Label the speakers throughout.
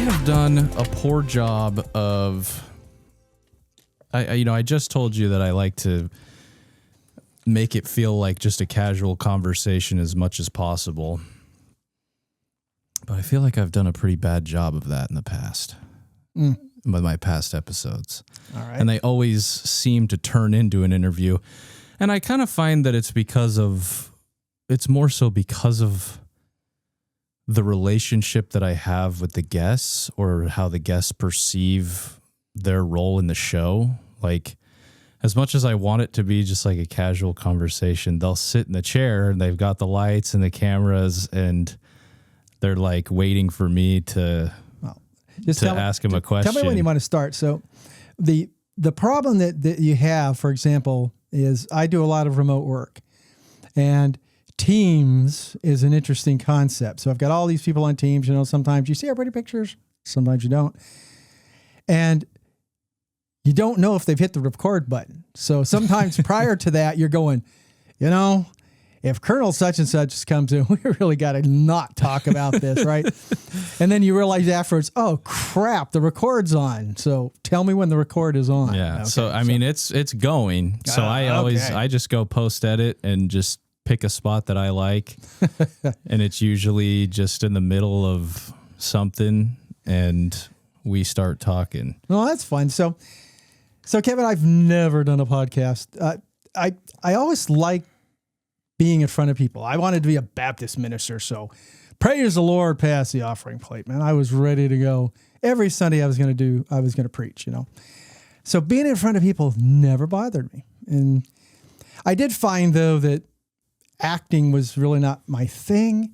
Speaker 1: have done a poor job of, I just told you that I like to make it feel like just a casual conversation as much as possible. But I feel like I've done a pretty bad job of that in the past with my past episodes.
Speaker 2: All right.
Speaker 1: And they always seem to turn into an interview. And I kind of find that it's more so because of the relationship that I have with the guests or how the guests perceive their role in the show. Like, as much as I want it to be just like a casual conversation, they'll sit in the chair and they've got the lights and the cameras and they're like waiting for me to ask them a question.
Speaker 2: Tell me when you want to start. So the problem that you have, for example, is I do a lot of remote work, and Teams is an interesting concept. So I've got all these people on Teams. Sometimes you see everybody pictures, sometimes you don't. And you don't know if they've hit the record button. So sometimes prior to that, you're going, if Colonel such and such comes in, we really got to not talk about this, right? And then you realize afterwards, oh crap, the record's on. So tell me when the record is on.
Speaker 1: Yeah.
Speaker 2: Okay,
Speaker 1: so I mean, it's going. So I just go post edit and just pick a spot that I like, and it's usually just in the middle of something, and we start talking.
Speaker 2: Well, that's fun. So Kevin, I've never done a podcast. I always like being in front of people. I wanted to be a Baptist minister, so praise the Lord, pass the offering plate, man. I was ready to go. Every Sunday I was going to preach, So being in front of people never bothered me. And I did find, though, that acting was really not my thing,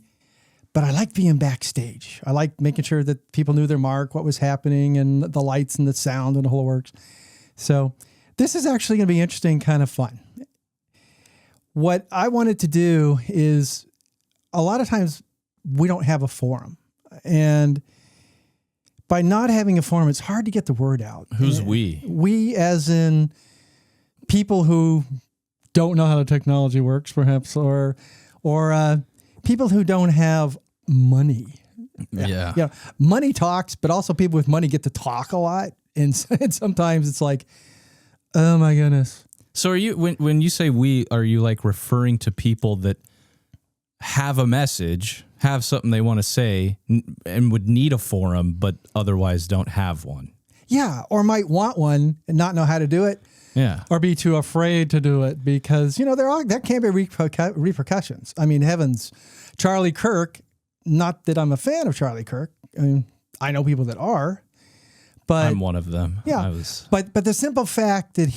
Speaker 2: but I like being backstage. I like making sure that people knew their mark, what was happening, and the lights and the sound and the whole works. So this is actually going to be interesting, kind of fun. What I wanted to do is, a lot of times we don't have a forum, and by not having a forum, it's hard to get the word out.
Speaker 1: Who's we?
Speaker 2: We as in people who don't know how the technology works, perhaps, or people who don't have money.
Speaker 1: Yeah.
Speaker 2: Money talks, but also people with money get to talk a lot. And sometimes it's like, oh my goodness.
Speaker 1: So are you, when you say we, are you like referring to people that have a message, have something they want to say, and would need a forum, but otherwise don't have one? Yeah.
Speaker 2: Or might want one and not know how to do it.
Speaker 1: Yeah.
Speaker 2: Or be too afraid to do it because, there can be repercussions. I mean, heavens, Charlie Kirk, not that I'm a fan of Charlie Kirk. I mean, I know people that are, but
Speaker 1: I'm one of them.
Speaker 2: Yeah. But the simple fact that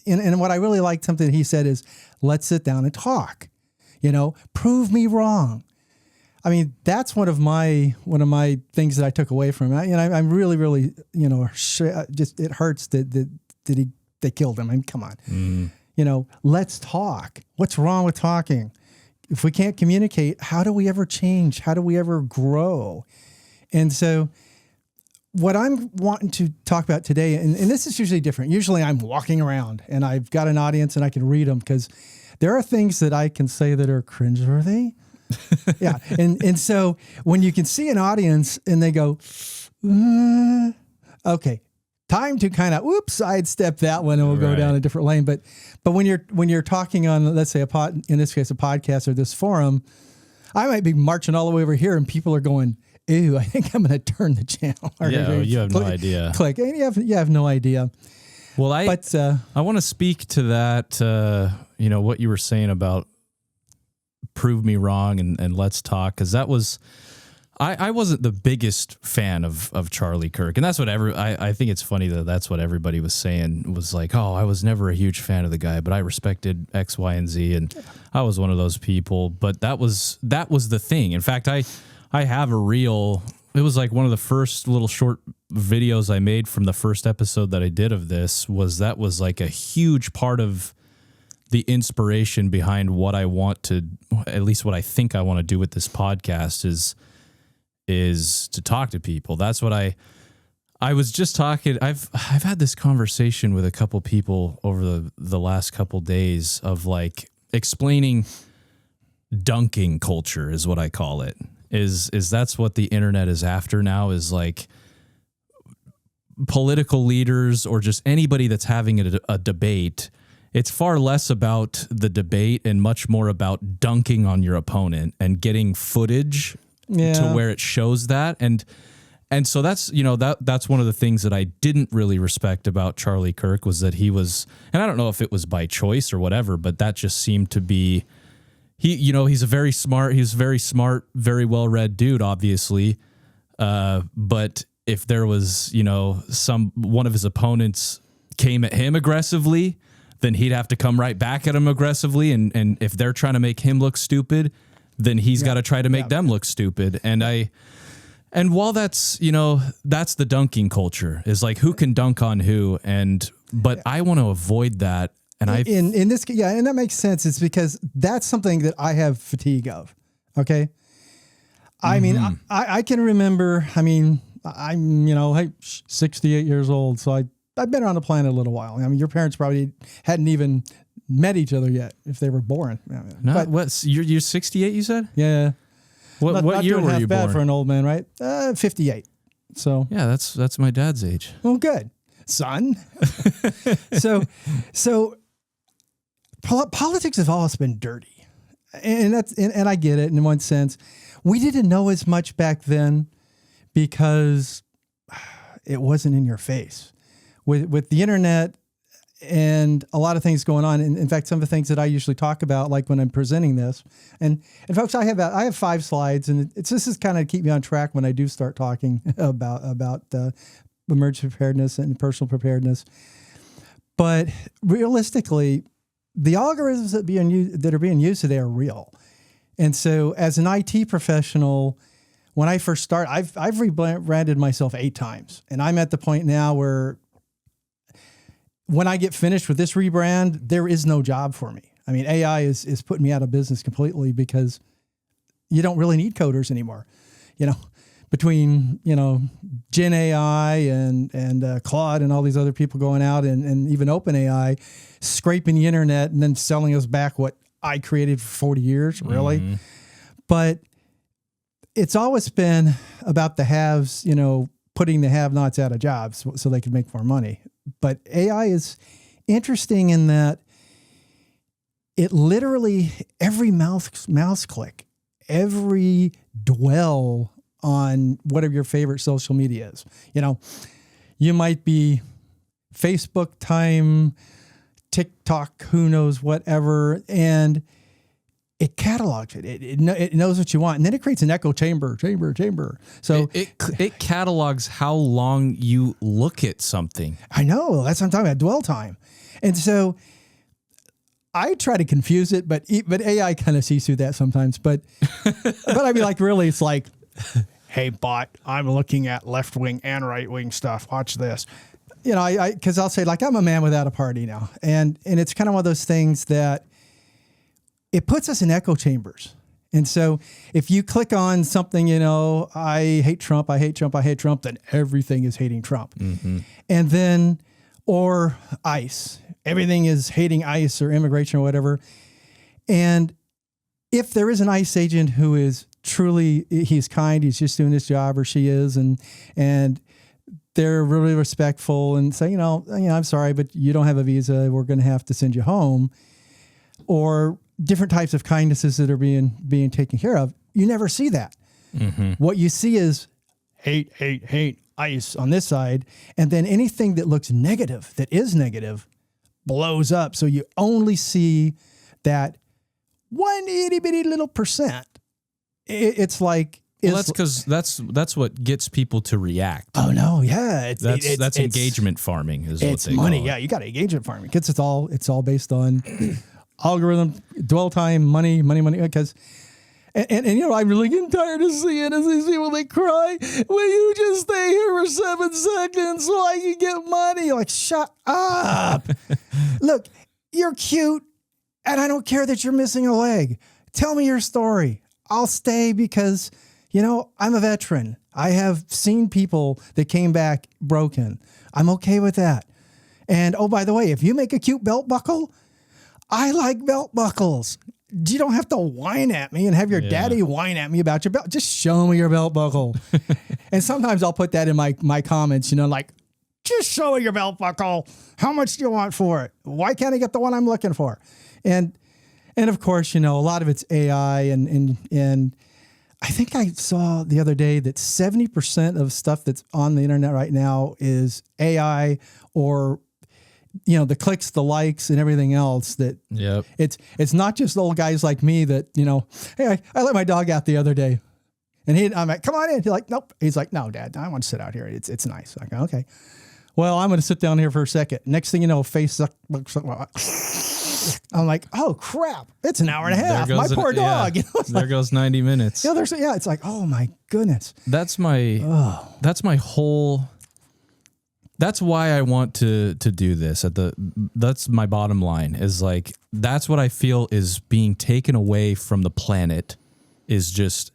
Speaker 2: and what I really liked, something that he said is, let's sit down and talk, prove me wrong. I mean, that's one of my things that I took away from it. I'm really, really, just, it hurts that they killed him. I mean, come on, let's talk. What's wrong with talking? If we can't communicate, how do we ever change? How do we ever grow? And so what I'm wanting to talk about today, and this is usually different. Usually I'm walking around and I've got an audience and I can read them because there are things that I can say that are cringeworthy. Yeah. And so when you can see an audience and they go, okay, time to kind of sidestep that one and we'll go down a different lane. But when you're talking on, let's say in this case, a podcast or this forum, I might be marching all the way over here and people are going, ew, I think I'm going to turn the channel.
Speaker 1: You have no idea.
Speaker 2: Click. And you have no idea.
Speaker 1: Well, I want to speak to that, what you were saying about prove me wrong and let's talk. Cause that was, I wasn't the biggest fan of Charlie Kirk. And that's what I think it's funny that that's what everybody was saying, was like, oh, I was never a huge fan of the guy, but I respected X, Y, and Z. And I was one of those people, but that was the thing. In fact, I have a reel. It was like one of the first little short videos I made from the first episode that I did of this was like a huge part of the inspiration behind what I want to, at least what I think I want to do with this podcast is to talk to people. That's what I was just talking. I've had this conversation with a couple people over the last couple days of like explaining dunking culture is what I call it. Is that's what the internet is after now, is like political leaders or just anybody that's having a debate, it's far less about the debate and much more about dunking on your opponent and getting footage to where it shows that. And so that's, that's one of the things that I didn't really respect about Charlie Kirk was that he was, and I don't know if it was by choice or whatever, but that just seemed to be, he's very smart, very well-read dude, obviously. But if there was, one of his opponents came at him aggressively, then he'd have to come right back at him aggressively. And if they're trying to make him look stupid, then he's got to try to make them look stupid. And while that's, that's the dunking culture is like who can dunk on who. But I want to avoid that. And
Speaker 2: in this, and that makes sense. It's because that's something that I have fatigue of. Okay. I mean, I can remember, I'm 68 years old. So I've been around the planet a little while. I mean, your parents probably hadn't even met each other yet if they were born.
Speaker 1: You're 68, you said?
Speaker 2: Yeah.
Speaker 1: What year were you born?
Speaker 2: Bad for an old man, right? 58. So
Speaker 1: yeah, that's my dad's age.
Speaker 2: Well, good, son. so politics have always been dirty, and I get it in one sense. We didn't know as much back then because it wasn't in your face. With the internet and a lot of things going on. And in fact, some of the things that I usually talk about, like when I'm presenting this, and folks, I have 5 slides, and this is kind of keep me on track when I do start talking about emergency preparedness and personal preparedness. But realistically, the algorithms that are being used today are real. And so as an IT professional, when I first started, I've rebranded myself 8 times. And I'm at the point now where when I get finished with this rebrand, there is no job for me. I mean, AI is putting me out of business completely because you don't really need coders anymore. Between, Gen AI and Claude and all these other people going out and even OpenAI scraping the internet and then selling us back what I created for 40 years, really. Mm-hmm. But it's always been about the haves, putting the have-nots out of jobs so they can make more money. But AI is interesting in that it literally, every mouse click, every dwell on whatever your favorite social media is. You might be Facebook time, TikTok, who knows, whatever, and it catalogs it. It knows what you want, and then it creates an echo chamber. So
Speaker 1: it catalogs how long you look at something.
Speaker 2: I know, that's what I'm talking about, dwell time. And so I try to confuse it, but AI kind of sees through that sometimes. But I mean, like, really, it's like, hey, bot, I'm looking at left wing and right wing stuff. Watch this. Because I'll say, like, I'm a man without a party now, and it's kind of one of those things that it puts us in echo chambers. And so if you click on something, I hate Trump, then everything is hating Trump. Mm-hmm. And then, or ICE, everything is hating ICE or immigration or whatever. And if there is an ICE agent who is truly, he's kind, he's just doing his job, or she is, and they're really respectful and say, I'm sorry, but you don't have a visa, we're going to have to send you home. Or different types of kindnesses that are being taken care of. You never see that. Mm-hmm. What you see is hate, ICE on this side. And then anything that looks negative, that is negative, blows up. So you only see that one itty bitty little percent. It's like,
Speaker 1: that's because that's what gets people to react.
Speaker 2: Oh no, yeah,
Speaker 1: that's engagement farming is what they
Speaker 2: money.
Speaker 1: Call it.
Speaker 2: Yeah, you got engagement farming because it's all based on algorithm, dwell time, money. Because, and I'm really getting tired of seeing as these people, they cry. Will you just stay here for 7 seconds so I can get money? You're like, shut up. Look, you're cute, and I don't care that you're missing a leg. Tell me your story. I'll stay because, I'm a veteran. I have seen people that came back broken. I'm okay with that. And, oh, by the way, if you make a cute belt buckle, I like belt buckles. You don't have to whine at me and have your daddy whine at me about your belt. Just show me your belt buckle. And sometimes I'll put that in my comments, like, just show me your belt buckle. How much do you want for it? Why can't I get the one I'm looking for? And of course, a lot of it's AI and I think I saw the other day that 70% of stuff that's on the internet right now is AI or, the clicks, the likes and everything else that it's not just old guys like me that, hey, I let my dog out the other day and I'm like, come on in. He's like, nope. He's like, no, Dad, I want to sit out here. It's nice. I go, okay, well, I'm going to sit down here for a second. Next thing you know, I'm like, oh crap! It's an hour and a half. My poor dog.
Speaker 1: There goes 90 minutes.
Speaker 2: It's like, oh my goodness.
Speaker 1: That's my whole. That's why I want to do this. That's my bottom line. Is like that's what I feel is being taken away from the planet. Is just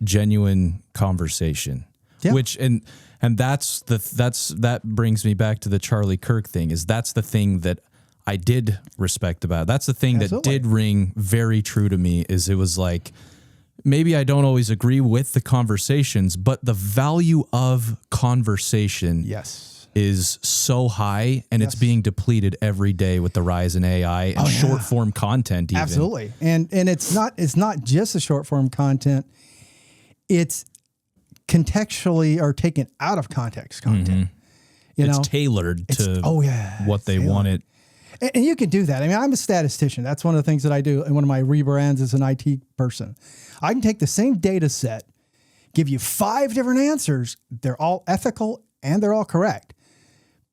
Speaker 1: genuine conversation. Yeah. Which and that brings me back to the Charlie Kirk thing. Is that's the thing that I did respect about it. That's the thing that did ring very true to me is it was like, maybe I don't always agree with the conversations, but the value of conversation is so high and it's being depleted every day with the rise in AI and short form content. Even.
Speaker 2: Absolutely. And it's not just the short form content. It's contextually or taken out of context content.
Speaker 1: It's tailored to what they wanted.
Speaker 2: And you can do that. I mean, I'm a statistician. That's one of the things that I do. And one of my rebrands as an IT person. I can take the same data set, give you 5 different answers. They're all ethical and they're all correct.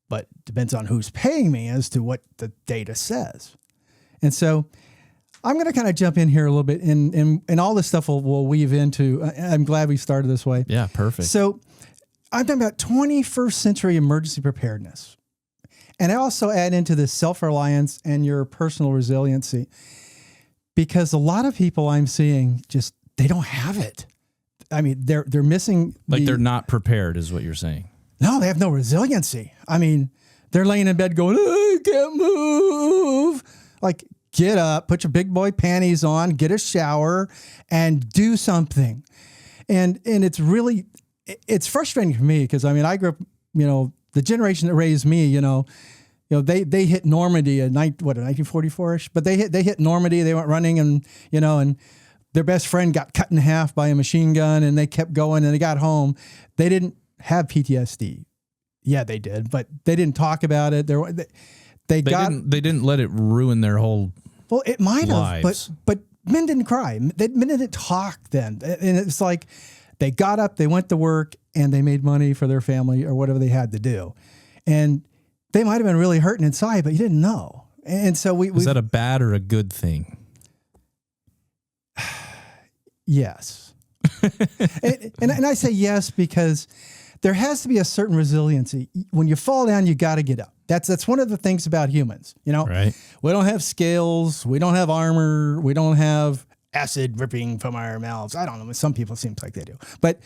Speaker 2: But it depends on who's paying me as to what the data says. And so I'm going to kind of jump in here a little bit and all this stuff will weave into. I'm glad we started this way.
Speaker 1: Yeah, perfect.
Speaker 2: So I'm talking about 21st century emergency preparedness. And I also add into this self-reliance and your personal resiliency because a lot of people I'm seeing just, they don't have it. I mean, they're missing.
Speaker 1: They're not prepared is what you're saying.
Speaker 2: No, they have no resiliency. I mean, they're laying in bed going, I can't move. Like, get up, put your big boy panties on, get a shower and do something. And it's really, it's frustrating for me because I mean, I grew up, the generation that raised me, they hit Normandy in 1944-ish, but they hit Normandy. They went running and their best friend got cut in half by a machine gun and they kept going and they got home. They didn't have PTSD. Yeah, they did, but they didn't talk about it. They didn't let it ruin their whole Well, it might
Speaker 1: lives.
Speaker 2: have, but men didn't cry. Men didn't talk then. And it's like they got up, they went to work and they made money for their family or whatever they had to do. And they might have been really hurting inside, but you didn't know. And so is
Speaker 1: that a bad or a good thing?
Speaker 2: Yes. and I say yes because there has to be a certain resiliency. When you fall down, you got to get up. That's one of the things about humans.
Speaker 1: Right.
Speaker 2: We don't have scales. We don't have armor. We don't have acid dripping from our mouths. I don't know. Some people seems like they do, but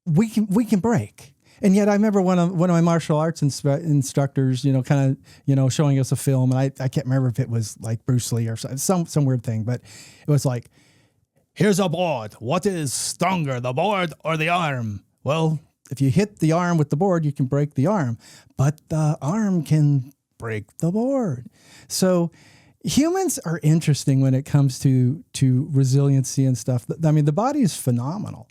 Speaker 2: we can break. And yet I remember one of my martial arts instructors, kind of, showing us a film, and I can't remember if it was like Bruce Lee or some weird thing, but it was like, here's a board. What is stronger, the board or the arm? Well, if you hit the arm with the board, you can break the arm, but the arm can break the board. So humans are interesting when it comes to resiliency and stuff. I mean, the body is phenomenal.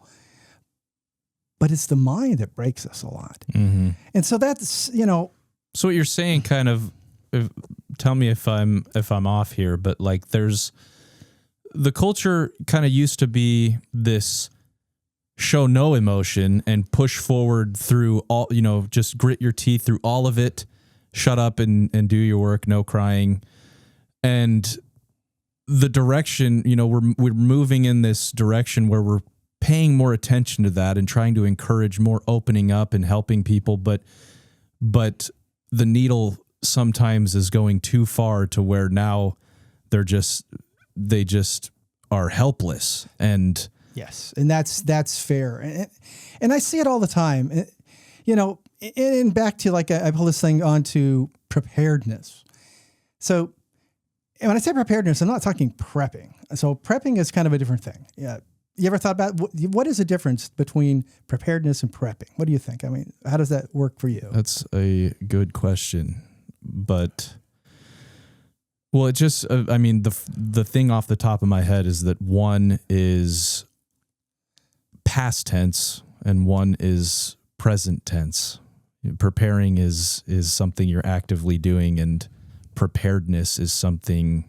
Speaker 2: But it's the mind that breaks us a lot. Mm-hmm. And so that's, So
Speaker 1: what you're saying kind of, tell me if I'm off here, but like there's, the culture kind of used to be this show no emotion and push forward through all, just grit your teeth through all of it, shut up and do your work, no crying. And the direction, we're moving in this direction where we're paying more attention to that and trying to encourage more opening up and helping people. But the needle sometimes is going too far to where now they just are helpless. And
Speaker 2: yes. And that's fair. And I see it all the time, and back to like, I pull this thing onto preparedness. So when I say preparedness, I'm not talking prepping. So prepping is kind of a different thing. Yeah. you ever thought about what is the difference between preparedness and prepping? What do you think? I mean, how does that work for you?
Speaker 1: That's a good question, but well, it just I mean the thing off the top of my head is that one is past tense and one is present tense. Preparing is something you're actively doing, and preparedness is something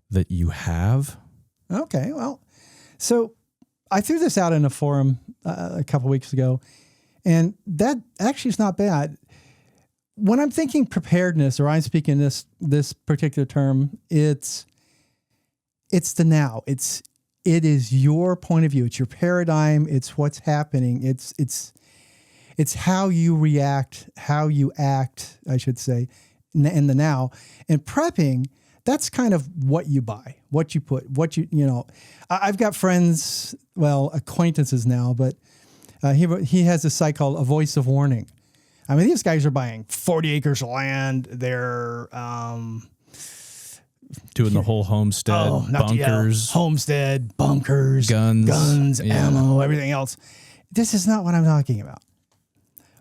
Speaker 1: that you have.
Speaker 2: Okay, well, so I threw this out in a forum a couple weeks ago, and that actually is not bad. When I'm thinking preparedness, or I'm speaking this particular term, it's the now. It is your point of view. It's your paradigm. It's what's happening. It's how you react, how you act, I should say, in the now. And prepping, that's kind of what you buy, what you put, I've got friends, well, acquaintances now, but he has a site called A Voice of Warning. I mean, these guys are buying 40 acres of land. They're
Speaker 1: doing the whole homestead, bunkers,
Speaker 2: homestead, bunkers, guns, ammo, everything else. This is not what I'm talking about.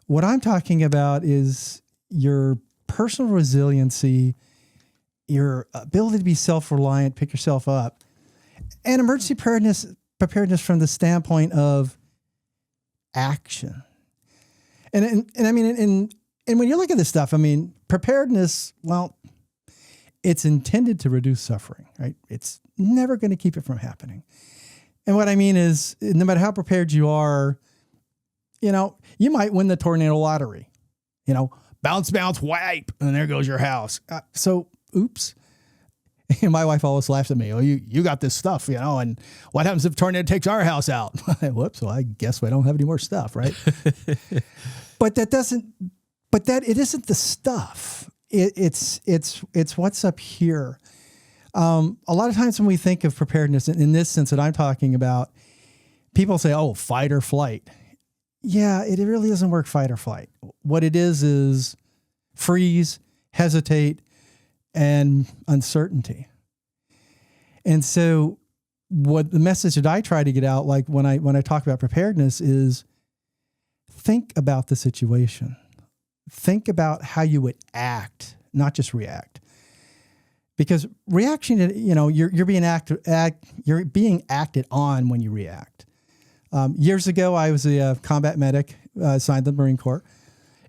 Speaker 2: What I'm talking about is your personal resiliency, your ability to be self-reliant, pick yourself up, and emergency preparedness from the standpoint of action. And I mean, and when you look at this stuff, I mean, preparedness, well, it's intended to reduce suffering, right? It's never going to keep it from happening. And what I mean is, no matter how prepared you are, you might win the tornado lottery, bounce, wipe, and there goes your house. So, oops. And my wife always laughs at me. Oh, you got this stuff, and what happens if a tornado takes our house out? Whoops. Well, I guess we don't have any more stuff, right? But it isn't the stuff. It's what's up here. A lot of times when we think of preparedness in this sense that I'm talking about, people say, oh, fight or flight. Yeah, it really doesn't work fight or flight. What it is freeze, hesitate, and uncertainty. And so what the message that I try to get out, like when I talk about preparedness, is think about the situation. Think about how you would act, not just react. Because reaction, you're being acted on when you react. Years ago, I was a combat medic, assigned to the Marine Corps,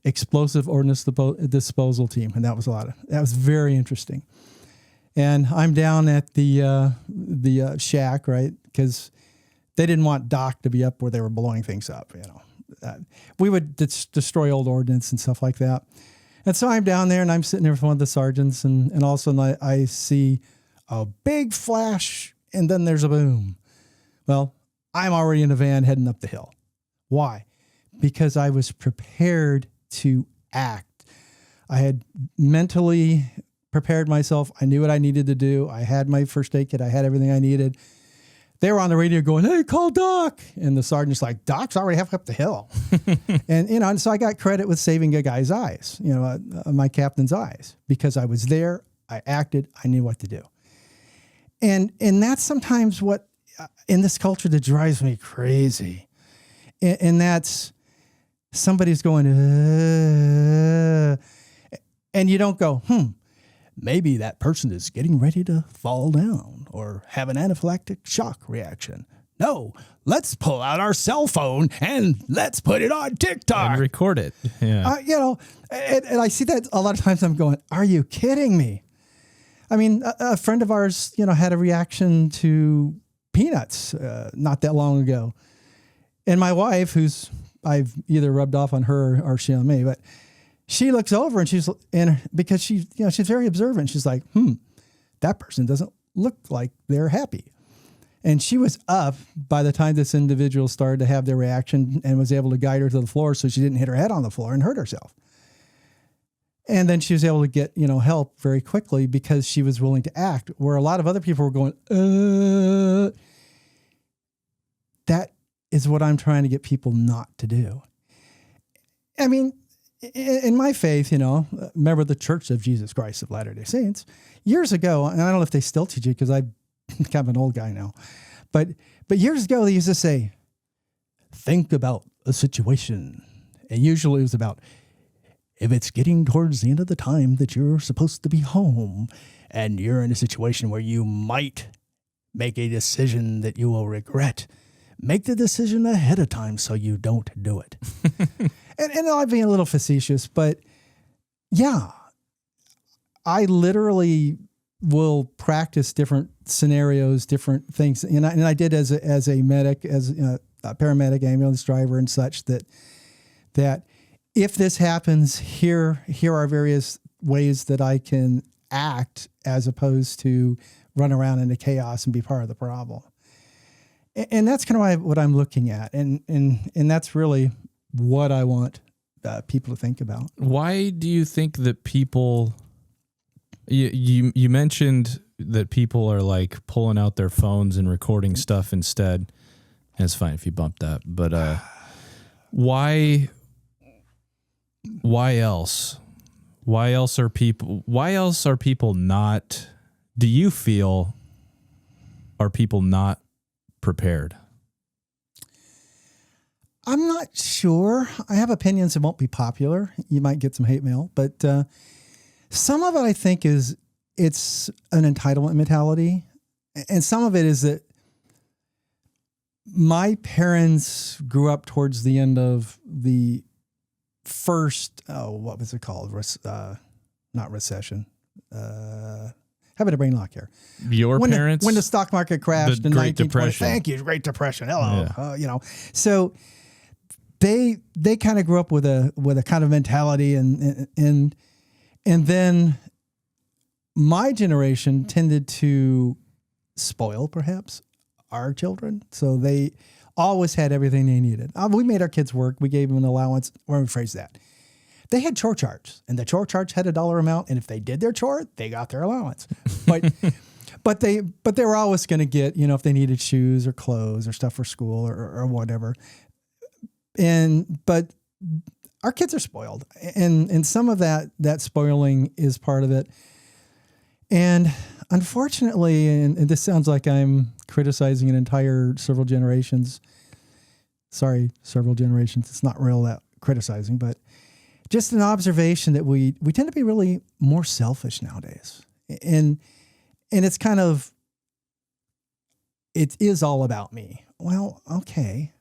Speaker 2: explosive ordnance disposal team, and that was very interesting. And I'm down at the shack, right? Because they didn't want Doc to be up where they were blowing things up. We would destroy old ordnance and stuff like that. And so I'm down there, and I'm sitting there with one of the sergeants, and all of a sudden I see a big flash, and then there's a boom. Well, I'm already in a van heading up the hill. Why? Because I was prepared to act. I had mentally prepared myself. I knew what I needed to do. I had my first aid kit. I had everything I needed. They were on the radio going, hey, call Doc. And the sergeant's like, Doc's already halfway up the hill. And so I got credit with saving a guy's eyes, my captain's eyes, because I was there. I acted. I knew what to do. And that's sometimes what in this culture that drives me crazy. And that's somebody's going, and you don't go, maybe that person is getting ready to fall down or have an anaphylactic shock reaction. No, let's pull out our cell phone and let's put it on TikTok.
Speaker 1: And record it. Yeah.
Speaker 2: And I see that a lot of times. I'm going, are you kidding me? I mean, a friend of ours, had a reaction to peanuts not that long ago. And my wife, I've either rubbed off on her or she on me, but she looks over and because she's very observant. She's like, that person doesn't look like they're happy. And she was up by the time this individual started to have their reaction and was able to guide her to the floor so she didn't hit her head on the floor and hurt herself. And then she was able to get, help very quickly because she was willing to act, where a lot of other people were going, That is what I'm trying to get people not to do. I mean, in my faith, member of the Church of Jesus Christ of Latter-day Saints, years ago, and I don't know if they still teach it because I'm kind of an old guy now, But years ago, they used to say, think about a situation. And usually it was about, if it's getting towards the end of the time that you're supposed to be home and you're in a situation where you might make a decision that you will regret, make the decision ahead of time so you don't do it. and I'm being a little facetious, but yeah, I literally will practice different scenarios, different things. And I did as a medic, as a paramedic, ambulance driver and such, that if this happens, here are various ways that I can act as opposed to run around into chaos and be part of the problem. And that's kind of what I'm looking at. And that's really what I want people to think about.
Speaker 1: Why do you think that people, you mentioned that people are like pulling out their phones and recording stuff instead. And it's fine if you bump that, but why else? Why else are people not, do you feel, are people not prepared?
Speaker 2: I'm not sure. I have opinions that won't be popular. You might get some hate mail, but some of it I think it's an entitlement mentality. And some of it is that my parents grew up towards the end of the first, what was it called? Not recession. Having a brain lock here.
Speaker 1: Your parents?
Speaker 2: When the stock market crashed in
Speaker 1: Great
Speaker 2: 1920.
Speaker 1: Depression.
Speaker 2: Thank you, Great Depression. Hello. Yeah. So they kind of grew up with a kind of mentality, and then my generation tended to spoil perhaps our children. So they always had everything they needed. We made our kids work. We gave them an allowance. Or let me phrase that. They had chore charts, and the chore charts had a dollar amount. And if they did their chore, they got their allowance. But they were always going to get, if they needed shoes or clothes or stuff for school or whatever. But our kids are spoiled, and some of that spoiling is part of it. And unfortunately, and this sounds like I'm criticizing an entire several generations. Sorry, several generations. It's not real that criticizing, but just an observation that we tend to be really more selfish nowadays. And it's kind of, it is all about me. Well, okay.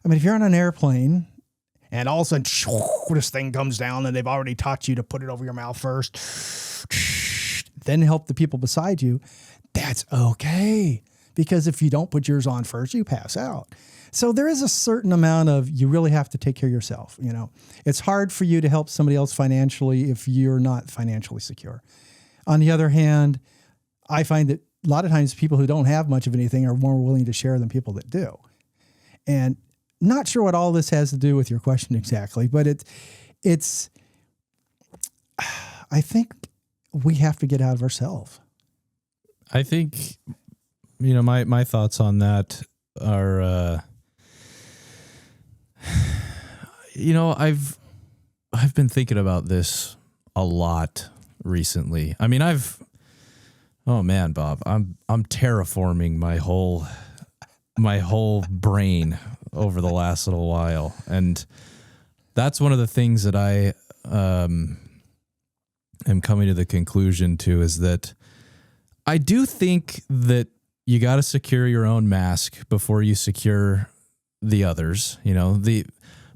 Speaker 2: I mean, if you're on an airplane and all of a sudden this thing comes down and they've already taught you to put it over your mouth first, then help the people beside you, that's okay. Because if you don't put yours on first, you pass out. So there is a certain amount of, you really have to take care of yourself. It's hard for you to help somebody else financially if you're not financially secure. On the other hand, I find that a lot of times people who don't have much of anything are more willing to share than people that do. And not sure what all this has to do with your question exactly, but it's I think we have to get out of ourselves.
Speaker 1: I think, my thoughts on that are, I've been thinking about this a lot recently. I mean, oh man, Bob, I'm terraforming my whole brain over the last little while. And that's one of the things that I am coming to the conclusion to, is that I do think that you got to secure your own mask before you secure the others. The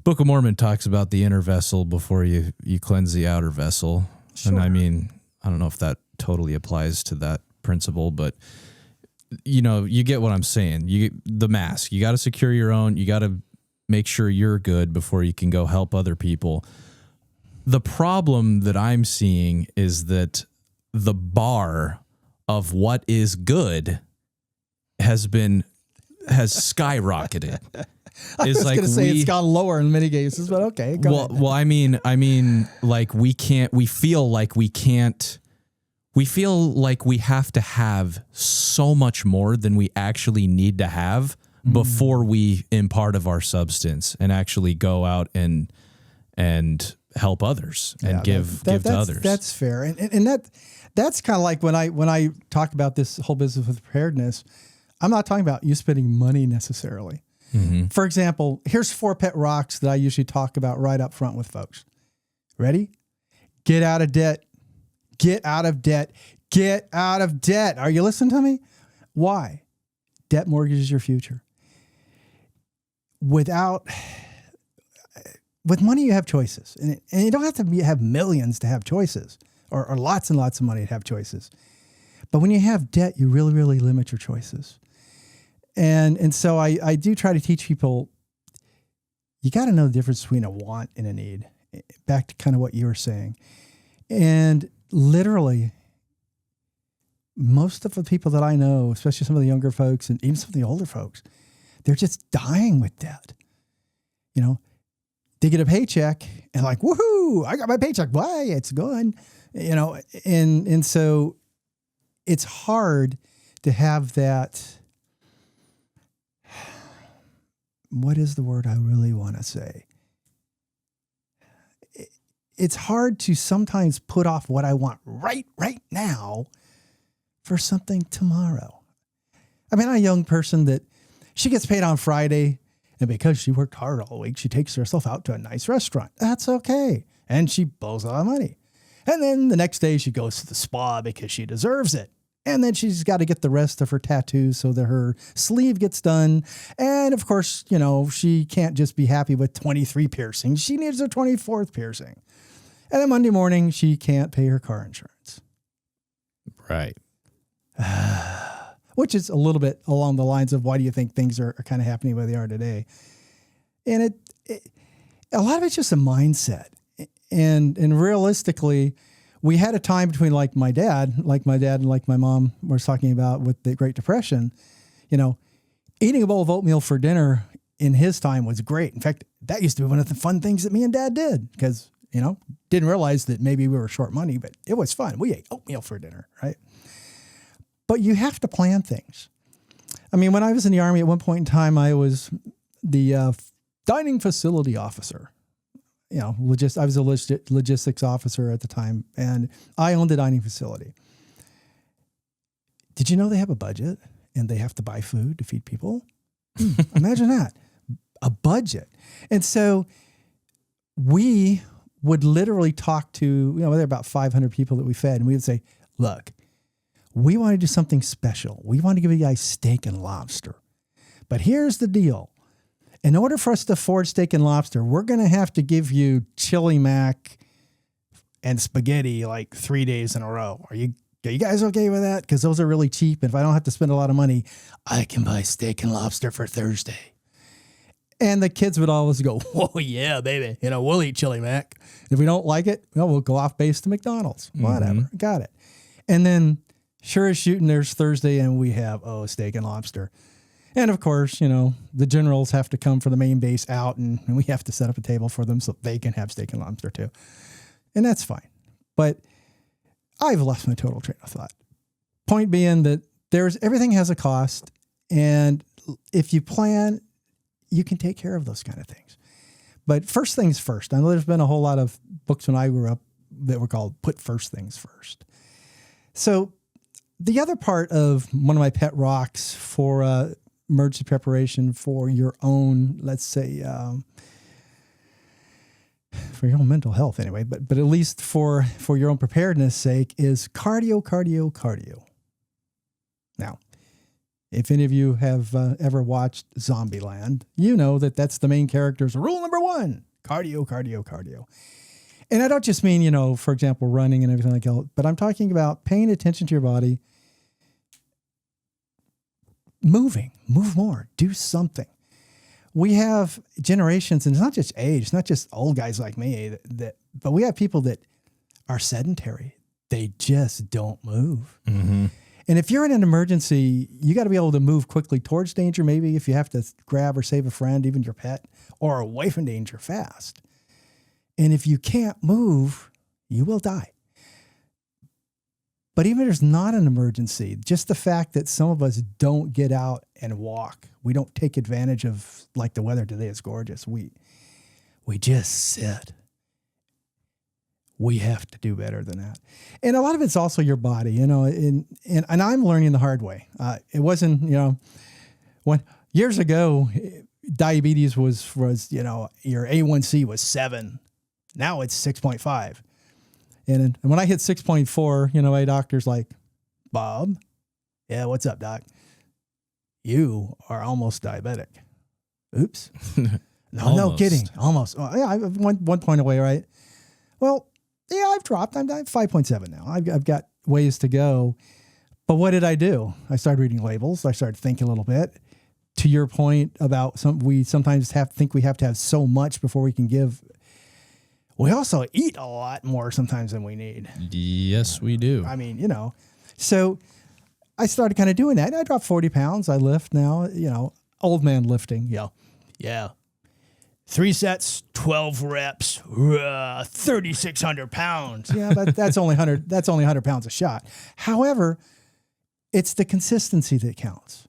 Speaker 1: Book of Mormon talks about the inner vessel before you cleanse the outer vessel. Sure. And I mean, I don't know if that totally applies to that principle, but you get what I'm saying. The mask, you got to secure your own. You got to make sure you're good before you can go help other people. The problem that I'm seeing is that the bar of what is good has skyrocketed.
Speaker 2: I was going to say it's gone lower in many cases, but okay.
Speaker 1: Well, I mean, like we feel like we have to have so much more than we actually need to have before we impart of our substance and actually go out and help others and give to others.
Speaker 2: That's fair. And that's kind of like when I talk about this whole business with preparedness, I'm not talking about you spending money necessarily.
Speaker 1: Mm-hmm.
Speaker 2: For example, here's 4 pet rocks that I usually talk about right up front with folks. Ready? Get out of debt. Get out of debt. Get out of debt. Are you listening to me? Why? Debt mortgages your future. With money, you have choices. And you don't have to have millions to have choices or lots and lots of money to have choices. But when you have debt, you really, really limit your choices. And so I do try to teach people, you got to know the difference between a want and a need. Back to kind of what you were saying. And literally, most of the people that I know, especially some of the younger folks and even some of the older folks, they're just dying with debt. You know, they get a paycheck and like, woohoo, I got my paycheck. Why? It's good. You know, and so it's hard to have that. What is the word I really want to say? It's hard to sometimes put off what I want right now for something tomorrow. I mean, I'm a young person that she gets paid on Friday, and because she worked hard all week, she takes herself out to a nice restaurant. That's okay. And she blows a lot of money. And then the next day she goes to the spa because she deserves it. And then she's got to get the rest of her tattoos so that her sleeve gets done. And of course, you know, she can't just be happy with 23 piercings. She needs her 24th piercing. And then Monday morning, she can't pay her car insurance.
Speaker 1: Right.
Speaker 2: Which is a little bit along the lines of why do you think things are kind of happening where they are today? And a lot of it's just a mindset. And realistically, we had a time between like my dad and like my mom was talking about with the Great Depression, you know, eating a bowl of oatmeal for dinner in his time was great. In fact, that used to be one of the fun things that me and Dad did because, you know, didn't realize that maybe we were short money, but it was fun. We ate oatmeal for dinner, right? But you have to plan things. I mean, when I was in the Army at one point in time, I was the dining facility officer. You know, I was a logistics officer at the time, and I owned a dining facility. Did you know they have a budget and they have to buy food to feed people? Imagine that, a budget. And so we would literally talk to, you know, there were about 500 people that we fed, and we would say, look, we want to do something special. We want to give you guys steak and lobster. But here's the deal. In order for us to afford steak and lobster, we're going to have to give you chili mac and spaghetti like 3 days in a row. Are you guys okay with that? Because those are really cheap. And if I don't have to spend a lot of money, I can buy steak and lobster for Thursday. And the kids would always go, oh, yeah, baby. You know, we'll eat chili mac. If we don't like it, well, we'll go off base to McDonald's. Whatever. Got it. And then sure as shooting, there's Thursday and we have, steak and lobster. And of course, you know, the generals have to come from the main base out and we have to set up a table for them so they can have steak and lobster too. And that's fine. But I've lost my total train of thought. Point being that everything has a cost. And if you plan, you can take care of those kind of things. But first things first. I know there's been a whole lot of books when I grew up that were called Put First Things First. So the other part of one of my pet rocks for emergency preparation for your own, let's say, for your own mental health anyway, but at least for your own preparedness sake is cardio. Now, if any of you have ever watched Zombieland, you know that that's the main character's rule number 1, cardio. And I don't just mean, you know, for example, running and everything like that, but I'm talking about paying attention to your body, move more, do something. We have generations, and it's not just age, it's not just old guys like me, but we have people that are sedentary. They just don't move. Mm-hmm. And if you're in an emergency, you got to be able to move quickly towards danger, maybe if you have to grab or save a friend, even your pet, or away from danger fast. And if you can't move, you will die. But even if there's not an emergency, just the fact that some of us don't get out and walk, we don't take advantage of, like the weather today is gorgeous. We just sit. We have to do better than that. And a lot of it's also your body, and I'm learning the hard way. It wasn't, when years ago, diabetes was, your A1C was 7. Now it's 6.5. And when I hit 6.4, my doctor's like, Bob, yeah, what's up, doc? You are almost diabetic. Oops. No kidding. Almost. Oh, yeah, I'm one point away, right? Well, yeah, I've dropped. I'm 5.7 now. I've got ways to go. But what did I do? I started reading labels. I started thinking a little bit. To your point about we sometimes think we have to have so much before we can give. We also eat a lot more sometimes than we need.
Speaker 1: Yes, we do.
Speaker 2: I mean, so I started kind of doing that. I dropped 40 pounds. I lift now, old man lifting. Yeah. 3 sets, 12 reps, 3,600 pounds. Yeah, but that's only 100 pounds a shot. However, it's the consistency that counts.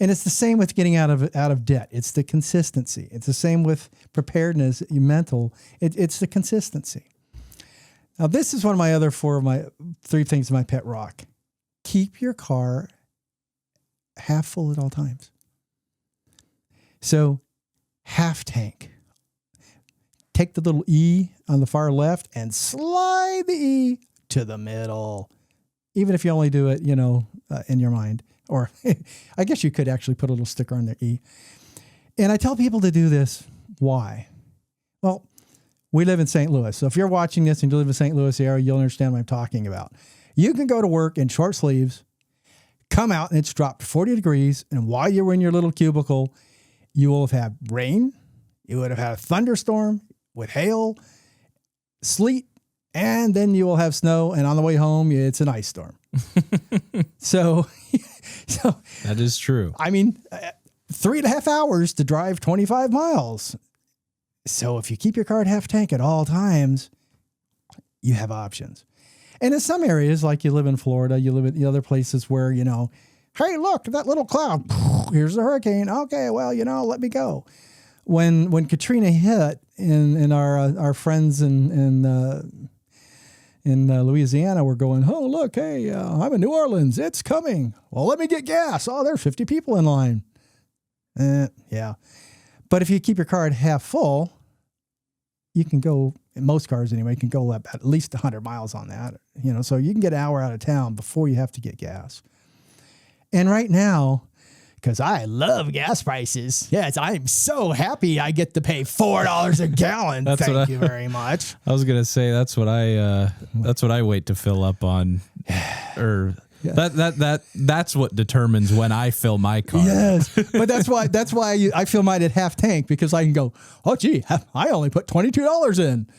Speaker 2: And it's the same with getting out of debt. It's the consistency. It's the same with preparedness, mental. It's the consistency. Now, this is one of my other 3 things in my pet rock. Keep your car half full at all times. So, half tank. Take the little E on the far left and slide the E to the middle. Even if you only do it, in your mind. Or I guess you could actually put a little sticker on their E. And I tell people to do this. Why? Well, we live in St. Louis. So if you're watching this and you live in the St. Louis area, you'll understand what I'm talking about. You can go to work in short sleeves, come out and it's dropped 40 degrees. And while you're in your little cubicle, you will have had rain. You would have had a thunderstorm with hail, sleet, and then you will have snow. And on the way home, it's an ice storm. So
Speaker 1: that is true.
Speaker 2: I mean, 3.5 hours to drive 25 miles. So if you keep your car at half tank at all times, you have options. And in some areas, like you live in Florida, you live in the other places where, hey, look, that little cloud, here's the hurricane. Okay, well, let me go. When Katrina hit and our friends in Louisiana were going, oh, look, hey, I'm in New Orleans. It's coming. Well, let me get gas. Oh, there are 50 people in line. Yeah. But if you keep your car at half full, you can go, in most cars anyway, you can go at least 100 miles on that. So you can get an hour out of town before you have to get gas. And right now, because I love gas prices. Yes, I'm so happy I get to pay $4 a gallon. Thank you very much.
Speaker 1: I was gonna say that's what I wait to fill up on, or that's what determines when I fill my car.
Speaker 2: Yes, but that's why I fill mine at half tank, because I can go, oh gee, I only put $22 in.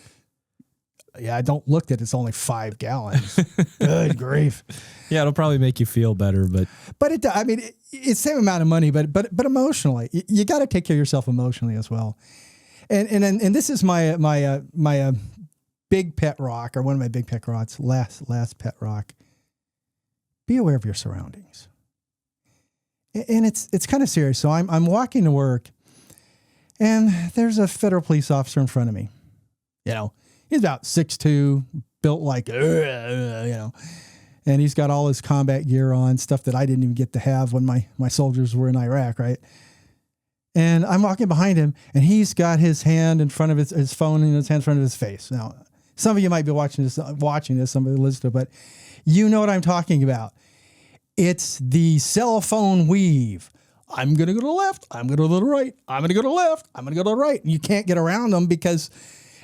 Speaker 2: Yeah, I don't look at it's only 5 gallons. Good grief.
Speaker 1: Yeah, it'll probably make you feel better, but
Speaker 2: it's the same amount of money, but emotionally, you got to take care of yourself emotionally as well. And this is my big pet rock, or one of my big pet rocks, last pet rock. Be aware of your surroundings. And it's kind of serious. So I'm walking to work, and there's a federal police officer in front of me. He's about 6'2", built like, and he's got all his combat gear on, stuff that I didn't even get to have when my soldiers were in Iraq, right? And I'm walking behind him, and he's got his hand in front of his phone in his hand in front of his face. Now, some of you might be watching this, somebody listen to it, but you know what I'm talking about. It's the cell phone weave. I'm going to go to the left. I'm going to go to the right. I'm going to go to the left. I'm going to go to the right. And you can't get around them, because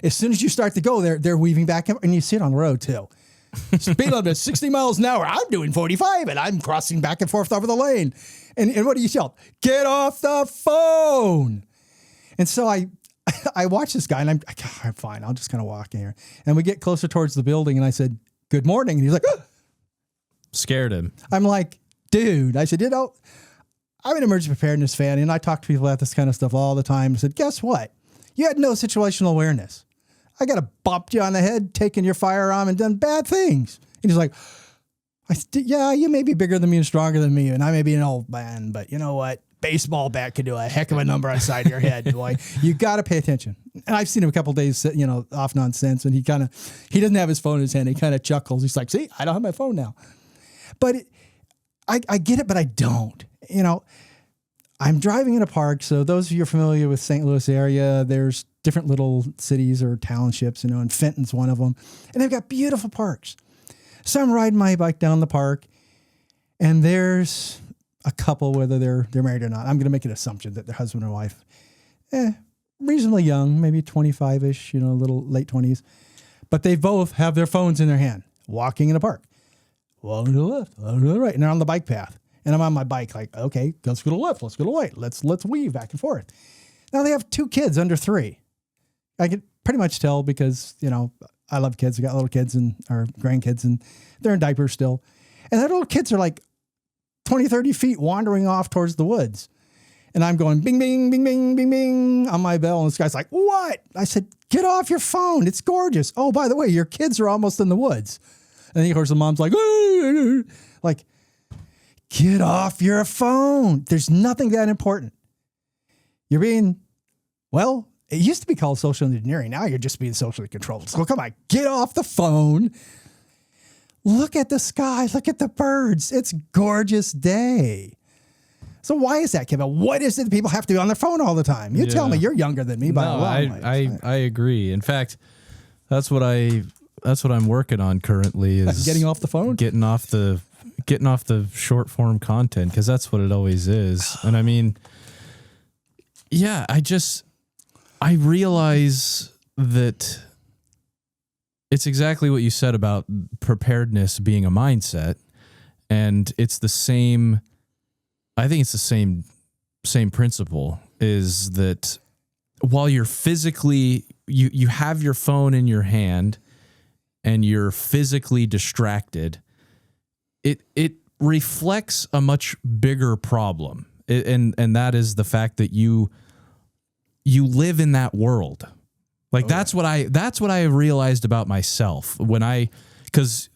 Speaker 2: as soon as you start to go, they're weaving back up, and you see it on the road too. Speed limit is 60 miles an hour. I'm doing 45, and I'm crossing back and forth over the lane. And what do you yell? Get off the phone. And so I watch this guy, and I'm fine. I'll just kind of walk in here. And we get closer towards the building, and I said, good morning. And he's like, oh.
Speaker 1: Scared him.
Speaker 2: I'm like, dude, I said, I'm an emergency preparedness fan, and I talk to people about this kind of stuff all the time. I said, guess what? You had no situational awareness. I got to bump you on the head, taking your firearm and done bad things. And he's like, yeah, you may be bigger than me and stronger than me, and I may be an old man, but you know what? Baseball bat could do a heck of a number on the side of your head, boy. You got to pay attention. And I've seen him a couple of days, off nonsense, and he doesn't have his phone in his hand. He kind of chuckles. He's like, see, I don't have my phone now. But I get it, but I don't. I'm driving in a park. So those of you who are familiar with St. Louis area, there's different little cities or townships, and Fenton's one of them. And they've got beautiful parks. So I'm riding my bike down the park, and there's a couple, whether they're married or not. I'm going to make an assumption that they're husband or wife. Reasonably young, maybe 25-ish, a little late 20s. But they both have their phones in their hand, walking in the park. Walking to the left, walking to the right, and they're on the bike path. And I'm on my bike like, okay, let's go to the left, let's go to the right. Let's weave back and forth. Now they have 2 kids under 3. I can pretty much tell because, I love kids. I got little kids or grandkids, and they're in diapers still. And their little kids are like 20, 30 feet wandering off towards the woods. And I'm going bing, bing, bing, bing, bing, bing on my bell. And this guy's like, what? I said, get off your phone. It's gorgeous. Oh, by the way, your kids are almost in the woods. And then, of course, the mom's like, like, get off your phone. There's nothing that important. You're being, well, it used to be called social engineering. Now you're just being socially controlled. So come on, get off the phone. Look at the sky. Look at the birds. It's a gorgeous day. So why is that, Kevin? What is it that people have to be on their phone all the time? You tell me. You're younger than me by a long way.
Speaker 1: I agree. In fact, that's what I'm working on currently is
Speaker 2: getting off the phone,
Speaker 1: getting off the short form content, because that's what it always is. And I mean, yeah, I realize that it's exactly what you said about preparedness being a mindset, and it's the same. I think it's the same principle, is that while you're physically, you have your phone in your hand and you're physically distracted, it reflects a much bigger problem. And that is the fact that you live in that world. Like that's what I realized about myself because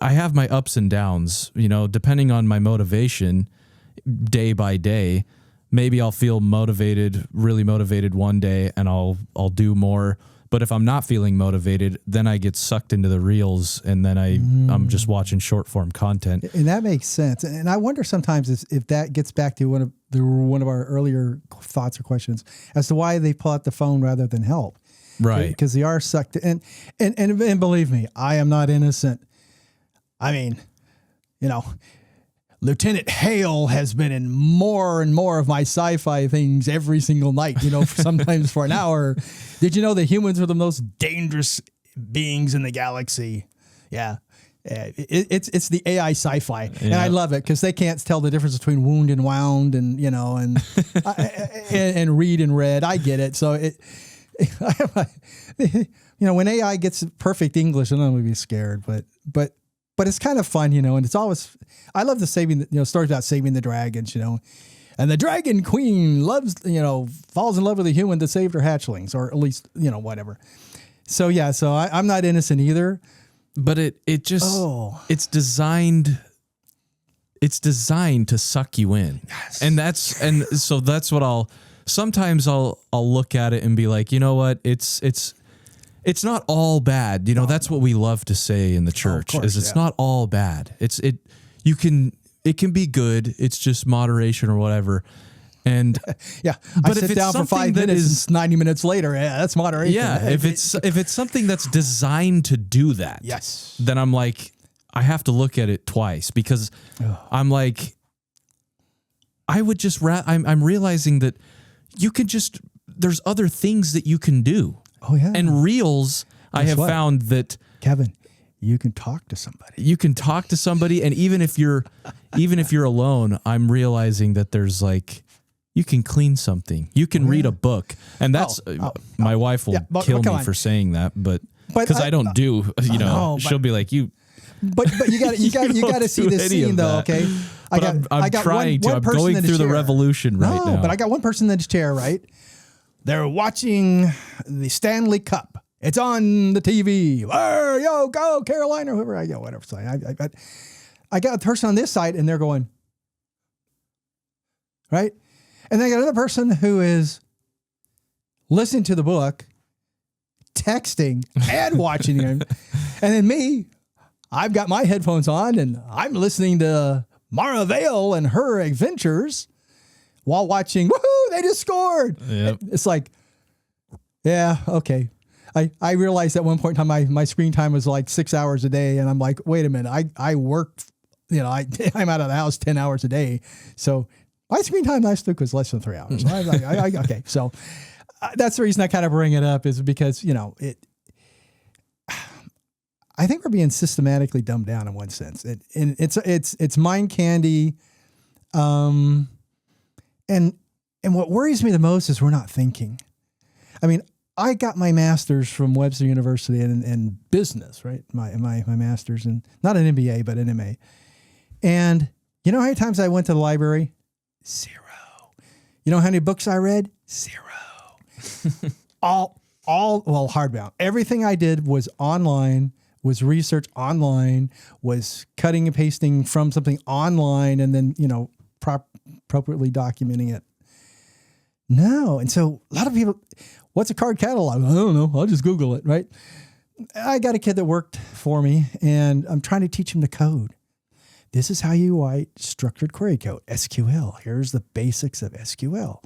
Speaker 1: I have my ups and downs, depending on my motivation day by day. Maybe I'll feel really motivated one day, and I'll do more. But if I'm not feeling motivated, then I get sucked into the reels, and then I'm just watching short form content.
Speaker 2: And that makes sense. And I wonder sometimes if that gets back to one of our earlier thoughts or questions as to why they pull out the phone rather than help.
Speaker 1: Right.
Speaker 2: Because they are sucked. And believe me, I am not innocent. I mean, Lieutenant Hale has been in more and more of my sci-fi things every single night, sometimes for an hour. Did you know that humans are the most dangerous beings in the galaxy? Yeah. It's the AI sci-fi. Yeah. And I love it because they can't tell the difference between wound and wound and read and read. I get it. So when AI gets perfect English, I'm going to be scared, but it's kind of fun, and it's always, I love the stories about saving the dragons, and the dragon queen falls in love with a human that saved her hatchlings, or at least, whatever. So, yeah, I'm not innocent either.
Speaker 1: But it's designed to suck you in. Yes. So that's what sometimes I'll look at it and be like, you know what? It's not all bad. That's what we love to say in the church, it's not all bad. It can be good. It's just moderation or whatever. And
Speaker 2: yeah, but I sit down for 5 minutes, 90 minutes later, that's moderation.
Speaker 1: Yeah. If it's something that's designed to do that,
Speaker 2: yes,
Speaker 1: then I'm like, I have to look at it twice, because I'm like, I would just, I'm realizing that there's other things that you can do.
Speaker 2: Oh yeah.
Speaker 1: And reels, I have found that,
Speaker 2: Kevin, you can talk to somebody.
Speaker 1: And even if you're alone, I'm realizing that there's you can clean something. You can read a book. And that's my wife will kill me for saying that, but because I don't do, she'll be like, you.
Speaker 2: But you got to see this scene though, okay?
Speaker 1: I'm trying to. I'm going through the revolution right now.
Speaker 2: But I got one person in the chair, right? They're watching the Stanley Cup. It's on the TV. Yo, go Carolina, whoever whatever. So I got a person on this side, and they're going, right? And then I got another person who is listening to the book, texting, and watching him. And then me, I've got my headphones on and I'm listening to Mara Vale and her adventures while watching, woohoo, they just scored.
Speaker 1: Yep.
Speaker 2: It's like, yeah, okay. I realized at one point in time, my screen time was like 6 hours a day. And I'm like, wait a minute, I work, I'm out of the house 10 hours a day. So my screen time last week was less than 3 hours. I was like, okay. So that's the reason I kind of bring it up, is because, I think we're being systematically dumbed down in one sense. It's mind candy. And what worries me the most is we're not thinking. I mean, I got my master's from Webster University in business, right? My master's in, not an MBA, but an MA. And you know how many times I went to the library? 0. You know how many books I read? 0. Well, hardbound. Everything I did was online, was research online, was cutting and pasting from something online, and then, appropriately documenting it. No. And so a lot of people, what's a card catalog? I don't know. I'll just Google it, right? I got a kid that worked for me, and I'm trying to teach him to code. This is how you write structured query code, SQL. Here's the basics of SQL.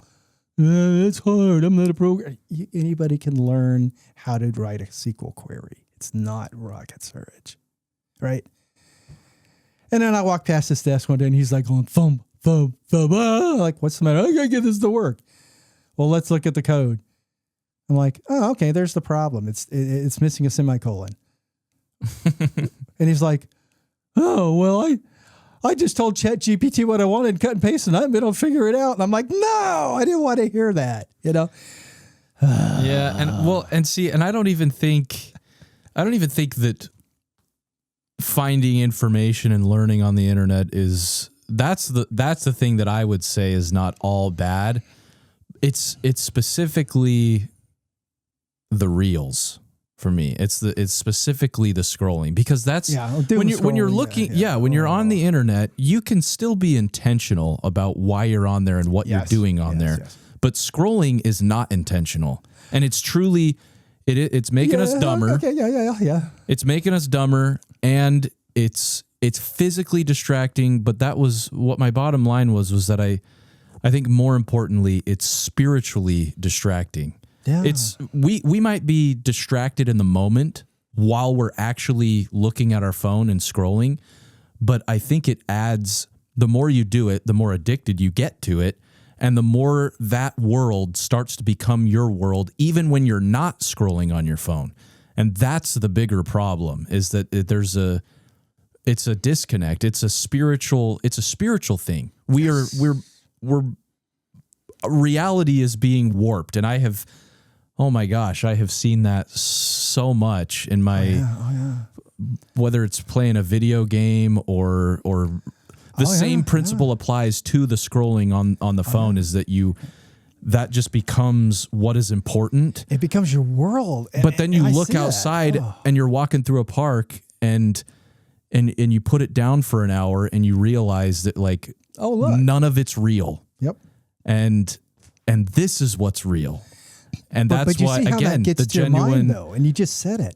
Speaker 2: It's hard. I'm not a programmer. Anybody can learn how to write a SQL query. It's not rocket science, right? And then I walked past his desk one day, and he's like going, thump, thump, thump. Like, what's the matter? I got to get this to work. Well, let's look at the code. I'm like, oh, okay, there's the problem. It's missing a semicolon. And he's like, oh, well, I just told ChatGPT what I wanted, cut and paste, and I'm going to figure it out. And I'm like, no, I didn't want to hear that,
Speaker 1: Yeah. And I don't even think that finding information and learning on the internet that's the thing that I would say is not all bad. It's specifically the reels for me. It's specifically the scrolling, because that's when you're looking. When you're on the internet, you can still be intentional about why you're on there and what you're doing on there. Yes. But scrolling is not intentional, and it's truly it's making us dumber.
Speaker 2: Okay, yeah.
Speaker 1: It's making us dumber, and it's physically distracting. But that was what my bottom line was that I think more importantly, it's spiritually distracting. Yeah. We might be distracted in the moment while we're actually looking at our phone and scrolling, but I think it adds, the more you do it, the more addicted you get to it, and the more that world starts to become your world, even when you're not scrolling on your phone. And that's the bigger problem, is that it's a disconnect. It's a spiritual thing. Reality is being warped, and I have seen that so much in my, whether it's playing a video game or the same principle applies to the scrolling on the phone, is that that just becomes what is important.
Speaker 2: It becomes your world.
Speaker 1: But then you look outside and you're walking through a park and you put it down for an hour and you realize that none of it's real.
Speaker 2: Yep.
Speaker 1: And this is what's real. And that's
Speaker 2: but you
Speaker 1: why,
Speaker 2: see how
Speaker 1: again,
Speaker 2: that gets
Speaker 1: the
Speaker 2: to your
Speaker 1: genuine,
Speaker 2: mind, though, and you just said it.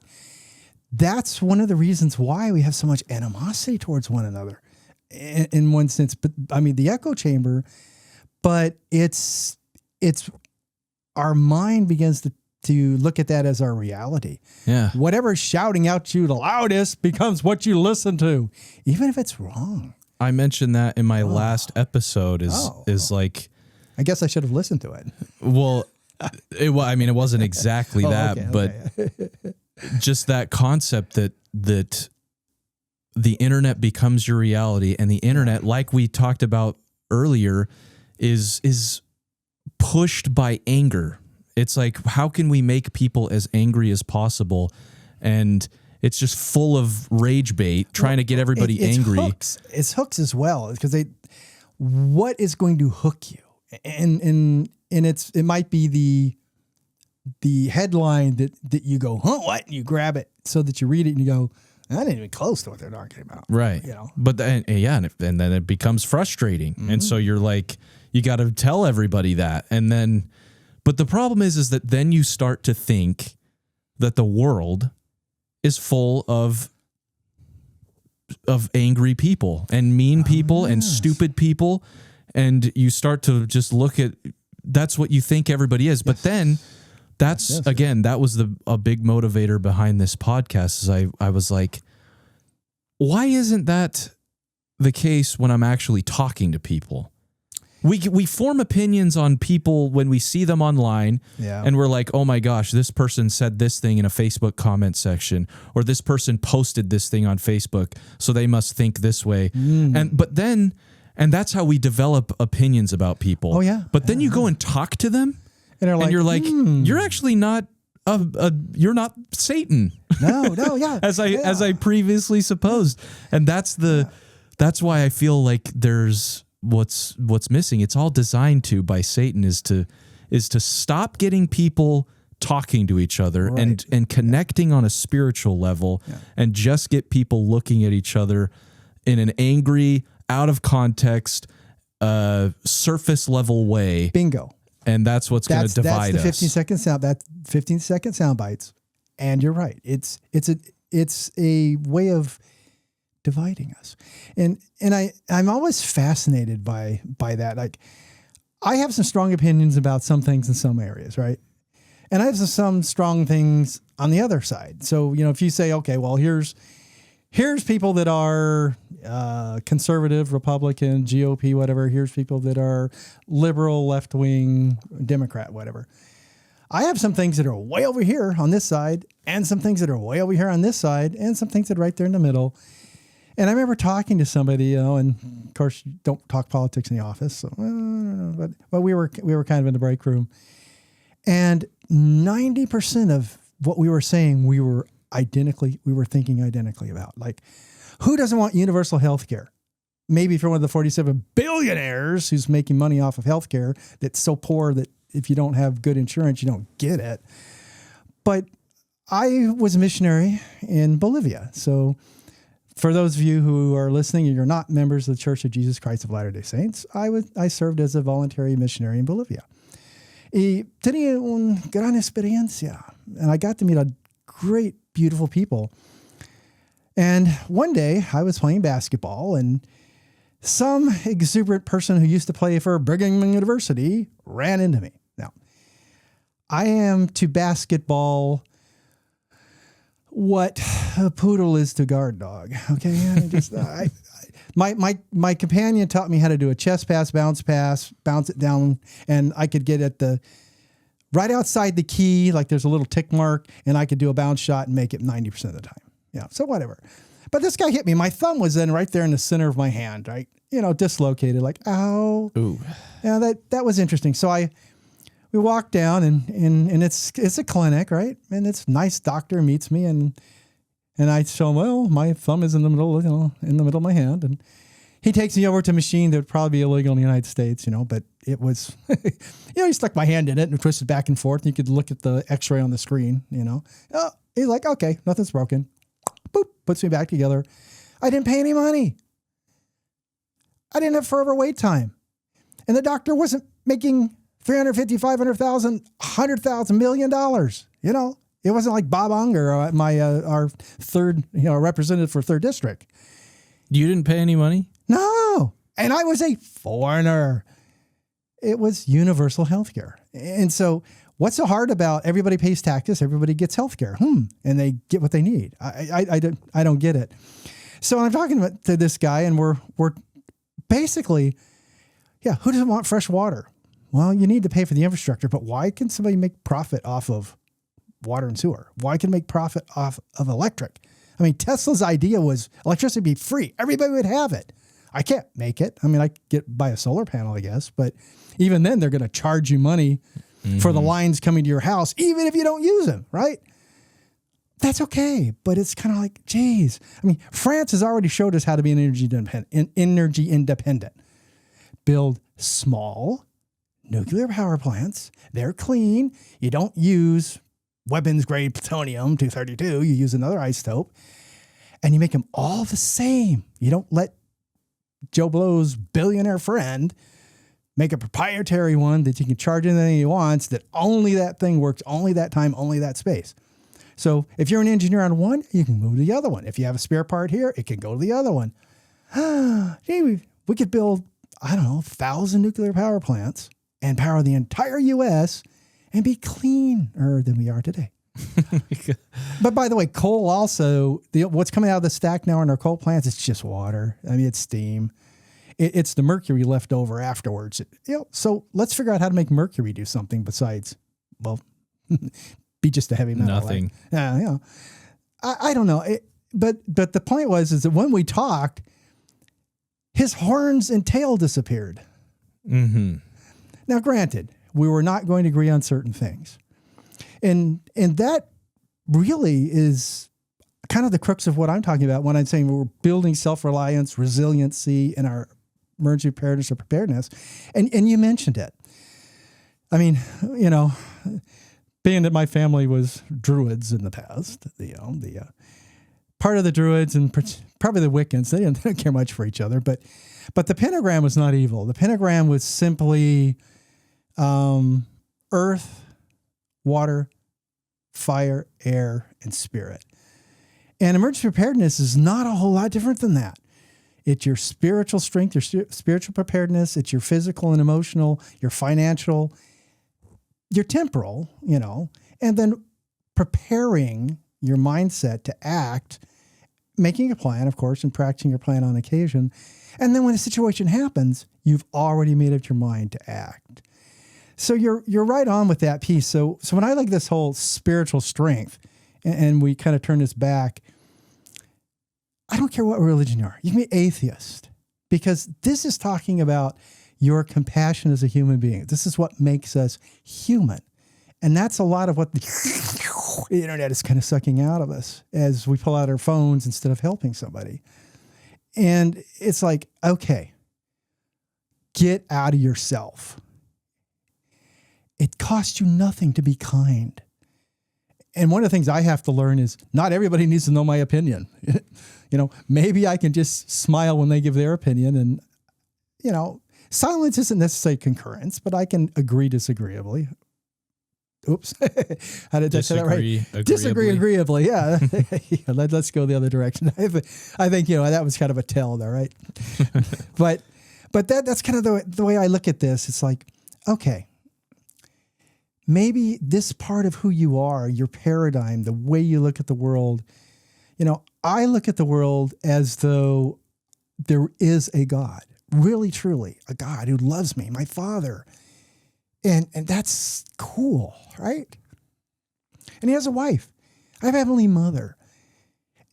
Speaker 2: That's one of the reasons why we have so much animosity towards one another, in one sense. But I mean, the echo chamber. But it's our mind begins to look at that as our reality.
Speaker 1: Yeah.
Speaker 2: Whatever's shouting out to you the loudest becomes what you listen to, even if it's wrong.
Speaker 1: I mentioned that in my last episode. Is like,
Speaker 2: I guess I should have listened to it.
Speaker 1: Well. It wasn't exactly that, but just that concept that the internet becomes your reality, and the internet, like we talked about earlier, is pushed by anger. It's like, how can we make people as angry as possible? And it's just full of rage bait, trying to get everybody angry.
Speaker 2: It's hooks as well, because what is going to hook you? And it might be the headline that you go, huh, what? And you grab it so that you read it and you go, that ain't even close to what they're talking about.
Speaker 1: Right. But then, and then it becomes frustrating. Mm-hmm. And so you're like, you got to tell everybody that. And then, But the problem is that then you start to think that the world is full of angry people and mean people and stupid people. And you start to just look at, that's what you think everybody is. But then again, that was a big motivator behind this podcast. Is I was like, why isn't that the case when I'm actually talking to people? We form opinions on people when we see them online, and we're like, oh my gosh, this person said this thing in a Facebook comment section, or this person posted this thing on Facebook, so they must think this way. And that's how we develop opinions about people.
Speaker 2: Oh yeah.
Speaker 1: But then you go and talk to them, and you're like, you're actually not you're not Satan.
Speaker 2: No, yeah.
Speaker 1: as I previously supposed. And that's why I feel like there's what's missing. It's all designed by Satan is to stop getting people talking to each other and connecting on a spiritual level, and just get people looking at each other in an angry, out of context, surface level way.
Speaker 2: Bingo.
Speaker 1: And that's what's going to divide us.
Speaker 2: That's the 15-second sound bites. And you're right. It's a way of dividing us. And I'm always fascinated by that. Like, I have some strong opinions about some things in some areas, right? And I have some strong things on the other side. So, if you say, okay, well, here's people that are conservative, Republican, GOP, whatever. Here's people that are liberal, left-wing, Democrat, whatever. I have some things that are way over here on this side, and some things that are way over here on this side, and some things that are right there in the middle. And I remember talking to somebody, and of course, you don't talk politics in the office. So, but we were kind of in the break room, and 90% of what we were saying, we were thinking identically about. Like, who doesn't want universal health care? Maybe if you're one of the 47 billionaires who's making money off of health care that's so poor that if you don't have good insurance, you don't get it. But I was a missionary in Bolivia. So for those of you who are listening and you're not members of the Church of Jesus Christ of Latter-day Saints, I served as a voluntary missionary in Bolivia. Y tenía una gran experiencia. And I got to meet a great, beautiful people. And one day I was playing basketball, and some exuberant person who used to play for Brigham Young University ran into me. Now, I am to basketball what a poodle is to guard dog. Okay, my companion taught me how to do a chest pass, bounce it down, and I could get at the right outside the key, like there's a little tick mark, and I could do a bounce shot and make it 90% of the time. Yeah, so whatever. But this guy hit me. My thumb was then right there in the center of my hand, right? Dislocated, like, ow. Ooh. Yeah, that was interesting. So we walked down, and it's a clinic, right? And it's nice doctor meets me, and I show him, well, my thumb is in the middle of my hand, and he takes me over to a machine that would probably be illegal in the United States, but it was, he stuck my hand in it and twisted back and forth. And you could look at the x-ray on the screen, Oh, he's like, okay, nothing's broken. Boop, puts me back together. I didn't pay any money. I didn't have forever wait time. And the doctor wasn't making $350,000, $500,000, $100,000, $1 million. It wasn't like Bob Unger, our third, representative for 3rd District.
Speaker 1: You didn't pay any money?
Speaker 2: No. And I was a foreigner. It was universal health care. And so what's so hard about everybody pays taxes, everybody gets health care, and they get what they need? I don't get it. So I'm talking to this guy, and we're basically, who doesn't want fresh water? Well, you need to pay for the infrastructure, but why can somebody make profit off of water and sewer? Why can make profit off of electric? I mean, Tesla's idea was electricity be free. Everybody would have it. I can't make it. I mean, I could buy a solar panel, I guess, but even then they're going to charge you money for the lines coming to your house, even if you don't use them, right? That's okay. But it's kind of like, geez. I mean, France has already showed us how to be energy independent. Build small nuclear power plants. They're clean. You don't use weapons-grade plutonium-232. You use another isotope. And you make them all the same. You don't let Joe Blow's billionaire friend make a proprietary one that you can charge anything you want, that only that thing works, only that time, only that space. So if you're an engineer on one, you can move to the other one. If you have a spare part here, it can go to the other one. Gee, we could build, 1,000 nuclear power plants and power the entire U.S. and be cleaner than we are today. But by the way, coal also, what's coming out of the stack now in our coal plants, it's just water. I mean, it's steam. It's the mercury left over afterwards. So let's figure out how to make mercury do something besides, be just a heavy metal.
Speaker 1: Nothing.
Speaker 2: Like, I don't know. But the point is that when we talked, his horns and tail disappeared.
Speaker 1: Mm-hmm.
Speaker 2: Now, granted, we were not going to agree on certain things. And that really is kind of the crux of what I'm talking about when I'm saying we're building self-reliance, resiliency in our emergency preparedness or preparedness. And you mentioned it. I mean, being that my family was Druids in the past, the part of the Druids and probably the Wiccans, they didn't care much for each other, but the pentagram was not evil. The pentagram was simply earth, water, fire, air, and spirit. And emergency preparedness is not a whole lot different than that. It's your spiritual strength, your spiritual preparedness. It's your physical and emotional, your financial, your temporal, and then preparing your mindset to act, making a plan, of course, and practicing your plan on occasion. And then when a situation happens, you've already made up your mind to act. So you're right on with that piece. So when I like this whole spiritual strength, and we kind of turn this back, I don't care what religion you are. You can be atheist, because this is talking about your compassion as a human being. This is what makes us human. And that's a lot of what the internet is kind of sucking out of us as we pull out our phones instead of helping somebody. And it's like, okay, get out of yourself. It costs you nothing to be kind. And one of the things I have to learn is not everybody needs to know my opinion. Maybe I can just smile when they give their opinion, and, silence isn't necessarily concurrence, but I can agree disagreeably. Oops. How did I say that right?
Speaker 1: Agreeably.
Speaker 2: Disagree agreeably. Yeah. Let's go the other direction. I think, that was kind of a tell there, right? but that's kind of the way I look at this. It's like, okay, maybe this part of who you are, your paradigm, the way you look at the world, I look at the world as though there is a God, really, truly a God who loves me, my Father. And that's cool, right? And he has a wife. I have a Heavenly Mother.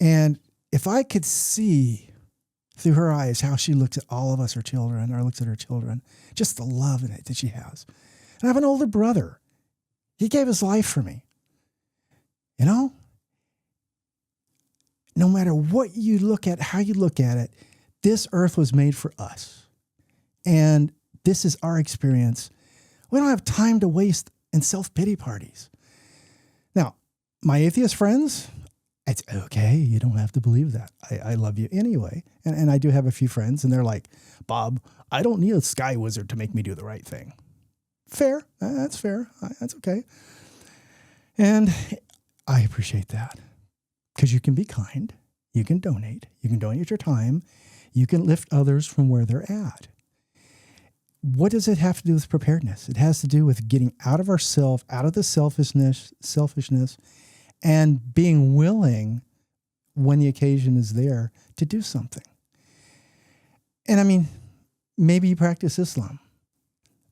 Speaker 2: And if I could see through her eyes how she looks at all of us, her children, or looks at her children, just the love in it that she has. And I have an older brother. He gave his life for me. No matter what you look at, how you look at it, this earth was made for us. And this is our experience. We don't have time to waste in self-pity parties. Now, my atheist friends, it's okay. You don't have to believe that. I love you anyway. And I do have a few friends, and they're like, Bob, I don't need a sky wizard to make me do the right thing. Fair. That's fair. That's okay. And I appreciate that, because you can be kind. You can donate. You can donate your time. You can lift others from where they're at. What does it have to do with preparedness? It has to do with getting out of ourselves, out of the selfishness, and being willing, when the occasion is there, to do something. And I mean, maybe you practice Islam.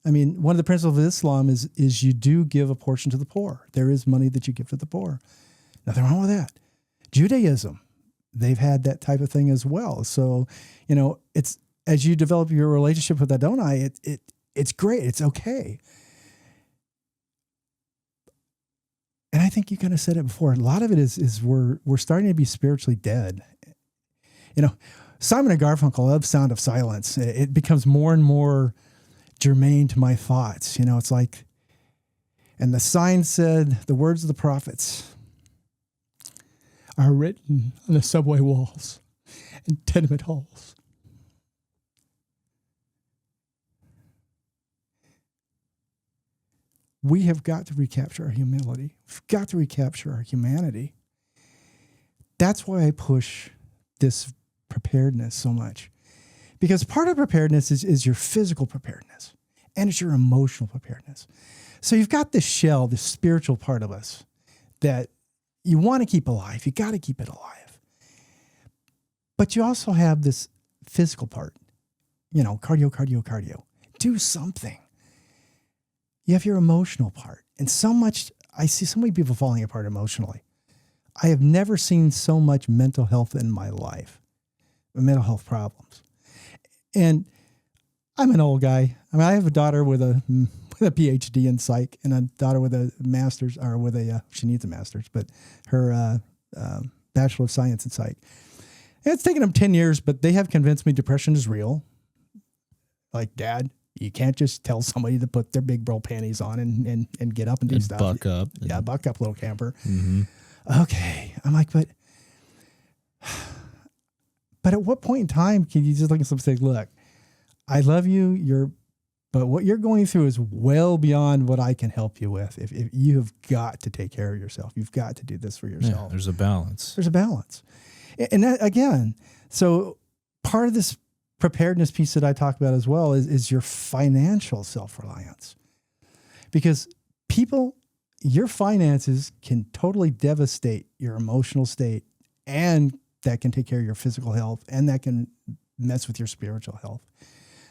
Speaker 2: I mean, one of the principles of Islam is you do give a portion to the poor. There is money that you give to the poor. Nothing wrong with that. Judaism, they've had that type of thing as well. So, it's, as you develop your relationship with Adonai, it's great. It's okay. And I think you kind of said it before. A lot of it is we're starting to be spiritually dead. Simon and Garfunkel love Sound of Silence. It becomes more and more germane to my thoughts. It's like, and the sign said, the words of the prophets are written on the subway walls and tenement halls. we have got to recapture our humility. We've got to recapture our humanity. That's why I push this preparedness so much. Because part of preparedness is your physical preparedness, and it's your emotional preparedness. So you've got this shell, this spiritual part of us that you want to keep alive. You got to keep it alive. But you also have this physical part, cardio. Do something. You have your emotional part. And I see so many people falling apart emotionally. I have never seen so much mental health in my life, mental health problems. And I'm an old guy. I mean, I have a daughter with a PhD in psych and a daughter with a master's, she needs a master's, but her Bachelor of Science in psych. And it's taken them 10 years, but they have convinced me depression is real. Like, Dad, you can't just tell somebody to put their big bro panties on and get up and do stuff.
Speaker 1: Buck up.
Speaker 2: Yeah, buck up, little camper.
Speaker 1: Mm-hmm.
Speaker 2: Okay. I'm like, but at what point in time can you just look at somebody and say, look, I love you, but what you're going through is well beyond what I can help you with. If you have got to take care of yourself, you've got to do this for yourself.
Speaker 1: Yeah, there's a balance.
Speaker 2: There's a balance. And that, again, so part of this preparedness piece that I talk about as well is your financial self-reliance. Because your finances can totally devastate your emotional state, and that can take care of your physical health, and that can mess with your spiritual health.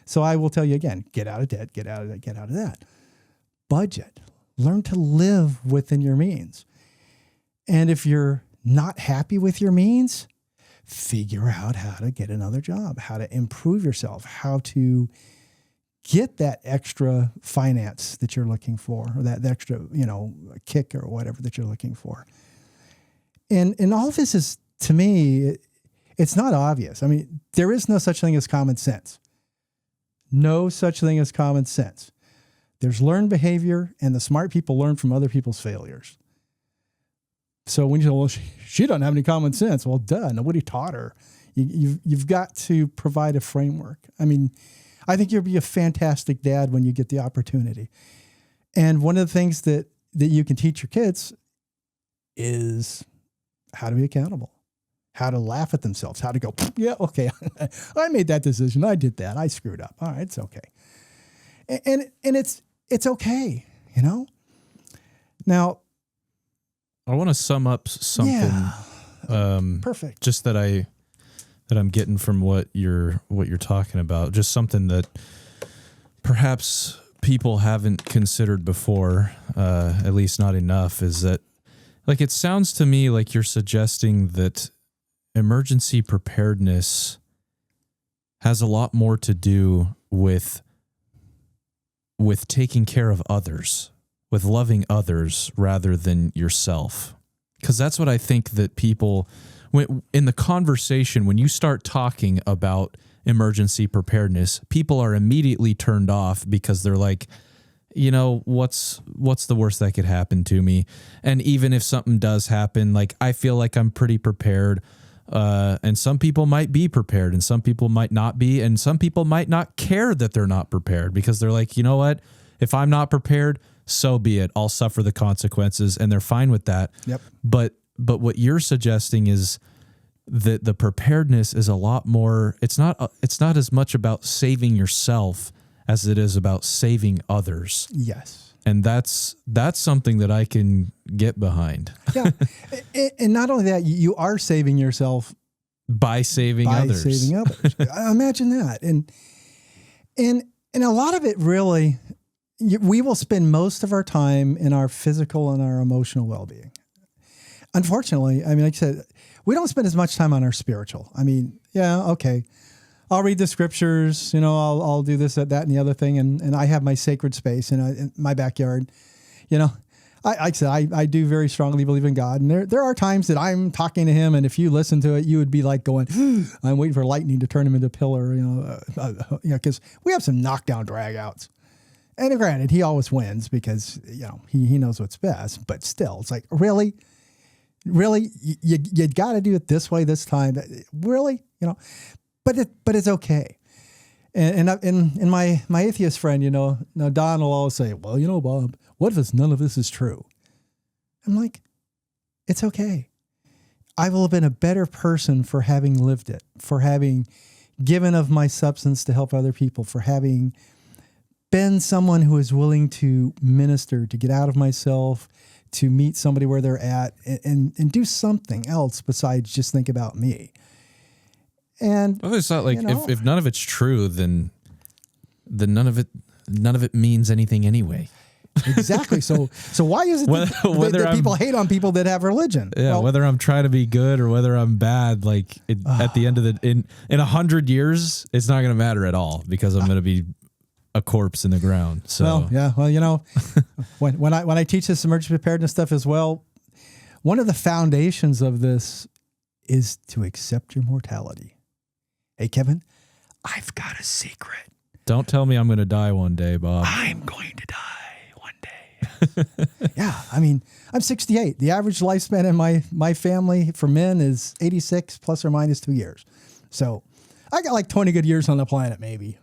Speaker 2: So I will tell you again, get out of debt, get out of that. Budget. Learn to live within your means. And if you're not happy with your means, figure out how to get another job, how to improve yourself, how to get that extra finance that you're looking for, or that extra, kick or whatever that you're looking for. And all this is, to me, it's not obvious. I mean, there is no such thing as common sense. No such thing as common sense. There's learned behavior, and the smart people learn from other people's failures. So when you say, well, she doesn't have any common sense. Well, duh, nobody taught her. You've got to provide a framework. I mean, I think you'll be a fantastic dad when you get the opportunity. And one of the things that you can teach your kids is how to be accountable, how to laugh at themselves, how to go, yeah, okay, I made that decision. I did that. I screwed up. All right, it's okay. And it's okay, Now,
Speaker 1: I want to sum up something.
Speaker 2: Yeah, perfect.
Speaker 1: Just that I'm getting from what you're talking about. Just something that perhaps people haven't considered before, at least not enough, is that, like, it sounds to me like you're suggesting that emergency preparedness has a lot more to do with taking care of others, with loving others rather than yourself. Because that's what I think that people, in the conversation, when you start talking about emergency preparedness, people are immediately turned off because they're like, what's the worst that could happen to me? And even if something does happen, like, I feel like I'm pretty prepared. And some people might be prepared and some people might not be. And some people might not care that they're not prepared because they're like, you know what? If I'm not prepared, so be it. I'll suffer the consequences, and they're fine with that.
Speaker 2: Yep.
Speaker 1: But what you're suggesting is that the preparedness is a lot more. It's not as much about saving yourself as it is about saving others.
Speaker 2: Yes.
Speaker 1: And that's something that I can get behind.
Speaker 2: Yeah. And not only that, you are saving yourself
Speaker 1: by saving others.
Speaker 2: Imagine that. And a lot of it really, we will spend most of our time in our physical and our emotional well-being. Unfortunately, I mean, like I said, we don't spend as much time on our spiritual. I mean, yeah, okay, I'll read the scriptures, I'll do this, that, and the other thing. And I have my sacred space in my backyard. I do very strongly believe in God. And there are times that I'm talking to him, and if you listen to it, you would be like going, I'm waiting for lightning to turn him into a pillar, because we have some knockdown dragouts. And granted, he always wins because, he knows what's best, but still, it's like, really, you got to do it this way this time. Really, but it's okay. And my atheist friend, now Don will always say, well, Bob, what if none of this is true? I'm like, it's okay. I will have been a better person for having lived it, for having given of my substance to help other people, for having been someone who is willing to minister, to get out of myself, to meet somebody where they're at and do something else besides just think about me. And
Speaker 1: well, it's not like if none of it's true, then none of it means anything anyway.
Speaker 2: Exactly. So why is it that people hate on people that have religion?
Speaker 1: Yeah, well, whether I'm trying to be good or whether I'm bad, like at the end of in 100 years, it's not going to matter at all because I'm going to be a corpse in the ground. So when I teach this emergency preparedness stuff as well, one of the foundations of this is to accept your mortality. Hey, Kevin, I've got a secret. Don't tell me I'm going to die one day, Bob.
Speaker 2: I'm going to die one day. Yeah, I mean, I'm 68. The average lifespan in my family for men is 86 plus or minus 2 years. So I got like 20 good years on the planet, maybe,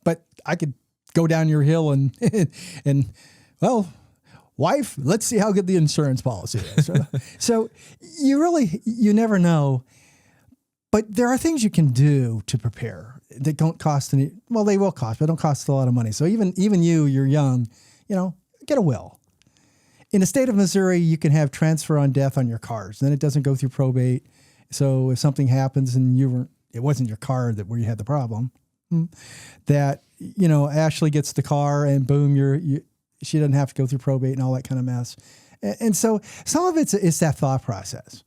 Speaker 2: but I could go down your hill and well, wife, let's see how good the insurance policy is. So you never know. But there are things you can do to prepare that don't cost any. Well, they will cost, but don't cost a lot of money. So even you're young, get a will. In the state of Missouri, you can have transfer on death on your cars. Then it doesn't go through probate. So if something happens and it wasn't your car where you had the problem, that Ashley gets the car and boom, she doesn't have to go through probate and all that kind of mess. And so some of it's that thought process.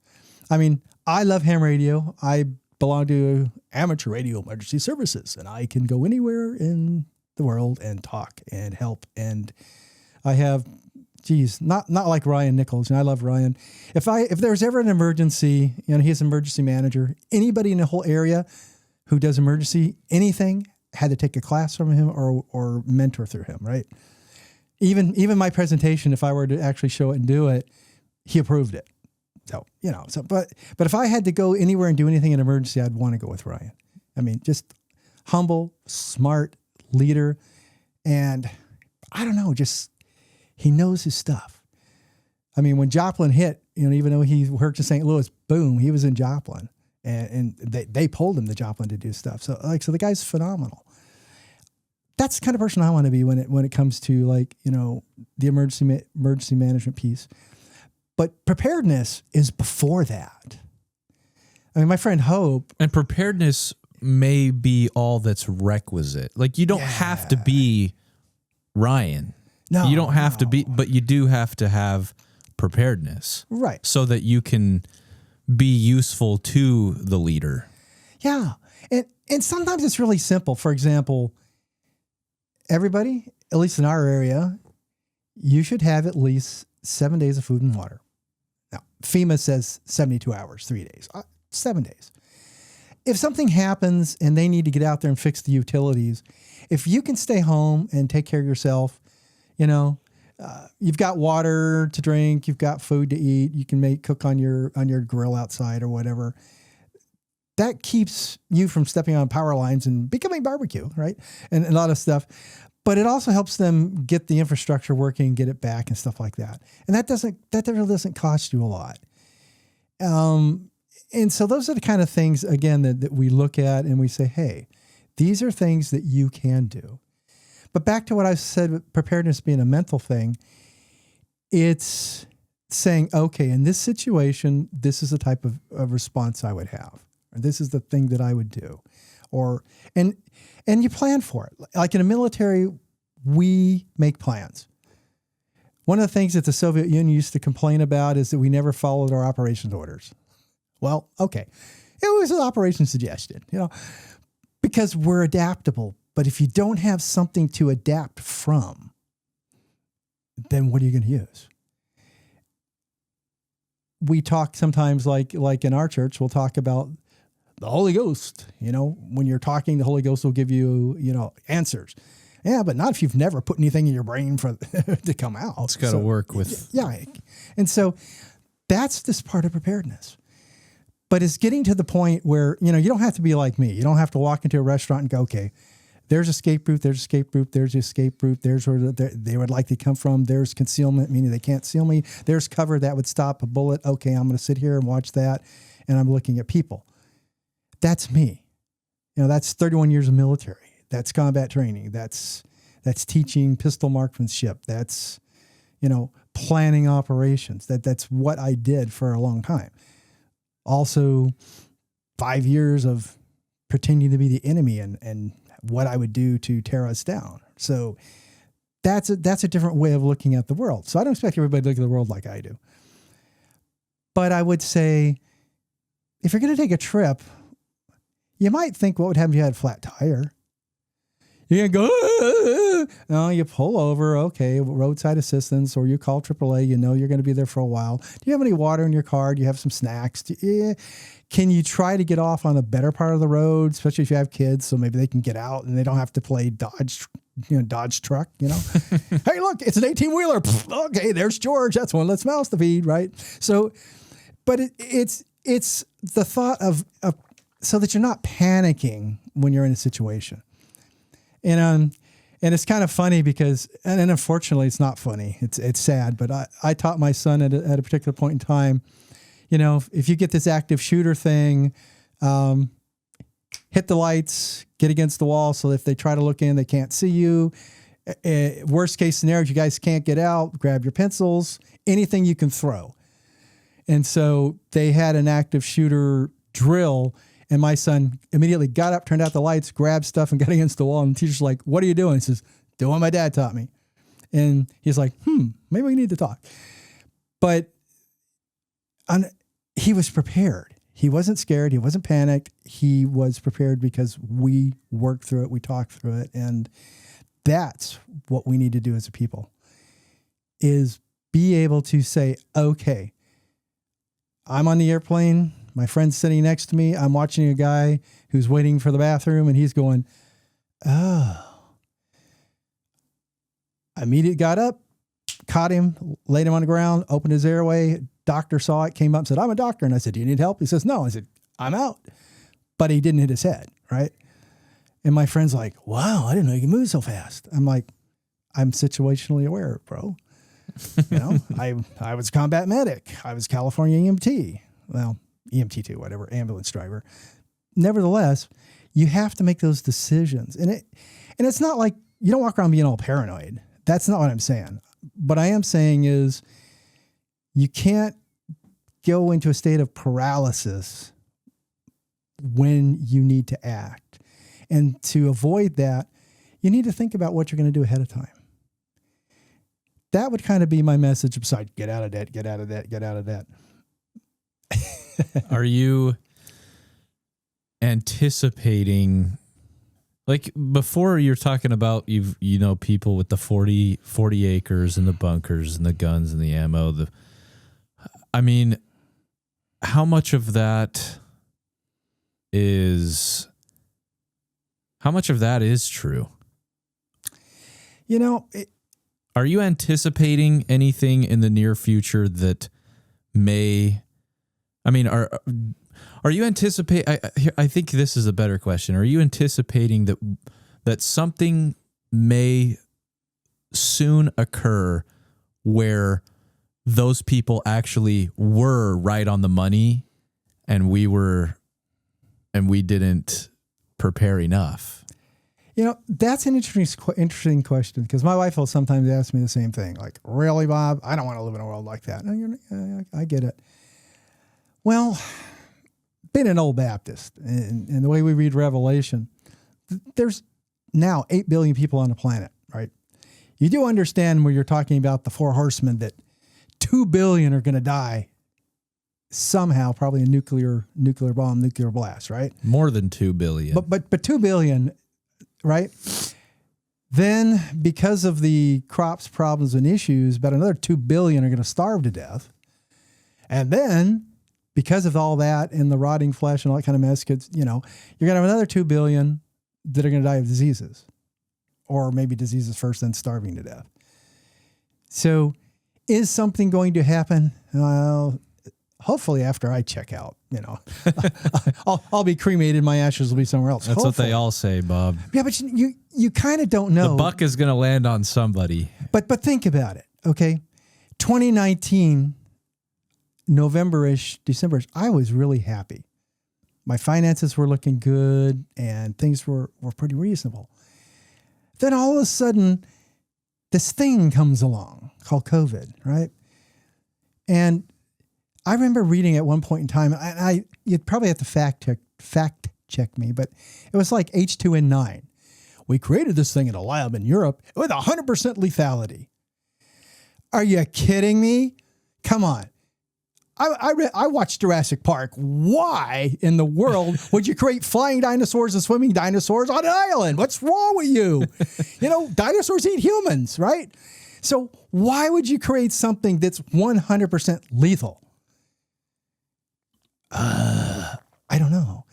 Speaker 2: I mean, I love ham radio. I belong to amateur radio emergency services, and I can go anywhere in the world and talk and help. And I have, not like Ryan Nichols. And I love Ryan. If there's ever an emergency, he's an emergency manager. Anybody in the whole area who does emergency anything had to take a class from him or mentor through him, right? Even my presentation, if I were to actually show it and do it, he approved it. So, but if I had to go anywhere and do anything in emergency, I'd want to go with Ryan. I mean, just humble, smart leader. And I don't know, he knows his stuff. I mean, when Joplin hit, even though he worked in St. Louis, boom, he was in Joplin and they pulled him to Joplin to do stuff. So the guy's phenomenal. That's the kind of person I want to be when it comes to the emergency management piece. But preparedness is before that. I mean, my friend Hope.
Speaker 1: And preparedness may be all that's requisite. Like, you don't have to be Ryan.
Speaker 2: No.
Speaker 1: You don't have to be, but you do have to have preparedness.
Speaker 2: Right.
Speaker 1: So that you can be useful to the leader.
Speaker 2: Yeah. And sometimes it's really simple. For example, everybody, at least in our area, you should have at least 7 days of food and water. Now, FEMA says 72 hours, 3 days, 7 days. If something happens and they need to get out there and fix the utilities, if you can stay home and take care of yourself, you've got water to drink, you've got food to eat, you can cook on your grill outside or whatever. That keeps you from stepping on power lines and becoming barbecue, right? And a lot of stuff. But it also helps them get the infrastructure working, get it back and stuff like that. And that really doesn't cost you a lot. And so those are the kind of things, again, that we look at and we say, hey, these are things that you can do. But back to what I said, preparedness being a mental thing, it's saying, okay, in this situation, this is the type of response I would have. Or this is the thing that I would do. And you plan for it. Like in the military, we make plans. One of the things that the Soviet Union used to complain about is that we never followed our operations orders. Well, okay. It was an operation suggestion, because we're adaptable. But if you don't have something to adapt from, then what are you going to use? We talk sometimes like in our church, we'll talk about the Holy Ghost. When you're talking, the Holy Ghost will give you, answers. Yeah, but not if you've never put anything in your brain for to come out.
Speaker 1: It's got to work with.
Speaker 2: Yeah. And so that's this part of preparedness. But it's getting to the point where, you don't have to be like me. You don't have to walk into a restaurant and go, okay, There's escape route, there's escape route, there's escape route, there's where they would likely come from. There's concealment, meaning they can't seal me. There's cover that would stop a bullet. Okay, I'm going to sit here and watch that, and I'm looking at people. That's me. That's 31 years of military. That's combat training. That's teaching pistol marksmanship. That's, planning operations. That's what I did for a long time. Also, 5 years of pretending to be the enemy and what I would do to tear us down. So that's a different way of looking at the world. So I don't expect everybody to look at the world like I do. But I would say, if you're going to take a trip, you might think, what would happen if you had a flat tire? You're going to go, no, you pull over, okay, roadside assistance, or you call AAA, you're going to be there for a while. Do you have any water in your car? Do you have some snacks? Can you try to get off on a better part of the road, especially if you have kids, so maybe they can get out and they don't have to play Dodge truck, Hey, look, it's an 18-wheeler. Okay, there's George. That's one less mouse to feed, right? So, but it's the thought of so that you're not panicking when you're in a situation. And it's kind of funny because, and unfortunately it's not funny. It's sad, but I taught my son at a particular point in time, if you get this active shooter thing, hit the lights, get against the wall. So if they try to look in, they can't see you. Worst case scenario, if you guys can't get out, grab your pencils, anything you can throw. And so they had an active shooter drill. And my son immediately got up, turned out the lights, grabbed stuff, and got against the wall. And the teacher's like, "What are you doing?" He says, "Doing what my dad taught me." And he's like, maybe we need to talk. But he was prepared. He wasn't scared. He wasn't panicked. He was prepared because we worked through it. We talked through it. And that's what we need to do as a people, is be able to say, okay, I'm on the airplane. My friend's sitting next to me. I'm watching a guy who's waiting for the bathroom, and he's going, oh. I immediately got up, caught him, laid him on the ground, opened his airway. Doctor saw it, came up and said, "I'm a doctor." And I said, "Do you need help?" He says, "No." I said, "I'm out." But he didn't hit his head, right? And my friend's like, "Wow, I didn't know you could move so fast." I'm like, I'm situationally aware, bro. I was combat medic. I was California EMT. Well, EMT too, whatever, ambulance driver. Nevertheless, you have to make those decisions. And it's not like you don't walk around being all paranoid. That's not what I'm saying. What I am saying is you can't go into a state of paralysis when you need to act. And to avoid that, you need to think about what you're going to do ahead of time. That would kind of be my message besides get out of debt, get out of debt, get out of debt.
Speaker 1: Are you anticipating, like before you're talking about, people with the 40 acres and the bunkers and the guns and the ammo, how much of that is true? Are you anticipating anything in the near future that may, are you anticipate? I think this is a better question. Are you anticipating that something may soon occur where those people actually were right on the money and we didn't prepare enough?
Speaker 2: That's an interesting question, because my wife will sometimes ask me the same thing. Like, really, Bob? I don't want to live in a world like that. I get it. Well, being an old Baptist and the way we read Revelation, there's now 8 billion people on the planet, right? You do understand where you're talking about the 4 horsemen, that 2 billion are going to die somehow, probably a nuclear bomb, nuclear blast, right?
Speaker 1: More than 2 billion.
Speaker 2: But 2 billion, right? Then, because of the crops problems and issues, about another 2 billion are going to starve to death. And then, because of all that and the rotting flesh and all that kind of mess, you're going to have another 2 billion that are going to die of diseases, or maybe diseases first, then starving to death. So is something going to happen? Well, hopefully after I check out, I'll be cremated. My ashes will be somewhere else.
Speaker 1: That's
Speaker 2: hopefully.
Speaker 1: what they all say, Bob.
Speaker 2: Yeah, but you kind of don't know.
Speaker 1: The buck is going to land on somebody.
Speaker 2: But think about it, okay? 2019, November-ish, December-ish, I was really happy. My finances were looking good and things were pretty reasonable. Then all of a sudden, this thing comes along called COVID, right? And I remember reading at one point in time, and you'd probably have to fact check me, but it was like H2N9. We created this thing in a lab in Europe with 100% lethality. Are you kidding me? Come on. I watched Jurassic Park. Why in the world would you create flying dinosaurs and swimming dinosaurs on an island? What's wrong with you? Dinosaurs eat humans, right? So why would you create something that's 100% lethal? I don't know.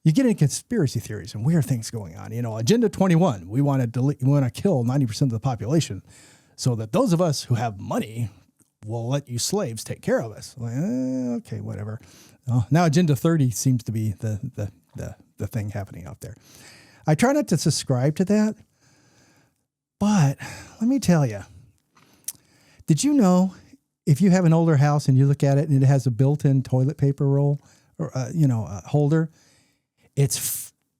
Speaker 2: You get into conspiracy theories and weird things going on. Agenda 21, we want to kill 90% of the population so that those of us who have money will let you slaves take care of us. Like, okay, whatever. Oh, now Agenda 30 seems to be the thing happening out there. I try not to subscribe to that, but let me tell you, did you know if you have an older house and you look at it and it has a built-in toilet paper roll or holder,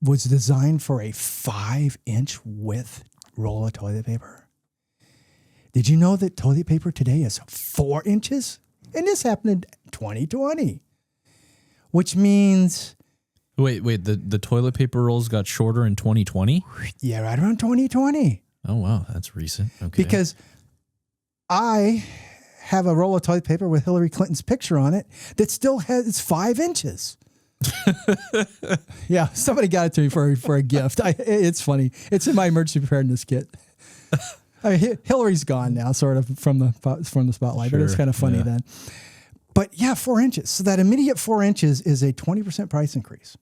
Speaker 2: was designed for a 5-inch width roll of toilet paper? Did you know that toilet paper today is 4 inches? And this happened in 2020, which means...
Speaker 1: Wait, the toilet paper rolls got shorter in 2020?
Speaker 2: Yeah, right around 2020.
Speaker 1: Oh, wow, that's recent. Okay.
Speaker 2: Because I have a roll of toilet paper with Hillary Clinton's picture on it that still has 5 inches. Yeah, somebody got it to me for a gift. It's funny. It's in my emergency preparedness kit. Hillary's gone now, sort of from the spotlight,
Speaker 1: Sure,
Speaker 2: but it's kind of funny then. But yeah, 4 inches. So that immediate 4 inches is a 20% price increase.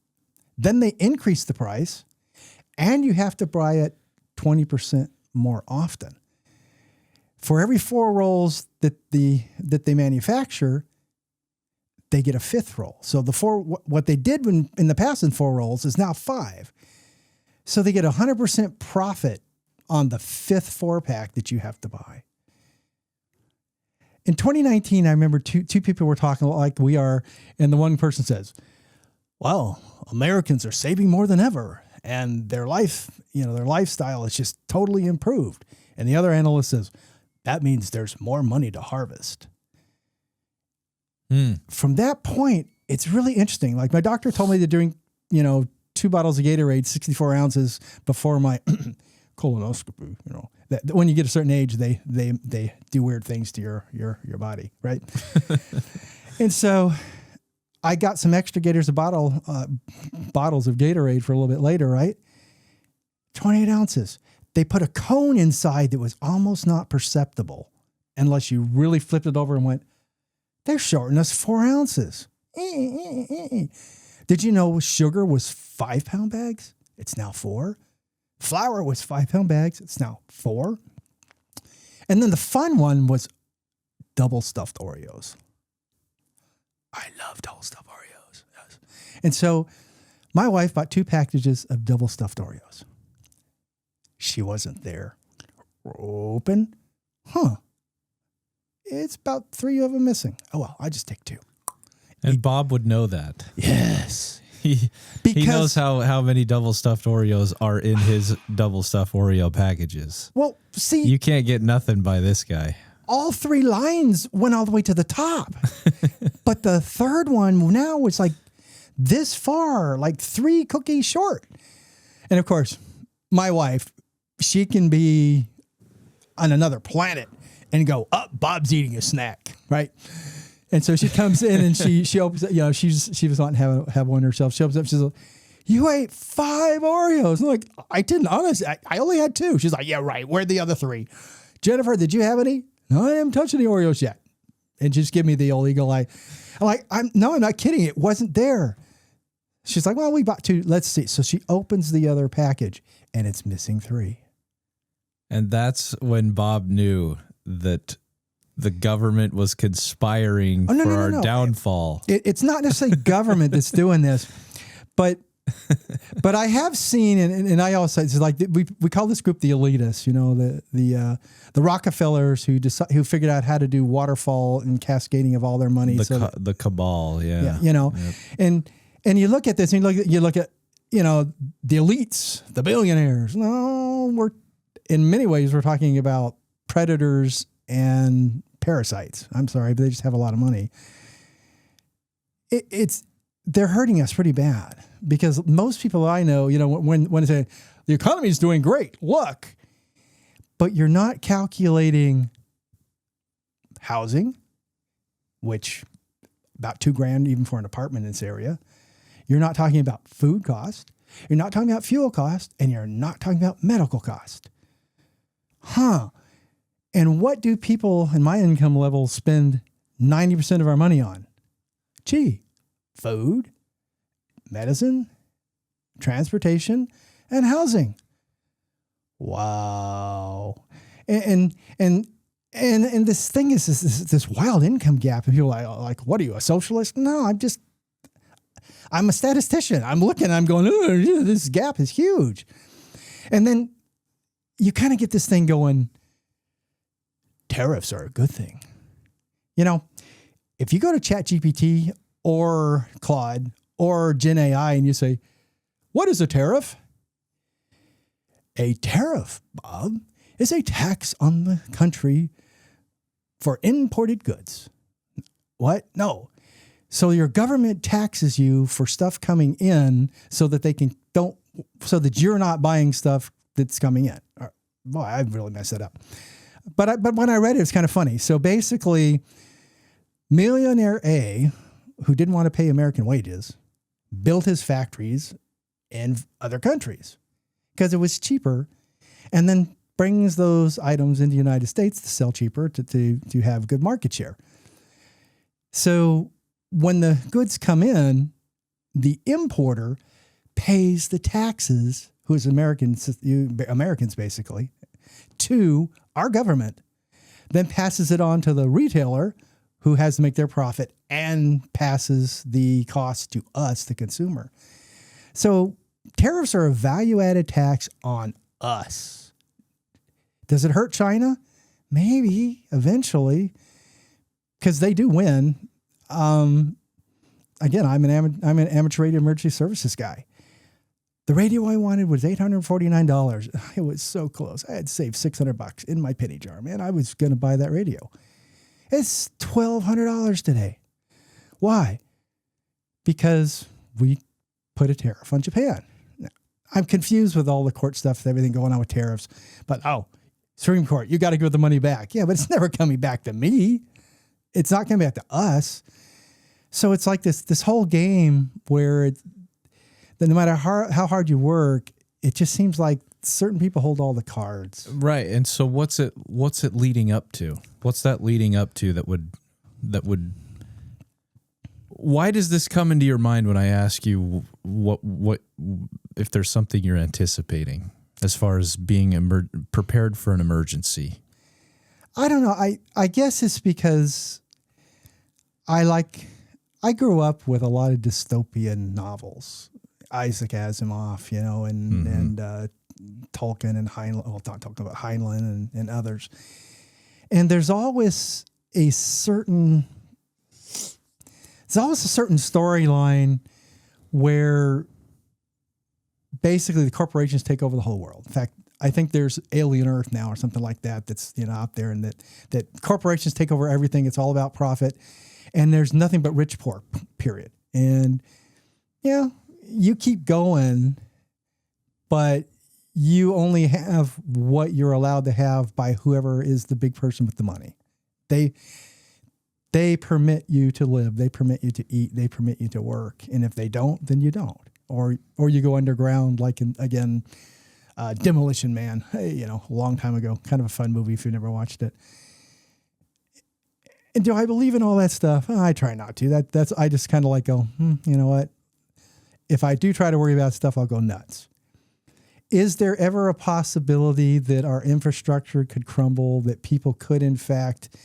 Speaker 2: Then they increase the price, and you have to buy it 20% more often. For every 4 rolls that they manufacture, they get a 5th roll. So what they did in the past in 4 rolls is now 5. So they get 100% profit on the 5th 4-pack that you have to buy. In 2019, I remember two people were talking like we are, and the one person says, well, Americans are saving more than ever, and their lifestyle is just totally improved. And the other analyst says, that means there's more money to harvest. From that point, it's really interesting. Like my doctor told me to drink, 2 bottles of Gatorade, 64 ounces before my colonoscopy, that when you get a certain age, they do weird things to your body, right? And so I got some extra Gators bottles of Gatorade for a little bit later, right? 28 ounces. They put a cone inside that was almost not perceptible unless you really flipped it over and went, they're shorting us 4 ounces. Did you know sugar was 5-pound bags? It's now 4. Flour was 5-pound bags. It's now 4. And then the fun one was double stuffed Oreos. I love double stuffed Oreos. Yes. And so my wife bought 2 packages of double stuffed Oreos. She wasn't there. Open. It's about 3 of them missing. Oh, well, I just take 2.
Speaker 1: And Bob would know that.
Speaker 2: Yes.
Speaker 1: He knows how many double stuffed Oreos are in his double stuffed Oreo packages.
Speaker 2: Well, see,
Speaker 1: you can't get nothing by this guy.
Speaker 2: All 3 lines went all the way to the top. But the third one now was like this far, like 3 cookies short. And of course, my wife, she can be on another planet and go, Bob's eating a snack, right? And so she comes in and she opens it, she was wanting to have one herself. She opens up, she's like, you ate 5 Oreos. I'm like, I didn't, honestly, I only had 2. She's like, yeah, right. Where'd the other 3? Jennifer, did you have any? No, I haven't touched any Oreos yet. And just give me the old eagle eye. I'm like, I'm not kidding. It wasn't there. She's like, well, we bought 2. Let's see. So she opens the other package and it's missing 3.
Speaker 1: And that's when Bob knew that the government was conspiring for our downfall.
Speaker 2: It's not necessarily government that's doing this, but I have seen, and I also, it's like we call this group the elitists, you know, the Rockefellers who figured out how to do waterfall and cascading of all their money.
Speaker 1: The cabal, yeah.
Speaker 2: You know, and you look at this and you look at, you know, the elites, the billionaires. No, in many ways, we're talking about predators and parasites. I'm sorry, but they just have a lot of money. They're hurting us pretty bad because most people I know, you know, when they say the economy is doing great, look, but you're not calculating housing, which about $2,000 even for an apartment in this area. You're not talking about food cost. You're not talking about fuel cost, and you're not talking about medical cost. And what do people in my income level spend 90% of our money on? Food, medicine, transportation, and housing. Wow. And this thing is this wild income gap. And people are like, what are you, a socialist? No, I'm a statistician. I'm looking, I'm going, oh, this gap is huge. And then you kind of get this thing going, tariffs are a good thing. You know, if you go to ChatGPT or Claude or Gen AI and you say, what is a tariff? A tariff, Bob, is a tax on the country for imported goods. What? No. So your government taxes you for stuff coming in so that so that you're not buying stuff that's coming in. Boy, I really messed that up. But when I read it, it's kind of funny. So basically, millionaire A, who didn't want to pay American wages, built his factories in other countries because it was cheaper, and then brings those items into the United States to sell cheaper to have good market share. So when the goods come in, the importer pays the taxes, who is Americans basically, to our government, then passes it on to the retailer who has to make their profit and passes the cost to us, the consumer. So tariffs are a value-added tax on us. Does it hurt China? Maybe eventually, because they do win. Again, I'm an amateur radio emergency services guy. The radio I wanted was $849. It was so close. I had saved $600 in my penny jar, man. I was going to buy that radio. It's $1,200 today. Why? Because we put a tariff on Japan. Now, I'm confused with all the court stuff, everything going on with tariffs. But, Supreme Court, you got to give the money back. Yeah, but it's never coming back to me. It's not coming back to us. So it's like this whole game where that no matter how hard you work, it just seems like certain people hold all the cards.
Speaker 1: Right. And so what's it leading up to? What's that leading up to that would why does this come into your mind when I ask you what if there's something you're anticipating as far as being prepared for an emergency?
Speaker 2: I don't know. I guess it's because I grew up with a lot of dystopian novels. Isaac Asimov, you know, and Tolkien and Heinlein. Well, not talking about Heinlein and others. And there's always a certain storyline where basically the corporations take over the whole world. In fact, I think there's Alien Earth now or something like that that's, you know, out there, and that corporations take over everything. It's all about profit, and there's nothing but rich poor, period. And yeah, you keep going, but you only have what you're allowed to have by whoever is the big person with the money. They permit you to live. They permit you to eat. They permit you to work. And if they don't, then you don't. Or you go underground, like Demolition Man, you know, a long time ago. Kind of a fun movie if you've never watched it. And do I believe in all that stuff? I try not to. I just kind of like go, you know what? If I do try to worry about stuff, I'll go nuts. Is there ever a possibility that our infrastructure could crumble, that people could, in fact,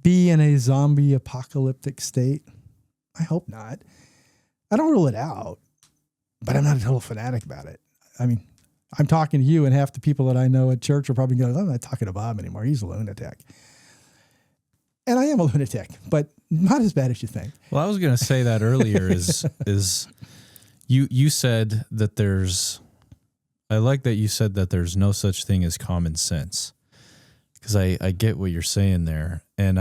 Speaker 2: be in a zombie apocalyptic state? I hope not. I don't rule it out, but I'm not a total fanatic about it. I mean, I'm talking to you, and half the people that I know at church are probably going, I'm not talking to Bob anymore. He's a lunatic. And I am a lunatic, but not as bad as you think.
Speaker 1: Well, I was going to say that earlier is you said that I like that you said that there's no such thing as common sense, because I get what you're saying there. And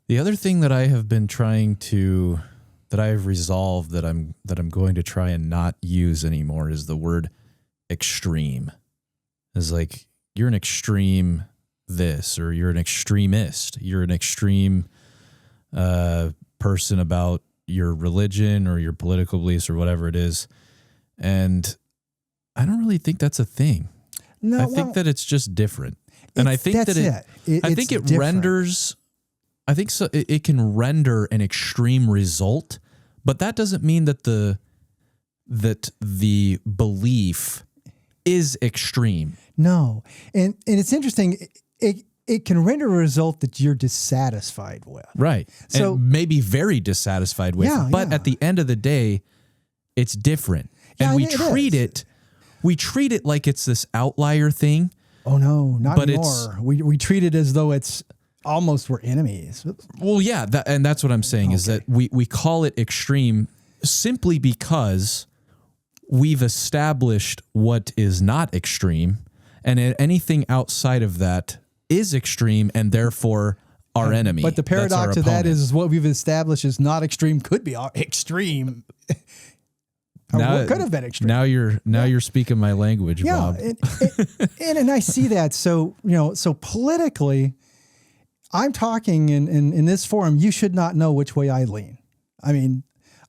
Speaker 1: the other thing that I have been that I have resolved that I'm going to try and not use anymore is the word extreme. It's like, you're an extreme this, or you're an extremist, you're an extreme person about your religion or your political beliefs or whatever it is. And I don't really think that's a thing.
Speaker 2: No,
Speaker 1: I think that it's just different. And I think that it renders, I think so. It can render an extreme result, but that doesn't mean that the belief is extreme.
Speaker 2: No. And it's interesting. It can render a result that you're dissatisfied with.
Speaker 1: Right. So and maybe very dissatisfied with.
Speaker 2: Yeah,
Speaker 1: but at the end of the day, it's different. And we treat it like it's this outlier thing.
Speaker 2: Oh no, not anymore. We treat it as though it's almost we're enemies.
Speaker 1: Well, yeah, and that's what I'm saying is that we call it extreme simply because we've established what is not extreme, and anything outside of that is extreme and therefore our enemy.
Speaker 2: But the paradox of that is what we've established is not extreme could be extreme. Now, could have been extreme.
Speaker 1: Now you're speaking my language, Bob.
Speaker 2: And I see that. So, so politically, I'm talking in this forum, you should not know which way I lean. I mean,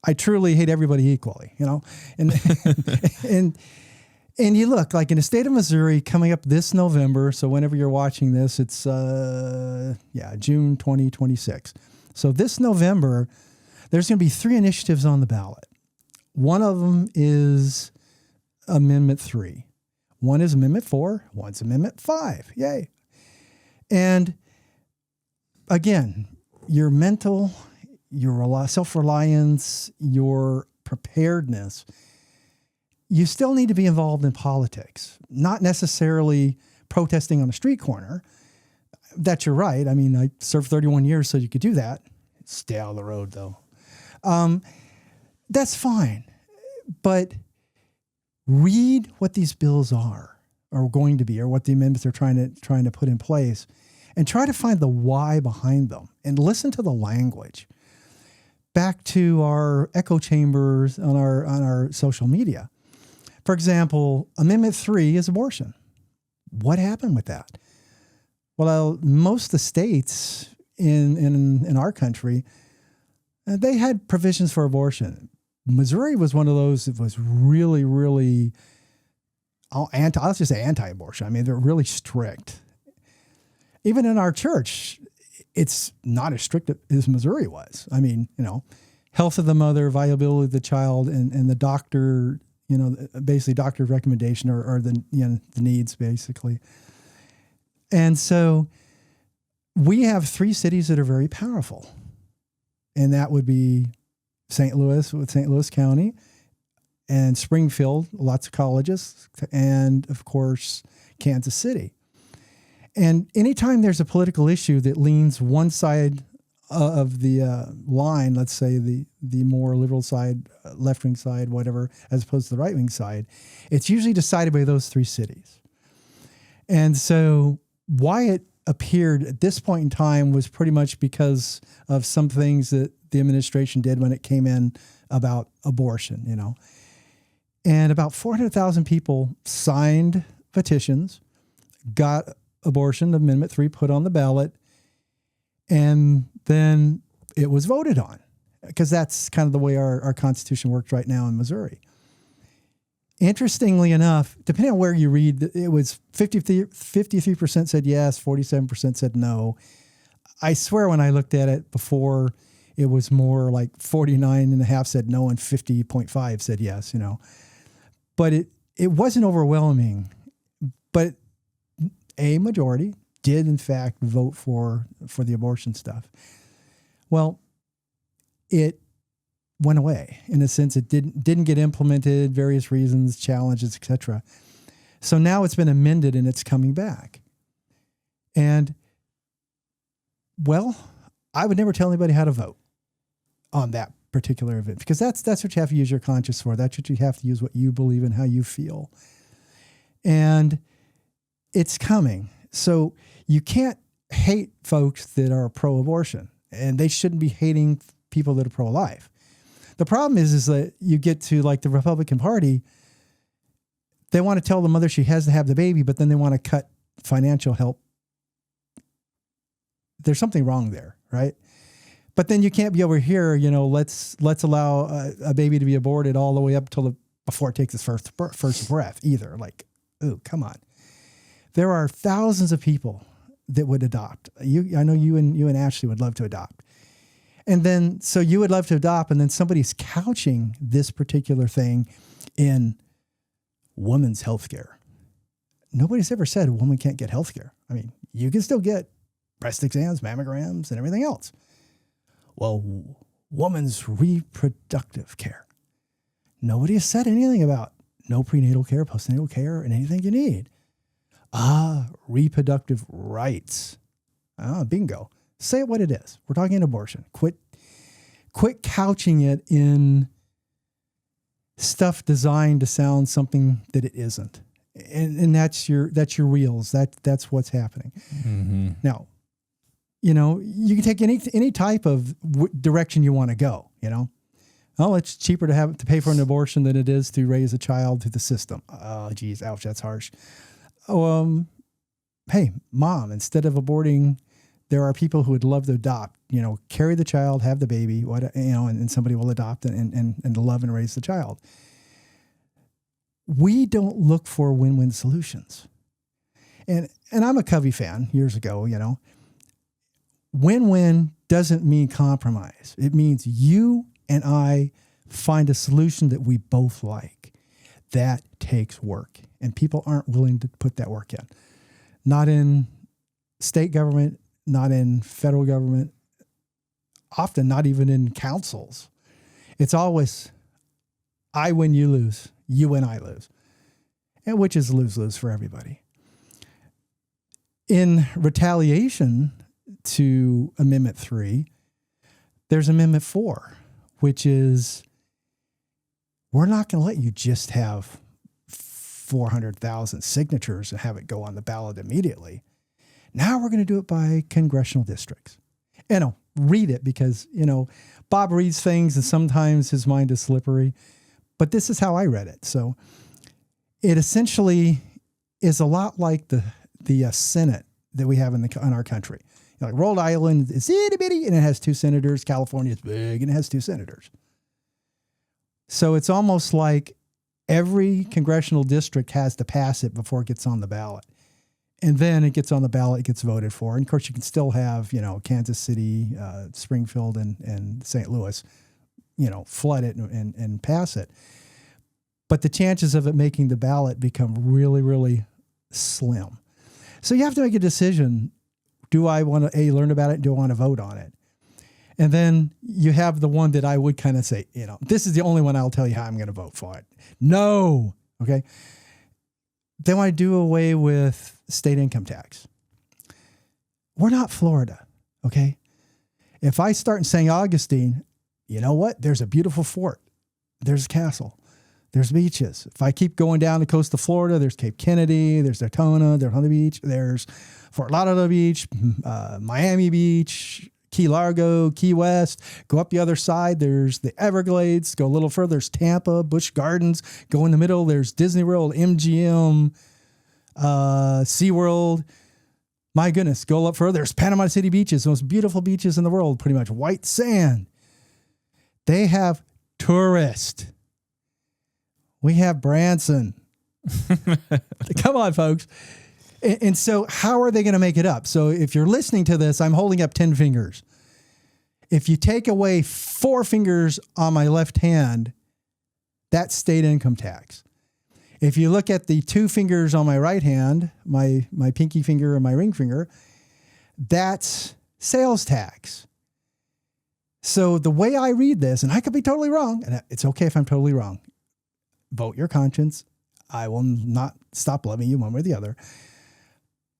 Speaker 2: I truly hate everybody equally, and you look like in the state of Missouri coming up this November. So whenever you're watching this, it's June 2026. So this November, there's going to be 3 initiatives on the ballot. One of them is Amendment 3. One is Amendment 4. One's Amendment 5. Yay. And again, your mental, your self-reliance, your preparedness, you still need to be involved in politics, not necessarily protesting on a street corner. That's your right. I mean, I served 31 years, so you could do that. Stay out of the road, though. That's fine. But read what these bills are going to be, or what the amendments are trying to put in place, and try to find the why behind them, and listen to the language. Back to our echo chambers on our social media. For example, Amendment 3 is abortion. What happened with that? Well, most of the states in our country, they had provisions for abortion. Missouri was one of those that was really, really let's just say anti-abortion. I mean, they're really strict. Even in our church, it's not as strict as Missouri was. I mean, health of the mother, viability of the child, and the doctor, basically doctor's recommendation or the needs basically. And so we have 3 cities that are very powerful. And that would be St. Louis with St. Louis County, and Springfield, lots of colleges, and of course, Kansas City. And anytime there's a political issue that leans one side of the line, let's say the more liberal side, left-wing side, whatever, as opposed to the right-wing side, it's usually decided by those 3 cities. And so why it appeared at this point in time was pretty much because of some things that the administration did when it came in about abortion, And about 400,000 people signed petitions, got abortion, Amendment 3 put on the ballot, and then it was voted on, because that's kind of the way our Constitution works right now in Missouri. Interestingly enough, depending on where you read, it was 53% said yes, 47% said no. I swear when I looked at it before, it was more like 49.5 said no and 50.5 said yes, But it wasn't overwhelming, but a majority did in fact vote for the abortion stuff. Well, it went away in a sense. It didn't get implemented, various reasons, challenges, etc. So now it's been amended and it's coming back. And well, I would never tell anybody how to vote on that particular event, because that's what you have to use your conscience for. That's what you have to use, what you believe in, how you feel. And it's coming. So you can't hate folks that are pro-abortion, and they shouldn't be hating people that are pro-life. The problem is that you get to like the Republican Party, they want to tell the mother she has to have the baby, but then they want to cut financial help. There's something wrong there, right? But then you can't be over here, let's allow a baby to be aborted all the way up till before it takes its first breath either. Like, oh, come on. There are thousands of people that would adopt. I know you and Ashley would love to adopt. And then, so you would love to adopt, and then somebody's couching this particular thing in women's health care. Nobody's ever said a woman can't get health care. I mean, you can still get breast exams, mammograms, and everything else. Well, woman's reproductive care. Nobody has said anything about no prenatal care, postnatal care, and anything you need. Reproductive rights. Bingo. Say it what it is. We're talking abortion. Quit couching it in stuff designed to sound something that it isn't. And that's your reels. That's what's happening. Mm-hmm. Now, you can take any type of direction you want to go, Oh, it's cheaper to pay for an abortion than it is to raise a child through the system. Oh, geez, ouch, that's harsh. Hey, mom, instead of aborting, there are people who would love to adopt, carry the child, have the baby, and somebody will adopt and love and raise the child. We don't look for win-win solutions. And I'm a Covey fan years ago, Win-win doesn't mean compromise. It means you and I find a solution that we both like. That takes work, and people aren't willing to put that work in. Not in state government, not in federal government, often not even in councils. It's always, I win, you lose, you win, I lose, and which is lose-lose for everybody. In retaliation to Amendment 3, there's Amendment 4, which is, we're not going to let you just have 400,000 signatures and have it go on the ballot immediately. Now we're going to do it by congressional districts. Read it because, Bob reads things and sometimes his mind is slippery, but this is how I read it. So it essentially is a lot like the Senate that we have in our country. Like Rhode Island is itty bitty and it has 2 senators. California is big and it has 2 senators. So it's almost like every congressional district has to pass it before it gets on the ballot. And then it gets on the ballot, it gets voted for. And of course you can still have, Kansas City, Springfield and St. Louis, flood it and pass it. But the chances of it making the ballot become really, really slim. So you have to make a decision. Do I want to learn about it? Do I want to vote on it? And then you have the one that I would kind of say, this is the only one I'll tell you how I'm going to vote for it. No. Okay. They want to do away with state income tax. We're not Florida. Okay. If I start in St. Augustine, you know what? There's a beautiful fort. There's a castle. There's beaches. If I keep going down the coast of Florida, there's Cape Kennedy, there's Daytona, there's Huntington Beach, there's Fort Lauderdale Beach, Miami Beach, Key Largo, Key West. Go up the other side, there's the Everglades. Go a little further, there's Tampa, Busch Gardens. Go in the middle, there's Disney World, MGM, SeaWorld. My goodness, go up further, there's Panama City beaches, the most beautiful beaches in the world, pretty much white sand. They have tourists. We have Branson. Come on, folks. And so how are they going to make it up? So if you're listening to this, I'm holding up 10 fingers. If you take away 4 fingers on my left hand, that's state income tax. If you look at the two fingers on my right hand, my pinky finger and my ring finger, that's sales tax. So the way I read this, and I could be totally wrong, and it's okay if I'm totally wrong. Vote your conscience. I will not stop loving you one way or the other.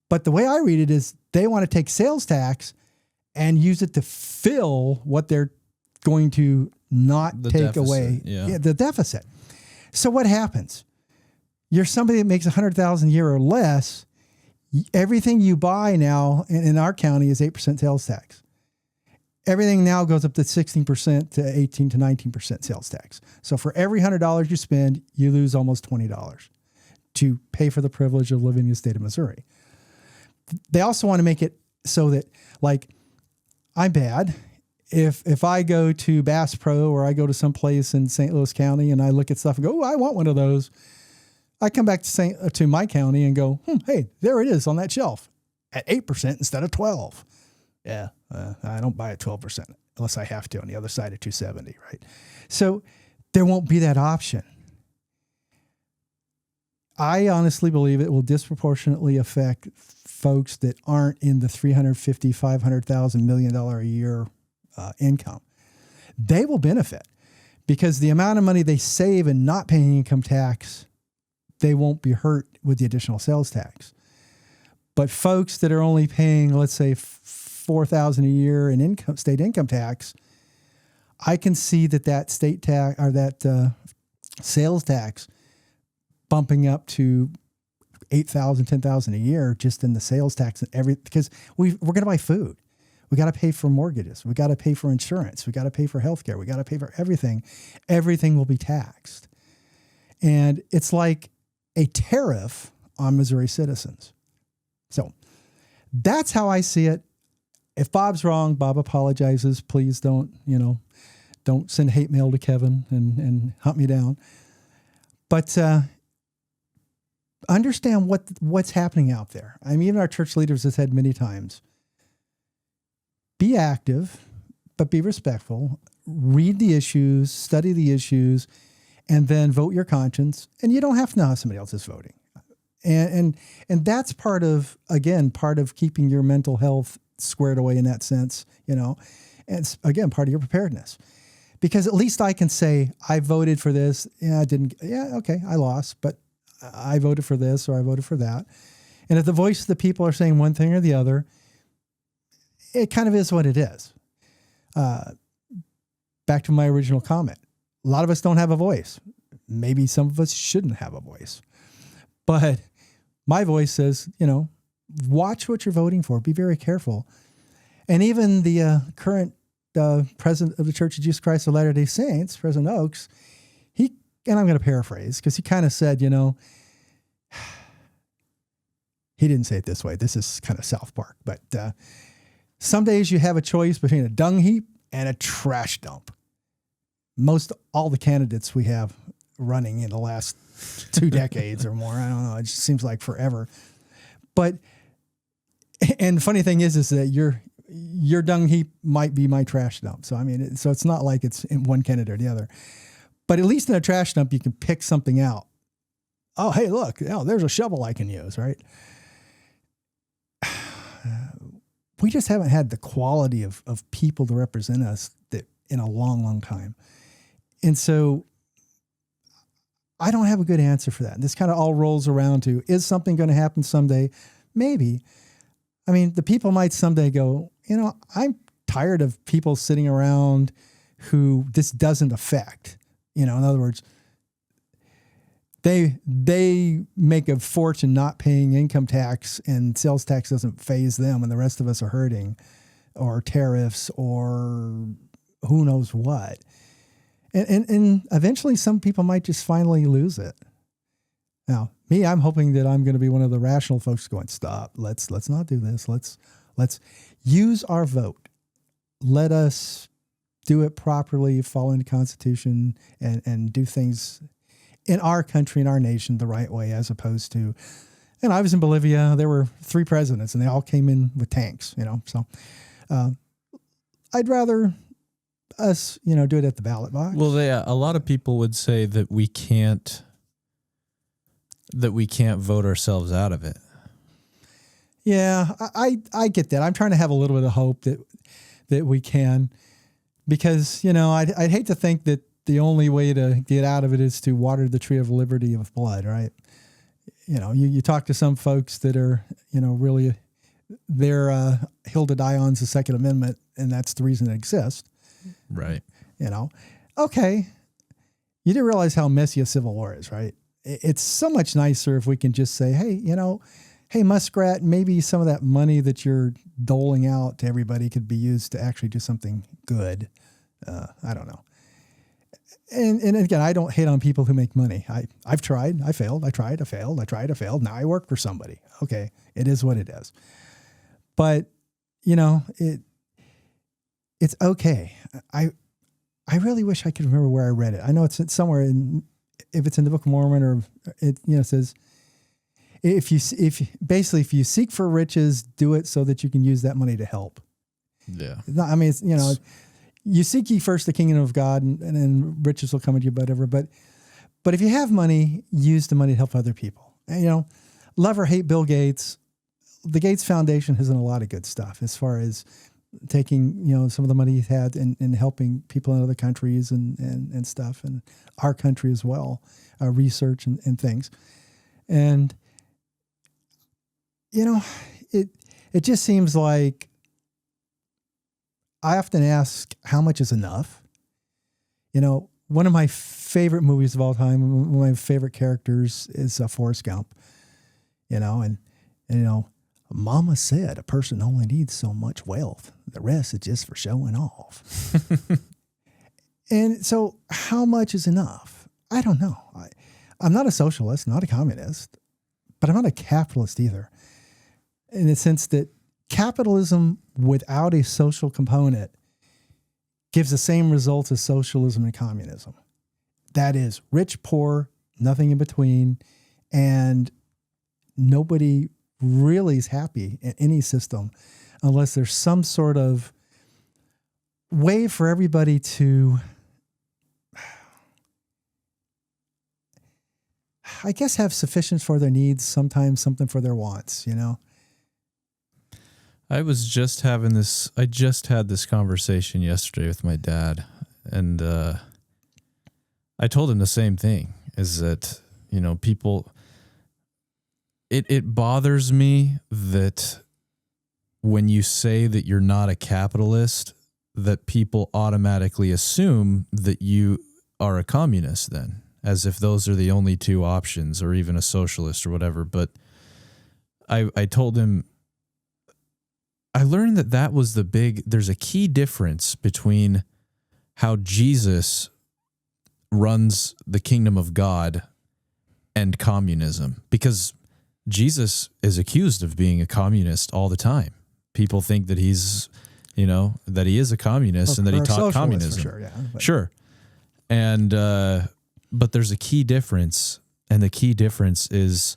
Speaker 2: But the way I read it is they want to take sales tax and use it to fill what they're going to not take
Speaker 1: deficit,
Speaker 2: away.
Speaker 1: yeah,
Speaker 2: the deficit. So what happens? You're somebody that makes $100,000 a year or less. Everything you buy now in our county is 8% sales tax. Everything now goes up to 16% to 18 to 19% sales tax. So for every $100 you spend, you lose almost $20 to pay for the privilege of living in the state of Missouri. They also want to make it so that, like, I'm bad. If I go to Bass Pro or I go to some place in St. Louis County and I look at stuff and go, oh, I want one of those, I come back to my county and go, hey, there it is on that shelf at 8% instead of 12. Yeah, I don't buy at 12% unless I have to on the other side of 270, right? So there won't be that option. I honestly believe it will disproportionately affect folks that aren't in the $350,000, $500,000 million a year income. They will benefit because the amount of money they save in not paying income tax, they won't be hurt with the additional sales tax. But folks that are only paying, let's say, $4,000 a year in state income tax, I can see that state tax or that sales tax bumping up to $8,000, $10,000 a year just in the sales tax and because we're going to buy food. We got to pay for mortgages. We got to pay for insurance. We got to pay for healthcare. We got to pay for everything. Everything will be taxed. And it's like a tariff on Missouri citizens. So that's how I see it. If Bob's wrong, Bob apologizes. Please don't send hate mail to Kevin and hunt me down. But understand what's happening out there. I mean, even our church leaders have said many times, be active, but be respectful. Read the issues, study the issues, and then vote your conscience. And you don't have to know how somebody else is voting. And that's part of keeping your mental health squared away in that sense, and it's, again, part of your preparedness. Because at least I can say, I voted for this. Yeah, I didn't. Yeah, okay, I lost, but I voted for this or I voted for that. And if the voice of the people are saying one thing or the other, it kind of is what it is. Back to my original comment. A lot of us don't have a voice. Maybe some of us shouldn't have a voice. But my voice says, watch what you're voting for. Be very careful. And even the current president of the Church of Jesus Christ of Latter-day Saints, President Oaks, and I'm going to paraphrase because he kind of said, he didn't say it this way. This is kind of South Park, but some days you have a choice between a dung heap and a trash dump. Most all the candidates we have running in the last 2 decades or more, I don't know, it just seems like forever. But, and the funny thing is that your dung heap might be my trash dump. So, I mean, so it's not like it's in one candidate or the other. But at least in a trash dump, you can pick something out. Oh, hey, look, there's a shovel I can use, right? We just haven't had the quality of people to represent us that in a long, long time. And so I don't have a good answer for that. And this kind of all rolls around to, is something going to happen someday? Maybe. I mean, the people might someday go, I'm tired of people sitting around who this doesn't affect. In other words, they make a fortune not paying income tax and sales tax doesn't faze them and the rest of us are hurting, or tariffs or who knows what. And eventually some people might just finally lose it. Now, me, I'm hoping that I'm going to be one of the rational folks going, stop, let's not do this. Let's use our vote. Let us do it properly, following the Constitution, and do things in our country, in our nation, the right way, as opposed to, and I was in Bolivia, there were 3 presidents and they all came in with tanks, so I'd rather us, do it at the ballot box.
Speaker 1: Well, a lot of people would say that we can't that we can't vote ourselves out of it.
Speaker 2: Yeah, I get that. I'm trying to have a little bit of hope that we can, because, I'd hate to think that the only way to get out of it is to water the tree of liberty with blood, right? You talk to some folks that are, really, they're hill to die on's the Second Amendment, and that's the reason it exists.
Speaker 1: Right.
Speaker 2: Okay. You do realize how messy a civil war is, right? It's so much nicer if we can just say, hey, hey, Muskrat, maybe some of that money that you're doling out to everybody could be used to actually do something good. I don't know. And again, I don't hate on people who make money. I've tried, I failed, I tried, I failed, I tried, I failed. Now I work for somebody. Okay. It is what it is. But, it's okay. I really wish I could remember where I read it. I know it's somewhere if it's in the Book of Mormon, or it says, if you seek for riches, do it so that you can use that money to help.
Speaker 1: Yeah.
Speaker 2: I mean, it's, you seek ye first the kingdom of God, and then riches will come into you, whatever. But if you have money, use the money to help other people. And, love or hate Bill Gates, the Gates Foundation has done a lot of good stuff as far as taking, some of the money he's had and helping people in other countries and stuff, and our country as well, research and things. And, it just seems like I often ask, how much is enough? One of my favorite movies of all time, one of my favorite characters is Forrest Gump, and Mama said a person only needs so much wealth. The rest is just for showing off. And so how much is enough? I don't know. I'm not a socialist, not a communist, but I'm not a capitalist either. In the sense that capitalism without a social component gives the same results as socialism and communism. That is rich, poor, nothing in between, and nobody really is happy in any system unless there's some sort of way for everybody to, I guess, have sufficient for their needs, sometimes something for their wants,
Speaker 1: I just had this conversation yesterday with my dad, and I told him the same thing, is that, people, it bothers me that when you say that you're not a capitalist, that people automatically assume that you are a communist then, as if those are the only two options, or even a socialist or whatever. But I told him, I learned that was there's a key difference between how Jesus runs the kingdom of God and communism, because Jesus is accused of being a communist all the time. People think that he's, that he is a communist and that he taught communism.
Speaker 2: Sure, yeah,
Speaker 1: sure. And, but there's a key difference, and the key difference is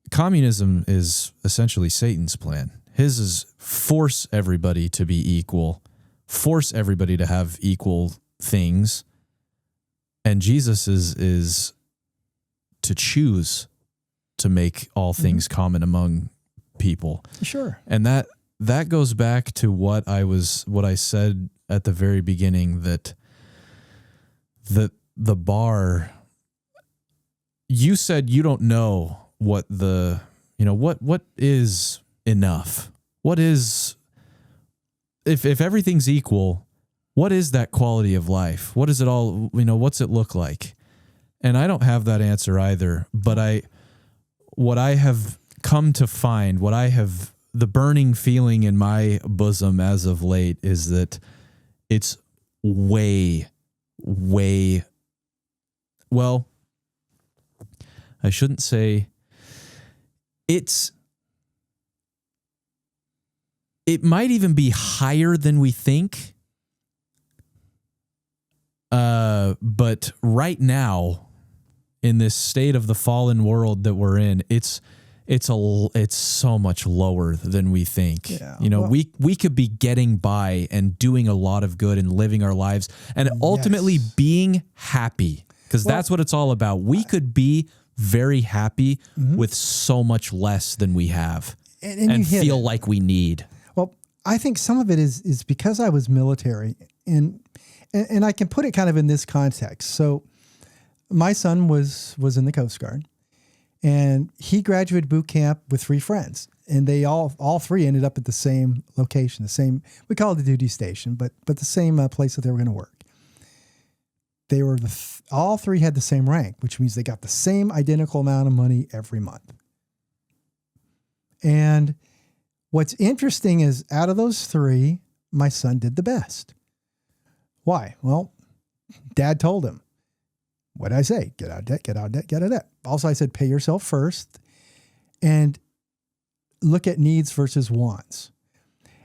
Speaker 1: communism is essentially Satan's plan. His is force everybody to be equal, force everybody to have equal things. And Jesus is to choose to make all things common among people.
Speaker 2: Sure.
Speaker 1: And that goes back to what I said at the very beginning, that the bar, you said you don't know what what is enough. What is, if everything's equal, what is that quality of life? What is it all, what's it look like? And I don't have that answer either, but what I have come to find, the burning feeling in my bosom as of late is that it's way, well, I shouldn't say it might even be higher than we think. But right now, in this state of the fallen world that we're in, it's so much lower than we think.
Speaker 2: Yeah,
Speaker 1: we could be getting by and doing a lot of good and living our lives and ultimately being happy, because that's what it's all about. We could be very happy with so much less than we have and feel like we need.
Speaker 2: Well, I think some of it is because I was military, and I can put it kind of in this context. So my son was in the Coast Guard, and he graduated boot camp with 3 friends, and they all 3 ended up at the same location, we call it the duty station, but the same place that they were going to work. They were all 3 had the same rank, which means they got the same identical amount of money every month. And what's interesting is out of those 3, my son did the best. Why? Well, Dad told him, what did I say? Get out of debt, get out of debt, get out of debt. Also, I said, pay yourself first and look at needs versus wants.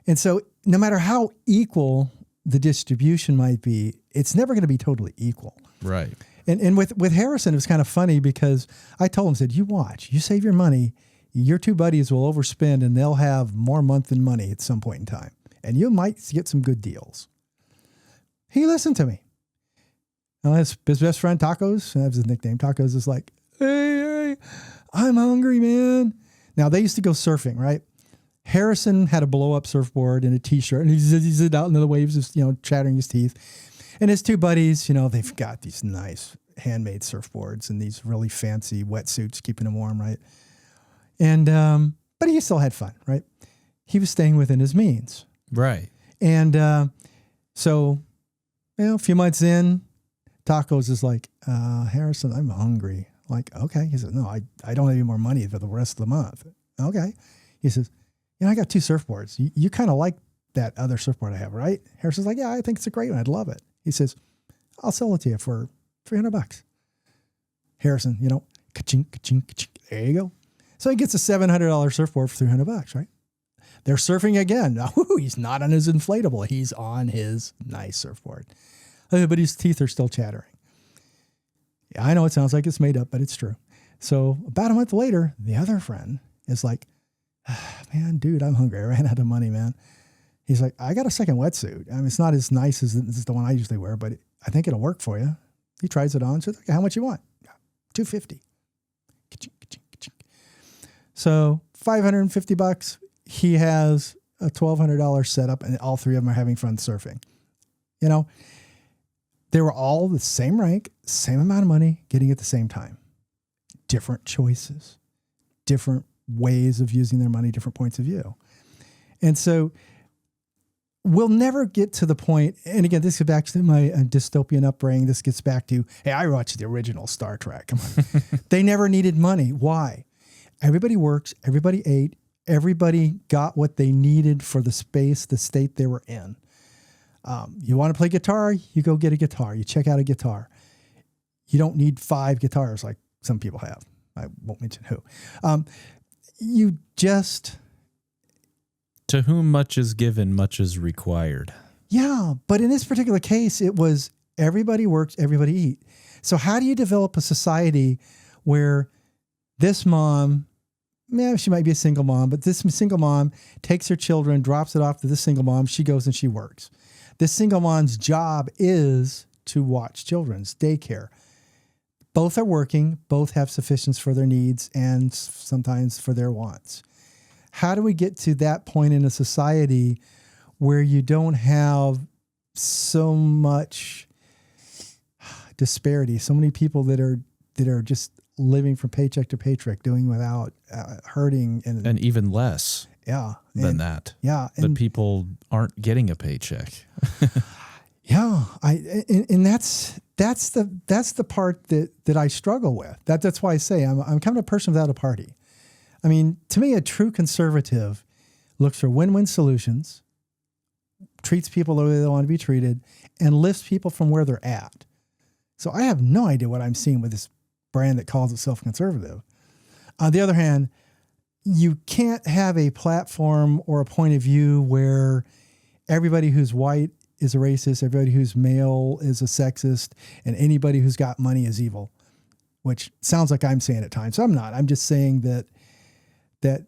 Speaker 2: And so no matter how equal the distribution might be, it's never going to be totally equal.
Speaker 1: Right.
Speaker 2: And with Harrison, it was kind of funny because I told him, said, you watch, you save your money, your 2 buddies will overspend and they'll have more month than money at some point in time. And you might get some good deals. He listened to me. Now, his best friend, Tacos, that was his nickname, Tacos, is like, hey, I'm hungry, man. Now, they used to go surfing, right? Harrison had a blow-up surfboard and a T-shirt, and he's out in the waves, just, chattering his teeth. And his 2 buddies, they've got these nice handmade surfboards and these really fancy wetsuits keeping them warm, right? And but he still had fun, right? He was staying within his means.
Speaker 1: Right.
Speaker 2: And so, a few months in, Tacos is like, Harrison, I'm hungry. Like, okay. He says, no, I don't have any more money for the rest of the month. Okay. He says, I got 2 surfboards. You kind of like that other surfboard I have, right? Harrison's like, yeah, I think it's a great one. I'd love it. He says, I'll sell it to you for $300. Harrison, ka-chink, ka-chink, ka-chink. There you go. So he gets a $700 surfboard for $300, right? They're surfing again. Now, he's not on his inflatable. He's on his nice surfboard. But his teeth are still chattering. Yeah, I know it sounds like it's made up, but it's true. So about a month later, the other friend is like, man, dude, I'm hungry. I ran out of money, man. He's like, I got a second wetsuit. I mean, it's not as nice as the one I usually wear, but I think it'll work for you. He tries it on. Says, okay, how much you want? $250. So $550. He has a $1,200 setup, and all 3 of them are having fun surfing. They were all the same rank, same amount of money, getting at the same time. Different choices, different ways of using their money, different points of view. And so we'll never get to the point, and again, this gets back to my dystopian upbringing. This gets back to, hey, I watched the original Star Trek. Come on. They never needed money. Why? Everybody works, everybody ate, everybody got what they needed for the space, the state they were in. You want to play guitar, you go get a guitar. You check out a guitar. You don't need 5 guitars like some people have. I won't mention who. You just...
Speaker 1: To whom much is given, much is required.
Speaker 2: Yeah, but in this particular case, it was everybody works, everybody eat. So how do you develop a society where this mom, she might be a single mom, but this single mom takes her children, drops it off to this single mom, she goes and she works. This single mom's job is to watch children's daycare. Both are working, both have sufficiency for their needs and sometimes for their wants. How do we get to that point in a society where you don't have so much disparity, so many people that are just living from paycheck to paycheck, doing without, hurting, and
Speaker 1: even less than that.
Speaker 2: Yeah,
Speaker 1: but people aren't getting a paycheck.
Speaker 2: Yeah, and that's the part that I struggle with. That's why I say I'm kind of a person without a party. I mean, to me, a true conservative looks for win-win solutions, treats people the way they want to be treated, and lifts people from where they're at. So I have no idea what I'm seeing with this brand that calls itself conservative. On the other hand, you can't have a platform or a point of view where everybody who's white is a racist, everybody who's male is a sexist, and anybody who's got money is evil, which sounds like I'm saying at times. So I'm not. I'm just saying that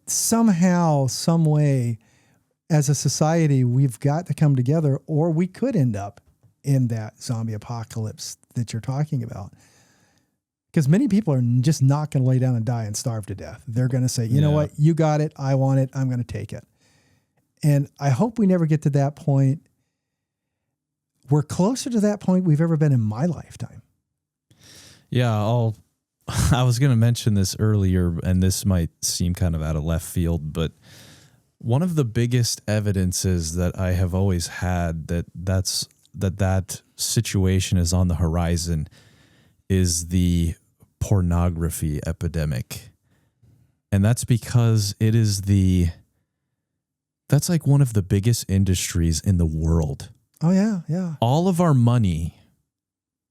Speaker 2: somehow, some way, as a society, we've got to come together, or we could end up in that zombie apocalypse that you're talking about. Because many people are just not going to lay down and die and starve to death. They're going to say, you know what, you got it, I want it, I'm going to take it. And I hope we never get to that point. We're closer to that point we've ever been in my lifetime.
Speaker 1: Yeah, I was going to mention this earlier, and this might seem kind of out of left field, but one of the biggest evidences that I have always had that situation is on the horizon is the pornography epidemic. And that's because that's like one of the biggest industries in the world.
Speaker 2: Oh, yeah, yeah.
Speaker 1: All of our money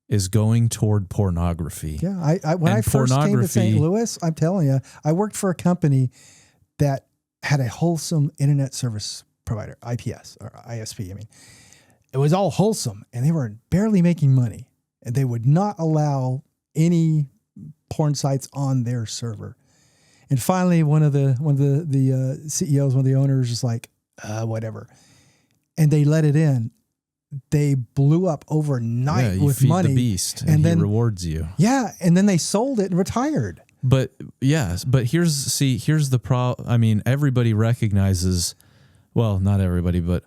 Speaker 1: is going toward pornography.
Speaker 2: Yeah, when I first came to St. Louis, I'm telling you, I worked for a company that had a wholesome internet service provider, IPS or ISP. I mean, it was all wholesome, and they were barely making money, and they would not allow any porn sites on their server. And finally, one of the CEOs, one of the owners, is like, whatever, and they let it in. They blew up overnight with
Speaker 1: feed
Speaker 2: money.
Speaker 1: The beast, and then he rewards you.
Speaker 2: Yeah, and then they sold it and retired.
Speaker 1: But here's the problem. I mean, everybody recognizes, well, not everybody, but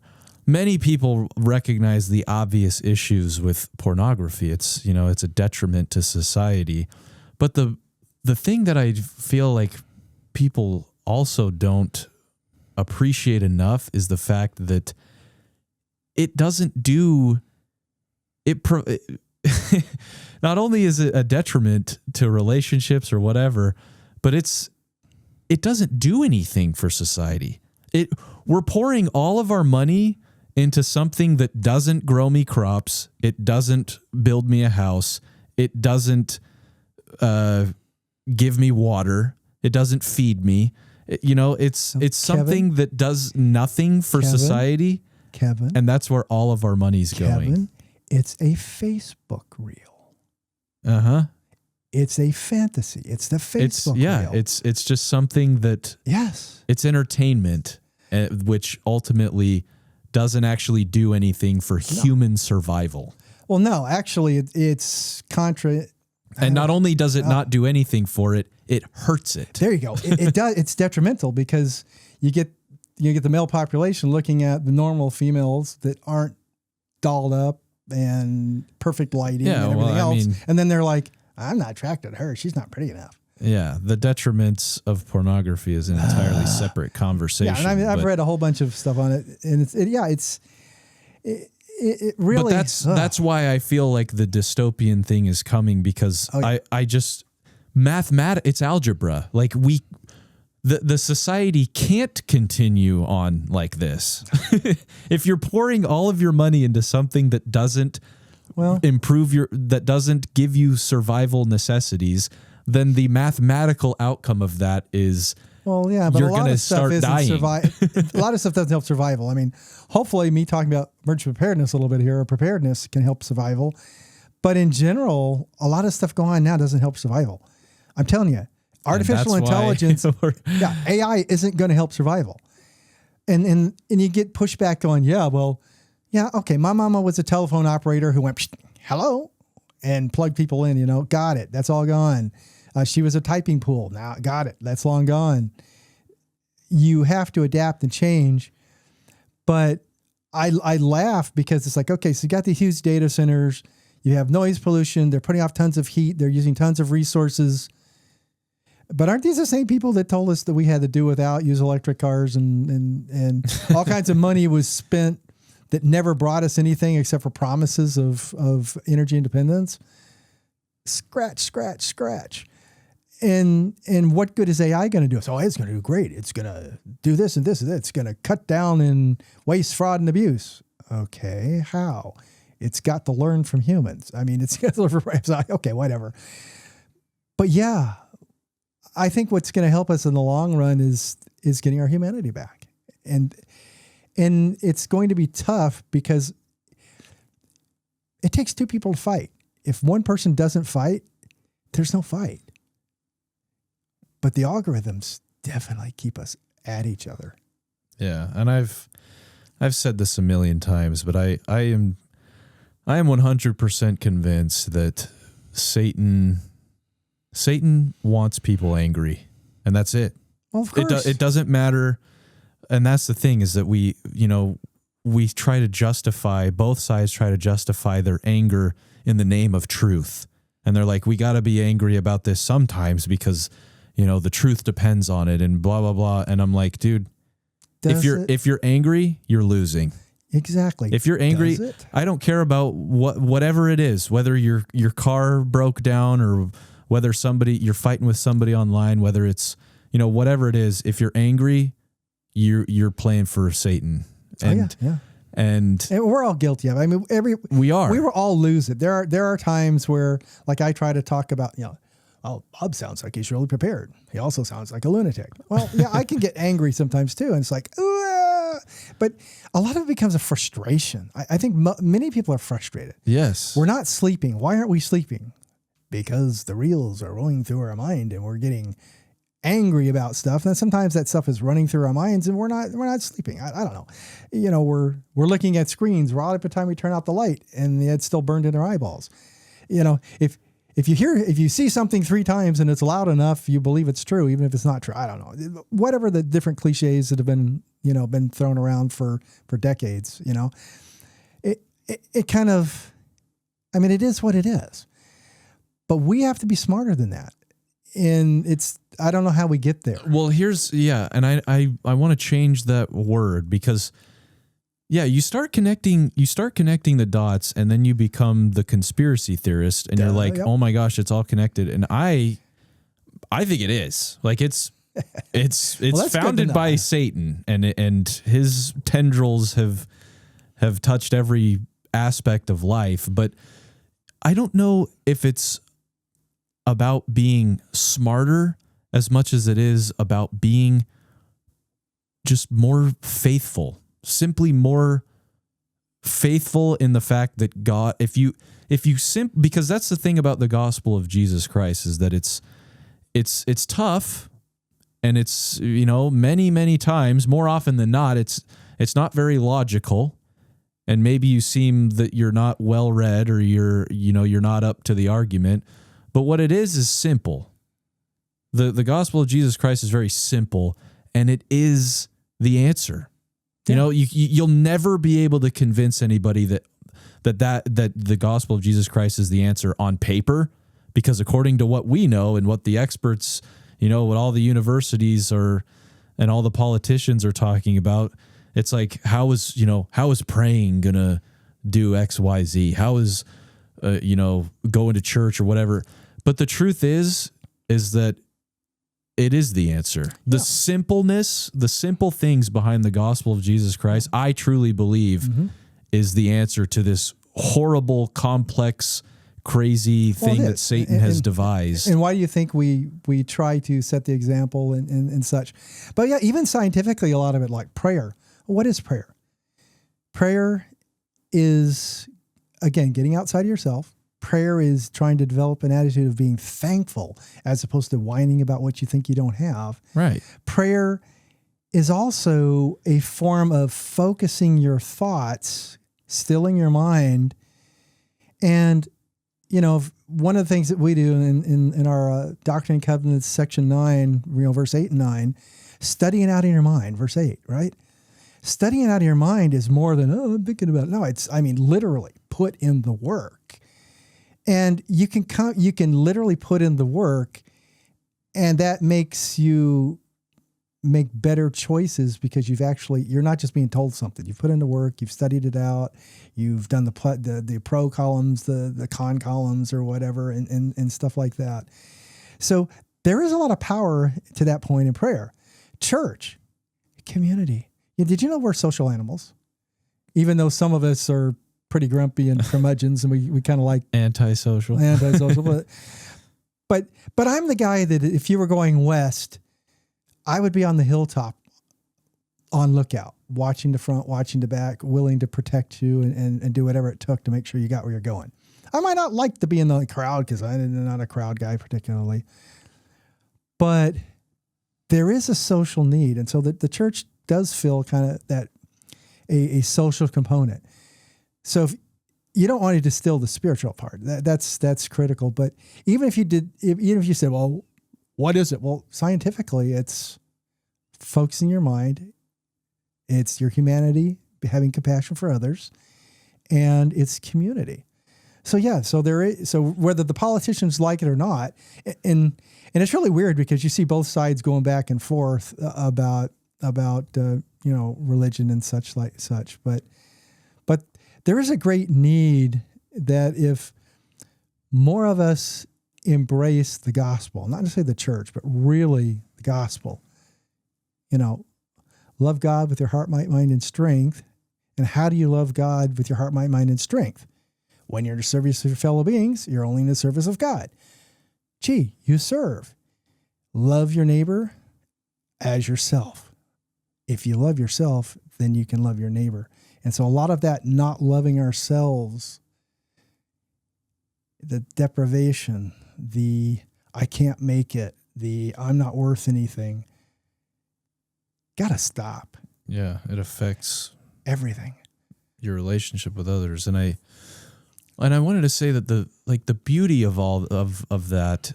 Speaker 1: many people recognize the obvious issues with pornography. It's a detriment to society. But the thing that I feel like people also don't appreciate enough is the fact that it doesn't do it. Not only is it a detriment to relationships or whatever, but it doesn't do anything for society. We're pouring all of our money into something that doesn't grow me crops. It doesn't build me a house. It doesn't give me water. It doesn't feed me. It's something that does nothing for society.
Speaker 2: Kevin.
Speaker 1: And that's where all of our money's going.
Speaker 2: Kevin, it's a Facebook reel.
Speaker 1: Uh-huh.
Speaker 2: It's a fantasy. It's the Facebook reel.
Speaker 1: It's just something that...
Speaker 2: Yes.
Speaker 1: It's entertainment, which ultimately doesn't actually do anything for human survival.
Speaker 2: Well, no, actually, it's contra...
Speaker 1: And not only does it not do anything for it, it hurts it.
Speaker 2: There you go. It does. It's detrimental because you get the male population looking at the normal females that aren't dolled up and perfect lighting and everything else. And then they're like, I'm not attracted to her. She's not pretty enough.
Speaker 1: Yeah. The detriments of pornography is an entirely separate conversation.
Speaker 2: Yeah. And I've read a whole bunch of stuff on it, and it really,
Speaker 1: but that's why I feel like the dystopian thing is coming, because I just it's algebra. Like the society can't continue on like this. If you're pouring all of your money into something that doesn't that doesn't give you survival necessities, then the mathematical outcome of that is
Speaker 2: but you're going to start dying. A lot of stuff doesn't help survival. I mean, hopefully me talking about emergency preparedness a little bit here, or preparedness, can help survival. But in general, a lot of stuff going on now doesn't help survival. I'm telling you, artificial intelligence, AI isn't going to help survival. And you get pushback going, okay, my mama was a telephone operator who went, hello, and plugged people in, got it. That's all gone. She was a typing pool. Now, got it. That's long gone. You have to adapt and change. But I laugh because it's like, okay, so you got these huge data centers. You have noise pollution. They're putting off tons of heat. They're using tons of resources. But aren't these the same people that told us that we had to do without, use electric cars, and all kinds of money was spent that never brought us anything except for promises of energy independence? Scratch. And what good is AI going to do? So it's going to do great. It's going to do this and this and that. It's going to cut down in waste, fraud, and abuse. Okay, how? It's got to learn from humans. I mean, it's got to learn from okay, whatever. But yeah, I think what's going to help us in the long run is getting our humanity back. And it's going to be tough because it takes two people to fight. If one person doesn't fight, there's no fight. But the algorithms definitely keep us at each other.
Speaker 1: Yeah, and I've said this a million times, but I am 100% convinced that Satan Satan wants people angry, and that's it.
Speaker 2: Well, of course.
Speaker 1: It doesn't matter. And that's the thing, is that we try to justify, both sides try to justify their anger in the name of truth. And they're like, we got to be angry about this sometimes because, the truth depends on it and blah, blah, blah. And I'm like, dude, if you're angry, you're losing.
Speaker 2: Exactly.
Speaker 1: If you're angry, I don't care about whatever it is, whether your car broke down or whether you're fighting with somebody online, whether it's, whatever it is. If you're angry, you're playing for Satan. And, And
Speaker 2: we're all guilty of it. I mean, we were all lose it. There are times where, like, I try to talk about, oh, Bob sounds like he's really prepared. He also sounds like a lunatic. Well, yeah, I can get angry sometimes too. And it's like, but a lot of it becomes a frustration. I think many people are frustrated.
Speaker 1: Yes.
Speaker 2: We're not sleeping. Why aren't we sleeping? Because the reels are rolling through our mind and we're getting angry about stuff. And then sometimes that stuff is running through our minds and we're not sleeping. I don't know. We're looking at screens right at the time we turn out the light and it's still burned in our eyeballs. If you see something 3 times and it's loud enough, you believe it's true, even if it's not true. I don't know. Whatever the different cliches that have been thrown around for decades, it kind of, I mean, it is what it is, but we have to be smarter than that. And I don't know how we get there.
Speaker 1: Well, and I want to change that word because you start connecting the dots and then you become the conspiracy theorist and you're like, oh my gosh, it's all connected. And I think it is. Like it's well, founded by Satan and his tendrils have touched every aspect of life, but I don't know if it's about being smarter as much as it is about being just more faithful. Simply more faithful in the fact that God, because that's the thing about the gospel of Jesus Christ, is that it's tough and it's, many, many times, more often than not, it's not very logical. And maybe you seem that you're not well read or you're not up to the argument, but what it is simple. The gospel of Jesus Christ is very simple and it is the answer. You'll never be able to convince anybody that the gospel of Jesus Christ is the answer on paper, because according to what we know and what the experts, what all the universities and all the politicians are talking about, it's like, how is praying gonna do X, Y, Z? How is, going to church or whatever? But the truth is that it is the answer. The simpleness, the simple things behind the gospel of Jesus Christ, I truly believe is the answer to this horrible, complex, crazy thing that Satan has devised.
Speaker 2: And why do you think we try to set the example and such? But yeah, even scientifically, a lot of it, like prayer. What is prayer? Prayer is, again, getting outside of yourself. Prayer is trying to develop an attitude of being thankful as opposed to whining about what you think you don't have.
Speaker 1: Right.
Speaker 2: Prayer is also a form of focusing your thoughts, stilling your mind. And, one of the things that we do in our Doctrine and Covenants, section 9, verse 8 and 9, studying out in your mind, verse 8, right? Studying out of your mind is more than, I'm thinking about it. No, literally put in the work. And you can literally put in the work, and that makes you make better choices because you're not just being told something. You've put in the work, you've studied it out, you've done the pro columns, the con columns or whatever, and stuff like that. So there is a lot of power to that point in prayer. Church, community. Did you know we're social animals? Even though some of us are pretty grumpy and curmudgeons, and we kind of like
Speaker 1: antisocial.
Speaker 2: But I'm the guy that if you were going west, I would be on the hilltop on lookout, watching the front, watching the back, willing to protect you and do whatever it took to make sure you got where you're going. I might not like to be in the crowd because I'm not a crowd guy particularly, but there is a social need. And so the church does feel kind of that a social component. So you don't want to distill the spiritual part. That's critical. But even if you said, well, what is it? Well, scientifically, it's focusing your mind. It's your humanity, having compassion for others, and it's community. So yeah, so whether the politicians like it or not, and it's really weird because you see both sides going back and forth about religion and such. But there is a great need that if more of us embrace the gospel, not necessarily the church, but really the gospel, love God with your heart, might, mind, and strength. And how do you love God with your heart, might, mind, and strength? When you're in the service of your fellow beings, you're only in the service of God. You serve. Love your neighbor as yourself. If you love yourself, then you can love your neighbor. And so a lot of that not loving ourselves, the deprivation, the I can't make it, the I'm not worth anything, gotta stop.
Speaker 1: Yeah, it affects
Speaker 2: everything.
Speaker 1: Your relationship with others. And I wanted to say that the beauty of all of that,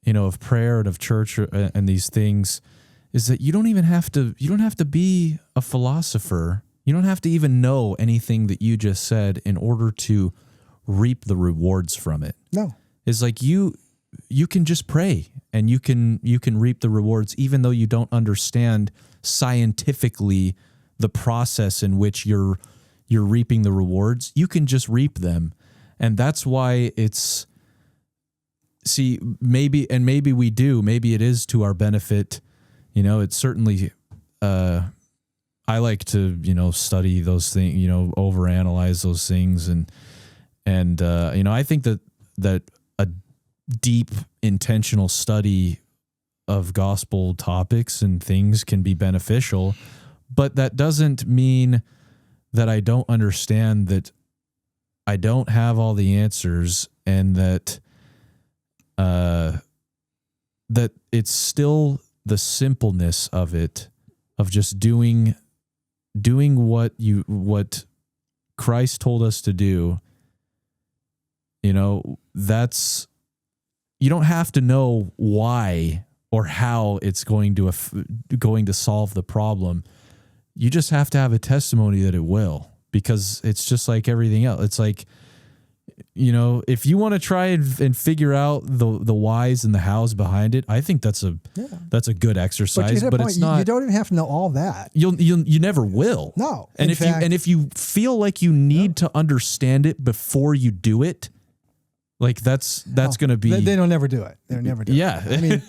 Speaker 1: of prayer and of church and these things, is that you don't have to be a philosopher. You don't have to even know anything that you just said in order to reap the rewards from it.
Speaker 2: No.
Speaker 1: It's like you can just pray and you can reap the rewards even though you don't understand scientifically the process in which you're reaping the rewards. You can just reap them. And that's why maybe we do, maybe it is to our benefit. It's certainly, I like to, study those things, overanalyze those things. And I think that a deep intentional study of gospel topics and things can be beneficial, but that doesn't mean that I don't understand that I don't have all the answers, and that that it's still the simpleness of it, of just doing what Christ told us to do. That's, you don't have to know why or how it's going to solve the problem. You just have to have a testimony that it will, because it's just like everything else. It's like, if you want to try and figure out the whys and the hows behind it, I think that's a good exercise, but it's not.
Speaker 2: You don't even have to know all that.
Speaker 1: You never will.
Speaker 2: No.
Speaker 1: If you feel like you need to understand it before you do it, like that's going to be.
Speaker 2: They don't never do it. They'll never do it.
Speaker 1: Yeah.
Speaker 2: I mean,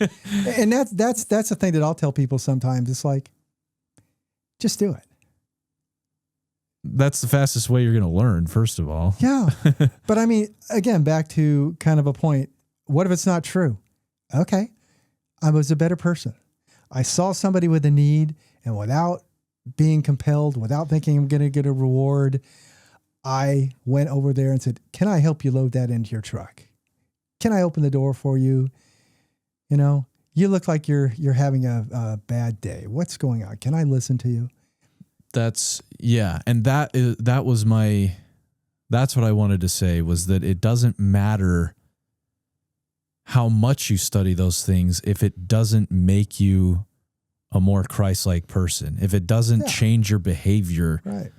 Speaker 2: and that's the thing that I'll tell people sometimes. It's like, just do it.
Speaker 1: That's the fastest way you're going to learn, first of all.
Speaker 2: Yeah. But I mean, again, back to kind of a point. What if it's not true? Okay. I was a better person. I saw somebody with a need, and without being compelled, without thinking I'm going to get a reward, I went over there and said, can I help you load that into your truck? Can I open the door for you? You look like you're having a bad day. What's going on? Can I listen to you?
Speaker 1: And that's what I wanted to say, was that it doesn't matter how much you study those things if it doesn't make you a more Christ-like person. If it doesn't change your behavior,
Speaker 2: right,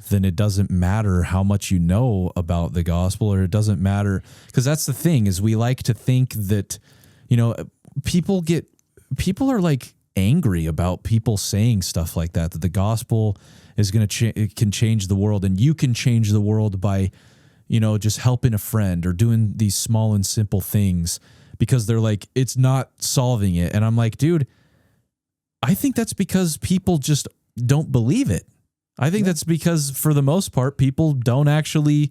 Speaker 1: then it doesn't matter how much you know about the gospel, or it doesn't matter, because that's the thing, is we like to think that, people are like angry about people saying stuff like that the gospel is going to can change the world, and you can change the world by, just helping a friend or doing these small and simple things, because they're like, it's not solving it. And I'm like, dude, I think that's because people just don't believe it. I think that's because, for the most part, people don't actually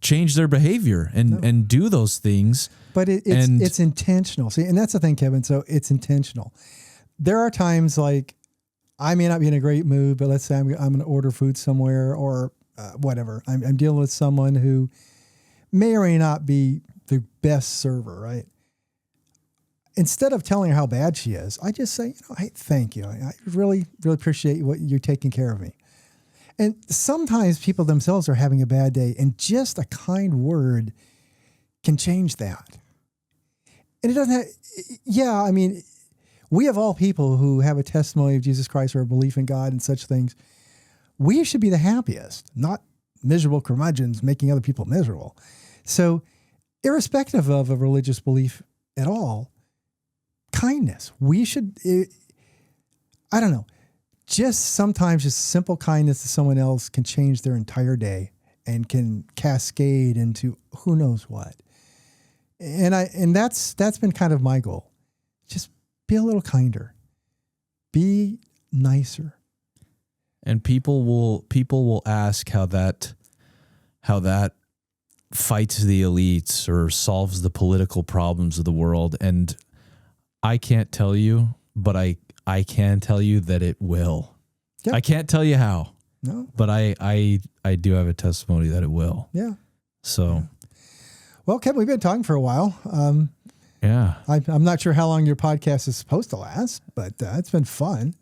Speaker 1: change their behavior and do those things.
Speaker 2: But it's intentional. See, and that's the thing, Kevin. So it's intentional. There are times like I may not be in a great mood, but let's say I'm going to order food somewhere or whatever. I'm dealing with someone who may or may not be the best server, right? Instead of telling her how bad she is, I just say, hey, thank you. I really, really appreciate what you're taking care of me. And sometimes people themselves are having a bad day, and just a kind word can change that. And it doesn't have, yeah, I mean, we of all people who have a testimony of Jesus Christ or a belief in God and such things, we should be the happiest, not miserable curmudgeons making other people miserable. So irrespective of a religious belief at all, kindness, we should, I don't know, just sometimes just simple kindness to someone else can change their entire day and can cascade into who knows what. And that's been kind of my goal. Just be a little kinder, be nicer.
Speaker 1: And people will ask how that fights the elites or solves the political problems of the world. And I can't tell you, but I can tell you that it will. Yep. I can't tell you how.
Speaker 2: No.
Speaker 1: But I do have a testimony that it will.
Speaker 2: Yeah.
Speaker 1: So.
Speaker 2: Yeah. Well, Kevin, we've been talking for a while.
Speaker 1: Yeah.
Speaker 2: I'm not sure how long your podcast is supposed to last, but it's been fun.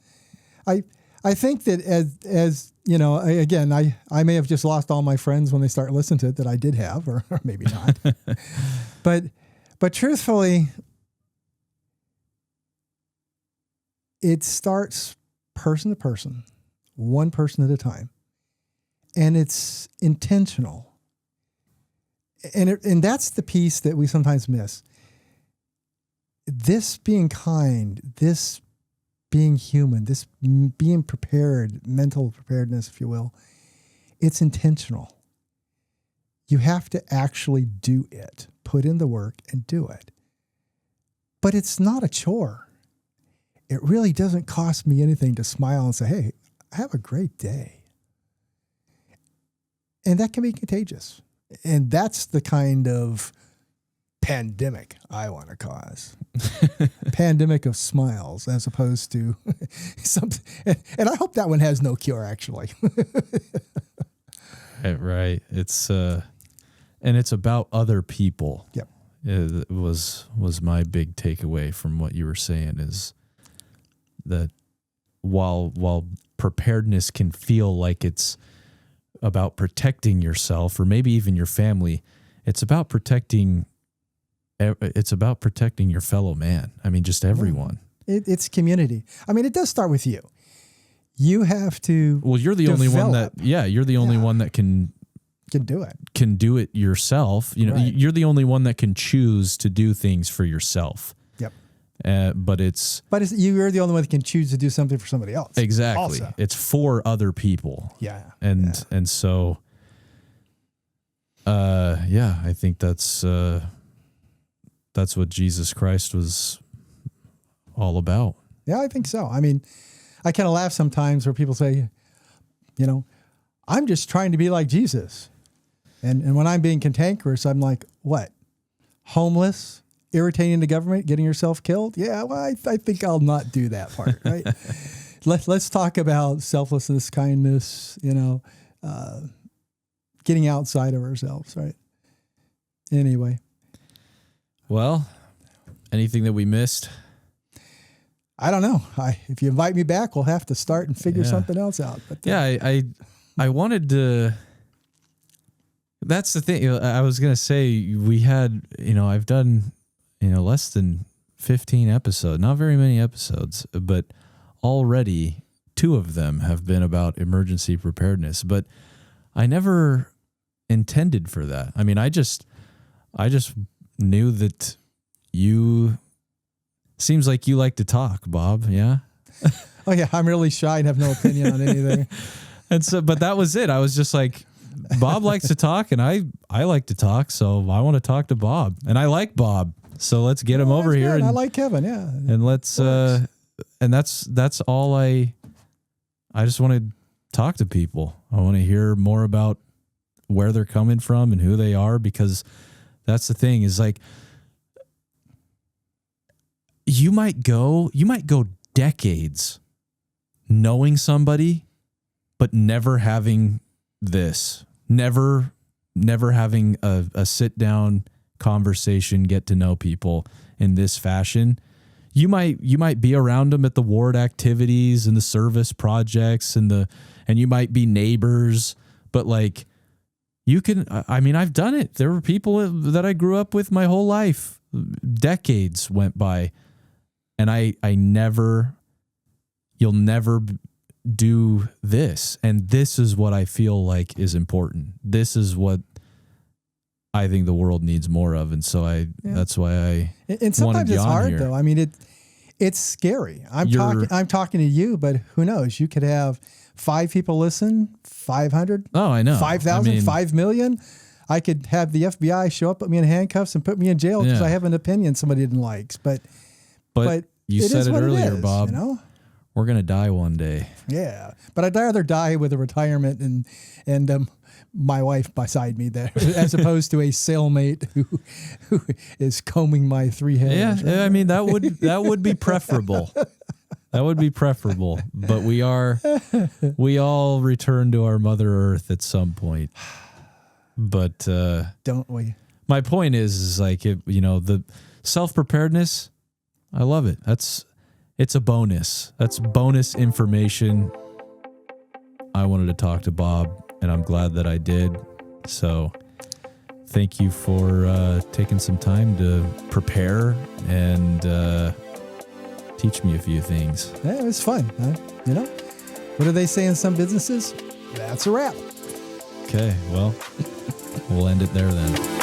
Speaker 2: I think that as you know, again, I may have just lost all my friends when they start listening to it that I did have, or maybe not. but truthfully, it starts person to person, one person at a time, and it's intentional. And that's the piece that we sometimes miss. This being kind, this being human, this being prepared, mental preparedness, if you will, it's intentional. You have to actually do it, put in the work and do it. But it's not a chore. It really doesn't cost me anything to smile and say, hey, have a great day. And that can be contagious. And that's the kind of pandemic I want to cause. Pandemic of smiles as opposed to something. And I hope that one has no cure, actually.
Speaker 1: Right. It's and it's about other people.
Speaker 2: Yep.
Speaker 1: It was my big takeaway from what you were saying is that while preparedness can feel like it's about protecting yourself or maybe even your family, it's about protecting your fellow man. I mean, just everyone.
Speaker 2: It's community. I mean, it does start with you. You have to. Well,
Speaker 1: you're the only one that. Yeah, you're the only one that can
Speaker 2: do it.
Speaker 1: Can do it yourself. You know,
Speaker 2: right.
Speaker 1: You're the only one that can choose to do things for yourself.
Speaker 2: Yep.
Speaker 1: But
Speaker 2: you're the only one that can choose to do something for somebody else.
Speaker 1: Exactly.
Speaker 2: Also.
Speaker 1: It's for other people.
Speaker 2: Yeah.
Speaker 1: And so. I think that's what Jesus Christ was all about.
Speaker 2: Yeah, I think so. I mean, I kind of laugh sometimes where people say, you know, I'm just trying to be like Jesus. And when I'm being cantankerous, I'm like, what? Homeless, irritating the government, getting yourself killed? Yeah, well, I think I'll not do that part, right? Let's talk about selflessness, kindness, getting outside of ourselves, right? Anyway. Well,
Speaker 1: anything that we missed?
Speaker 2: I don't know. If you invite me back, we'll have to start and figure something else out. But
Speaker 1: I wanted to. That's the thing. I was gonna say we had. I've done. Less than 15 episodes. Not very many episodes, but already 2 of them have been about emergency preparedness. But I never intended for that. I mean, I just knew that you. Seems like you like to talk, Bob. Yeah.
Speaker 2: Oh yeah, I'm really shy and have no opinion on anything.
Speaker 1: And so, but that was it. I was just like, Bob likes to talk, and I like to talk, so I want to talk to Bob, and I like Bob, so let's get him over here.
Speaker 2: And I like Kevin, yeah.
Speaker 1: And let's and that's all I just want to talk to people. I want to hear more about where they're coming from and who they are, because that's the thing is like. You might go decades knowing somebody, but never having this, never having a sit down conversation, get to know people in this fashion. you might be around them at the ward activities and the service projects and you might be neighbors, but like you can, I mean, I've done it. There were people that I grew up with my whole life, decades went by, and you'll never do this. And this is what I feel like is important. This is what I think the world needs more of. And so that's why I,
Speaker 2: and sometimes it's hard though. I mean, it's scary. I'm talking to you, but who knows? You could have 5 people listen, 500.
Speaker 1: Oh, I know.
Speaker 2: 5,000, 5 million. I could have the FBI show up, put me in handcuffs and put me in jail because I have an opinion somebody didn't like. But
Speaker 1: you said it earlier, Bob.
Speaker 2: You know?
Speaker 1: We're going to die one day.
Speaker 2: Yeah. But I'd rather die with a retirement and my wife beside me there, as opposed to a cellmate who is combing my 3 hairs.
Speaker 1: Yeah. Right? I mean, that would be preferable. That would be preferable. But we all return to our Mother Earth at some point. But
Speaker 2: don't we?
Speaker 1: My point is like, the self-preparedness, I love it. It's a bonus. That's bonus information. I wanted to talk to Bob, and I'm glad that I did. So thank you for taking some time to prepare and teach me a few things.
Speaker 2: Yeah, it was fun. You know, what do they say in some businesses? That's a wrap.
Speaker 1: Okay, well, we'll end it there then.